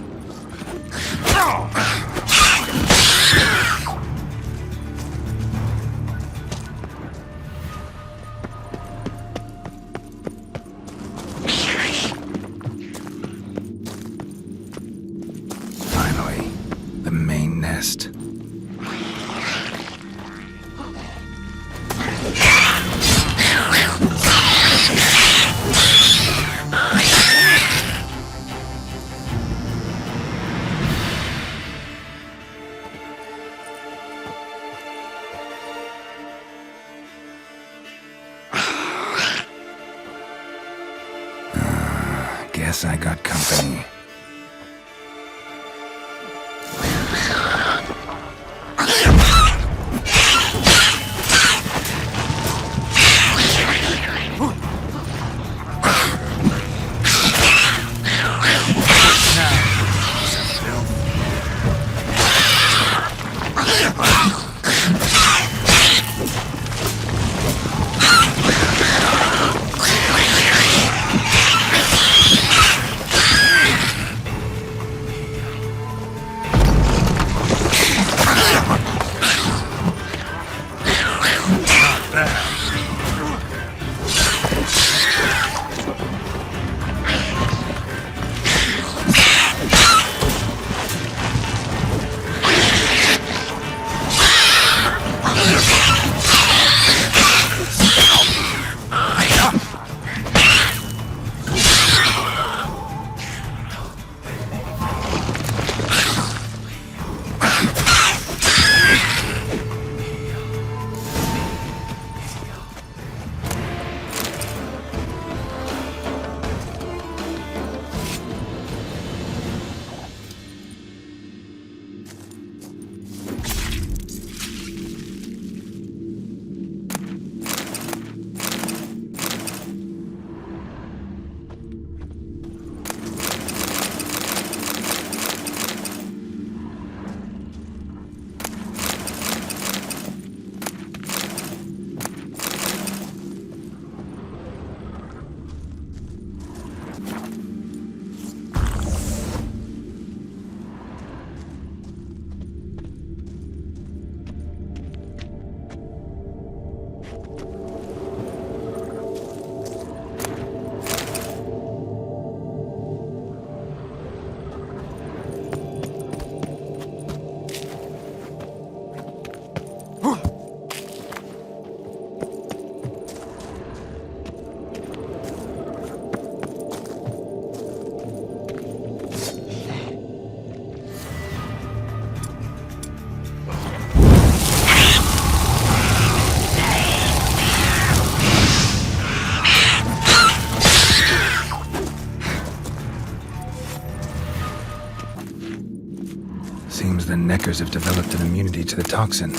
Finally, the main nest. Guess I got company. Seems the Neckers have developed an immunity to the toxin.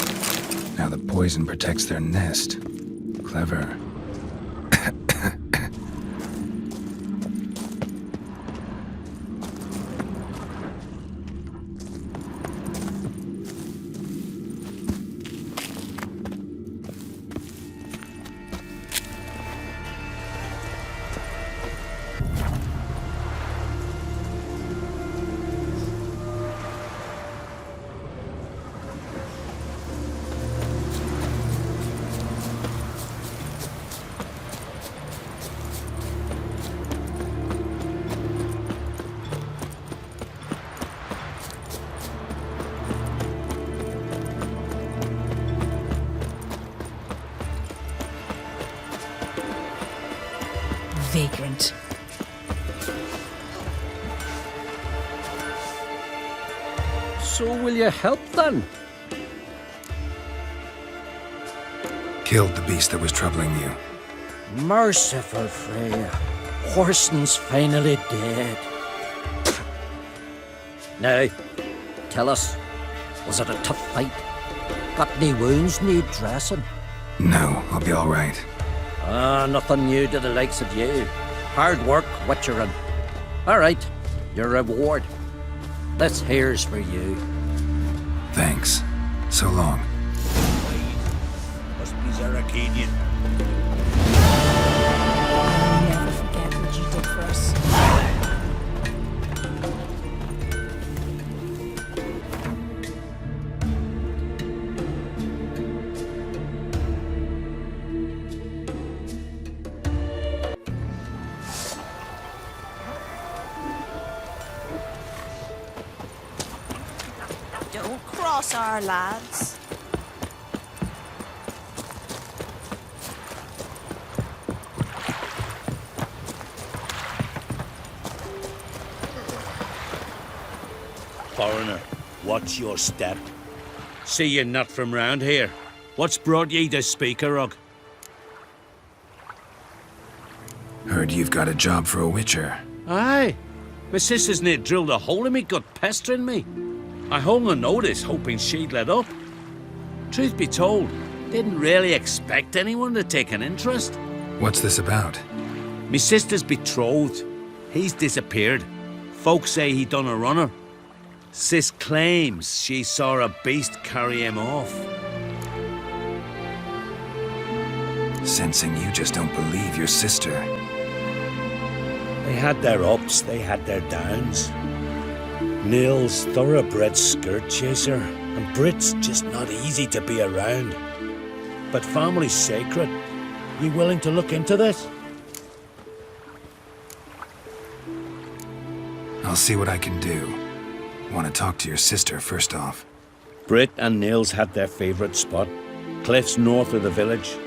Now the poison protects their nest. Clever. Vagrant. So will you help then? Killed the beast that was troubling you. Merciful Freya. Horson's finally dead. Now, tell us, was it a tough fight? Got any wounds need dressing? No, I'll be all right. Nothing new to the likes of you. Hard work, witcherin'. All right, your reward. This here's for you. Thanks. So long. Must be Zaracadian. I'll never forget what you did for us. Don't cross our lads. Foreigner, watch your step. See you're not from round here. What's brought ye to Speakerrug? Heard you've got a job for a witcher. Aye. My sister's near drilled a hole in me gut pestering me. I hung on notice, hoping she'd let up. Truth be told, didn't really expect anyone to take an interest. What's this about? Me sister's betrothed. He's disappeared. Folks say he done a runner. Sis claims she saw a beast carry him off. Sensing you just don't believe your sister. They had their ups, they had their downs. Neil's thoroughbred skirt chaser, and Brit's just not easy to be around. But family's sacred. You willing to look into this? I'll see what I can do. Want to talk to your sister first off. Brit and Neil's had their favourite spot. Cliffs north of the village.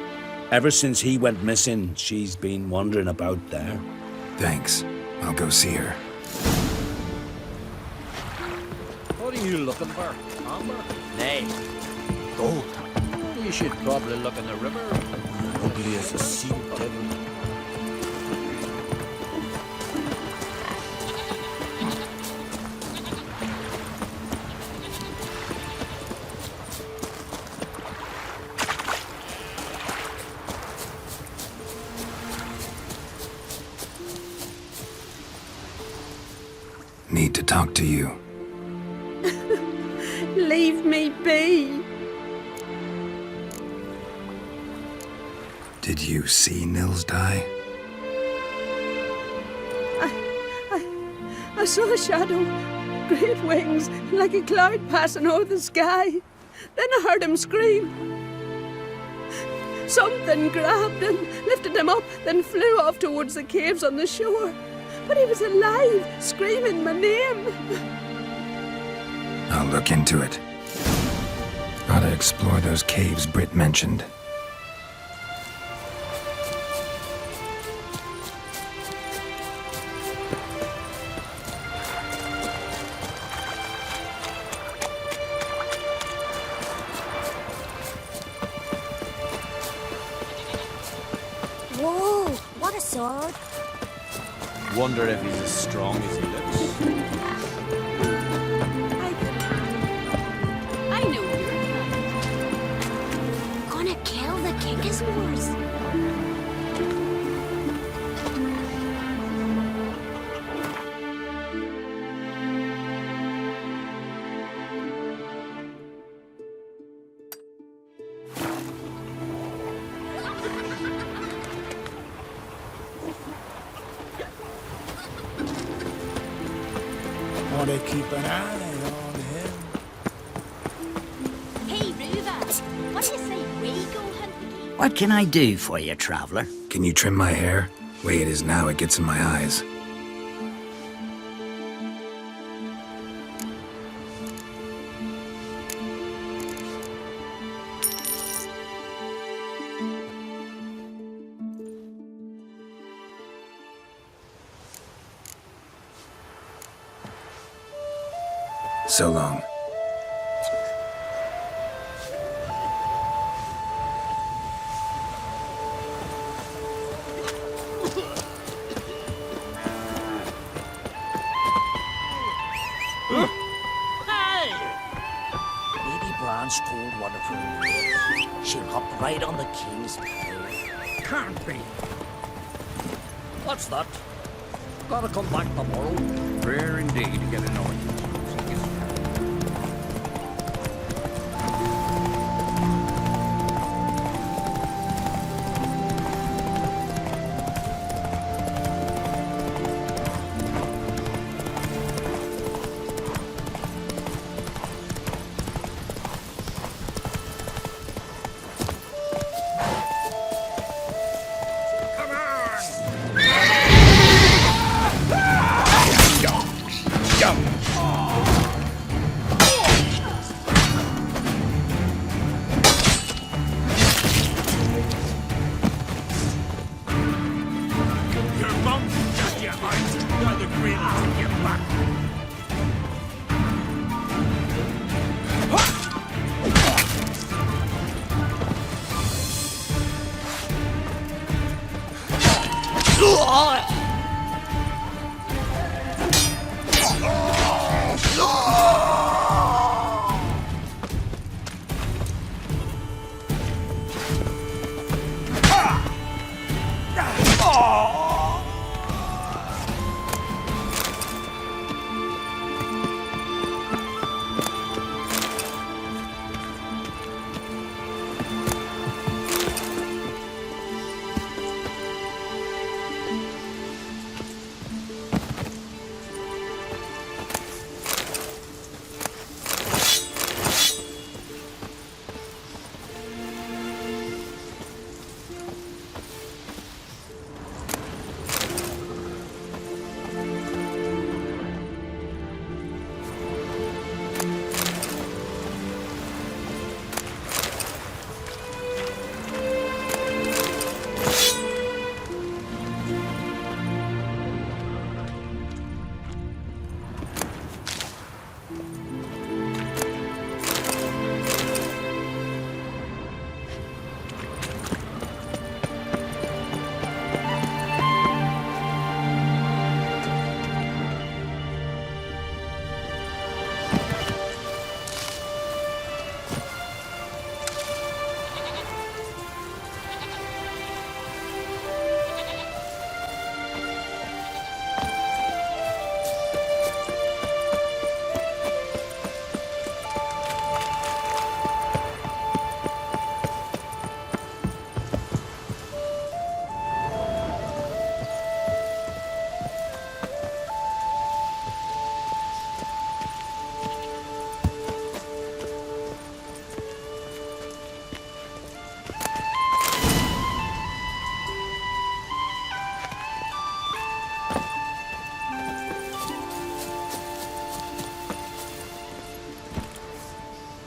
Ever since he went missing, she's been wandering about there. Thanks. I'll go see her. What are you looking for? Amber? Nay. Gold. You should probably look in the river. Ugly as a sea devil. Need to talk to you. Leave me be. Did you see Nils die? I saw a shadow, great wings, like a cloud passing over the sky. Then I heard him scream. Something grabbed him, lifted him up, then flew off towards the caves on the shore. But he was alive, screaming my name. I'll look into it. Gotta explore those caves Britt mentioned. Whoa, what a sword. Wonder if he's as strong as he looks. Want to keep an eye on him. Hey, Reuven, what do you say we go hunting? What can I do for you, traveler? Can you trim my hair? Way it is now, it gets in my eyes. So long. Hey! Lady Bran stole one of her mares. She hopped right on the king's tail. Can't be. What's that? Gotta come back tomorrow. Rare indeed to get an audience.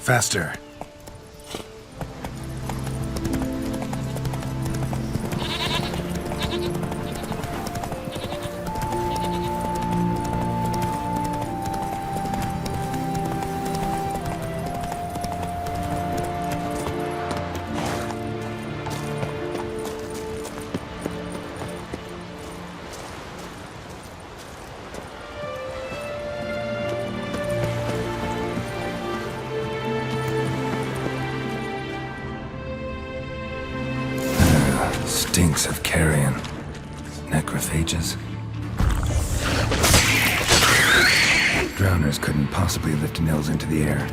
Faster. Stinks of carrion. Necrophages. Drowners couldn't possibly lift Nils into the air.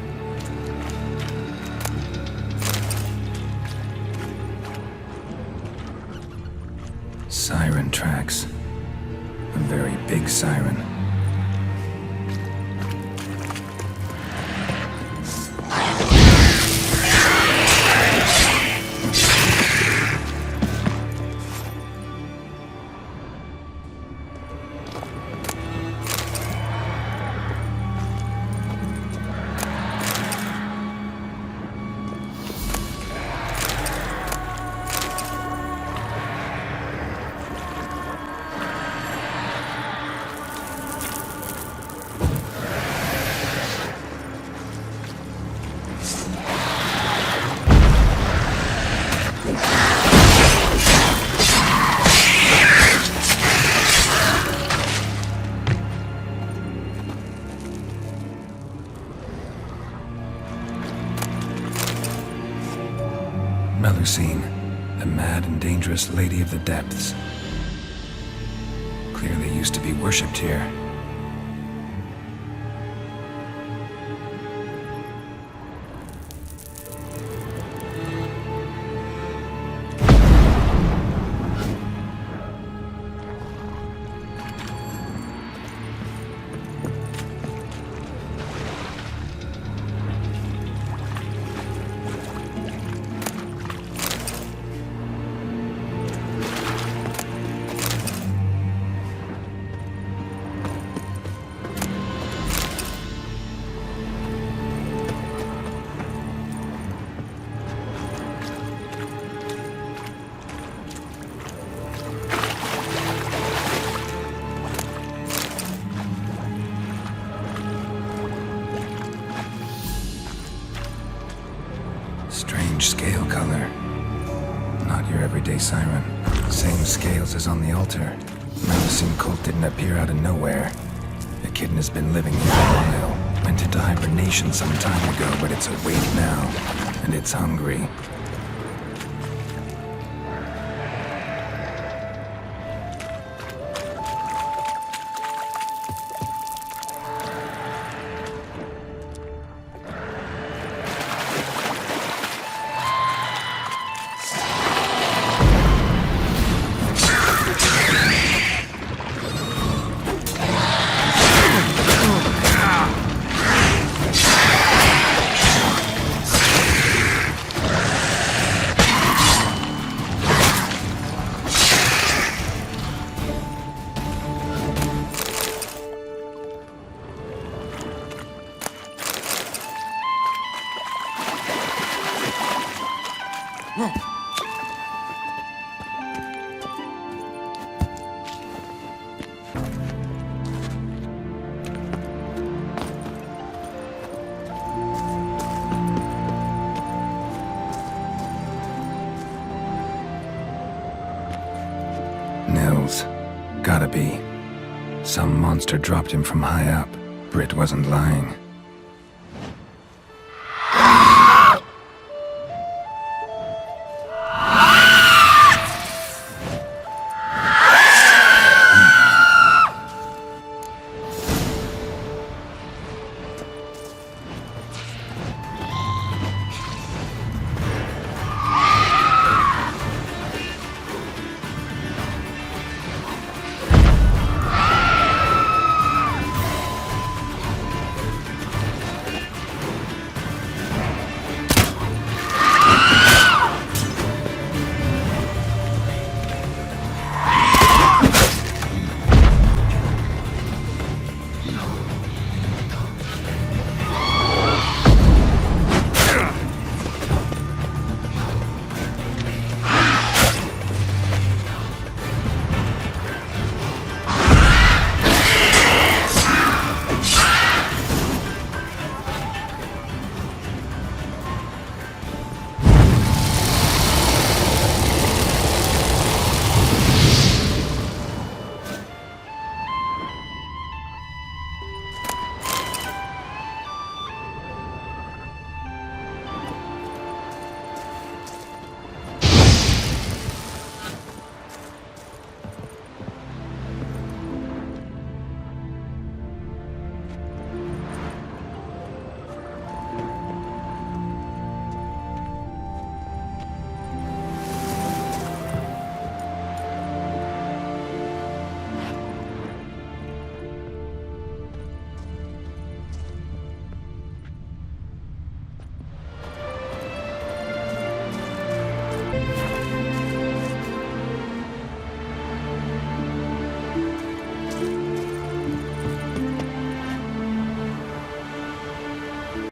Siren tracks. A very big siren. Melusine, the mad and dangerous lady of the depths. Clearly used to be worshipped here. Strange scale color. Not your everyday siren. Same scales as on the altar. Melusine cult didn't appear out of nowhere. The kitten has been living here a while. Went into hibernation some time ago, but it's awake now. And it's hungry. Nils. Gotta be. Some monster dropped him from high up. Britt wasn't lying.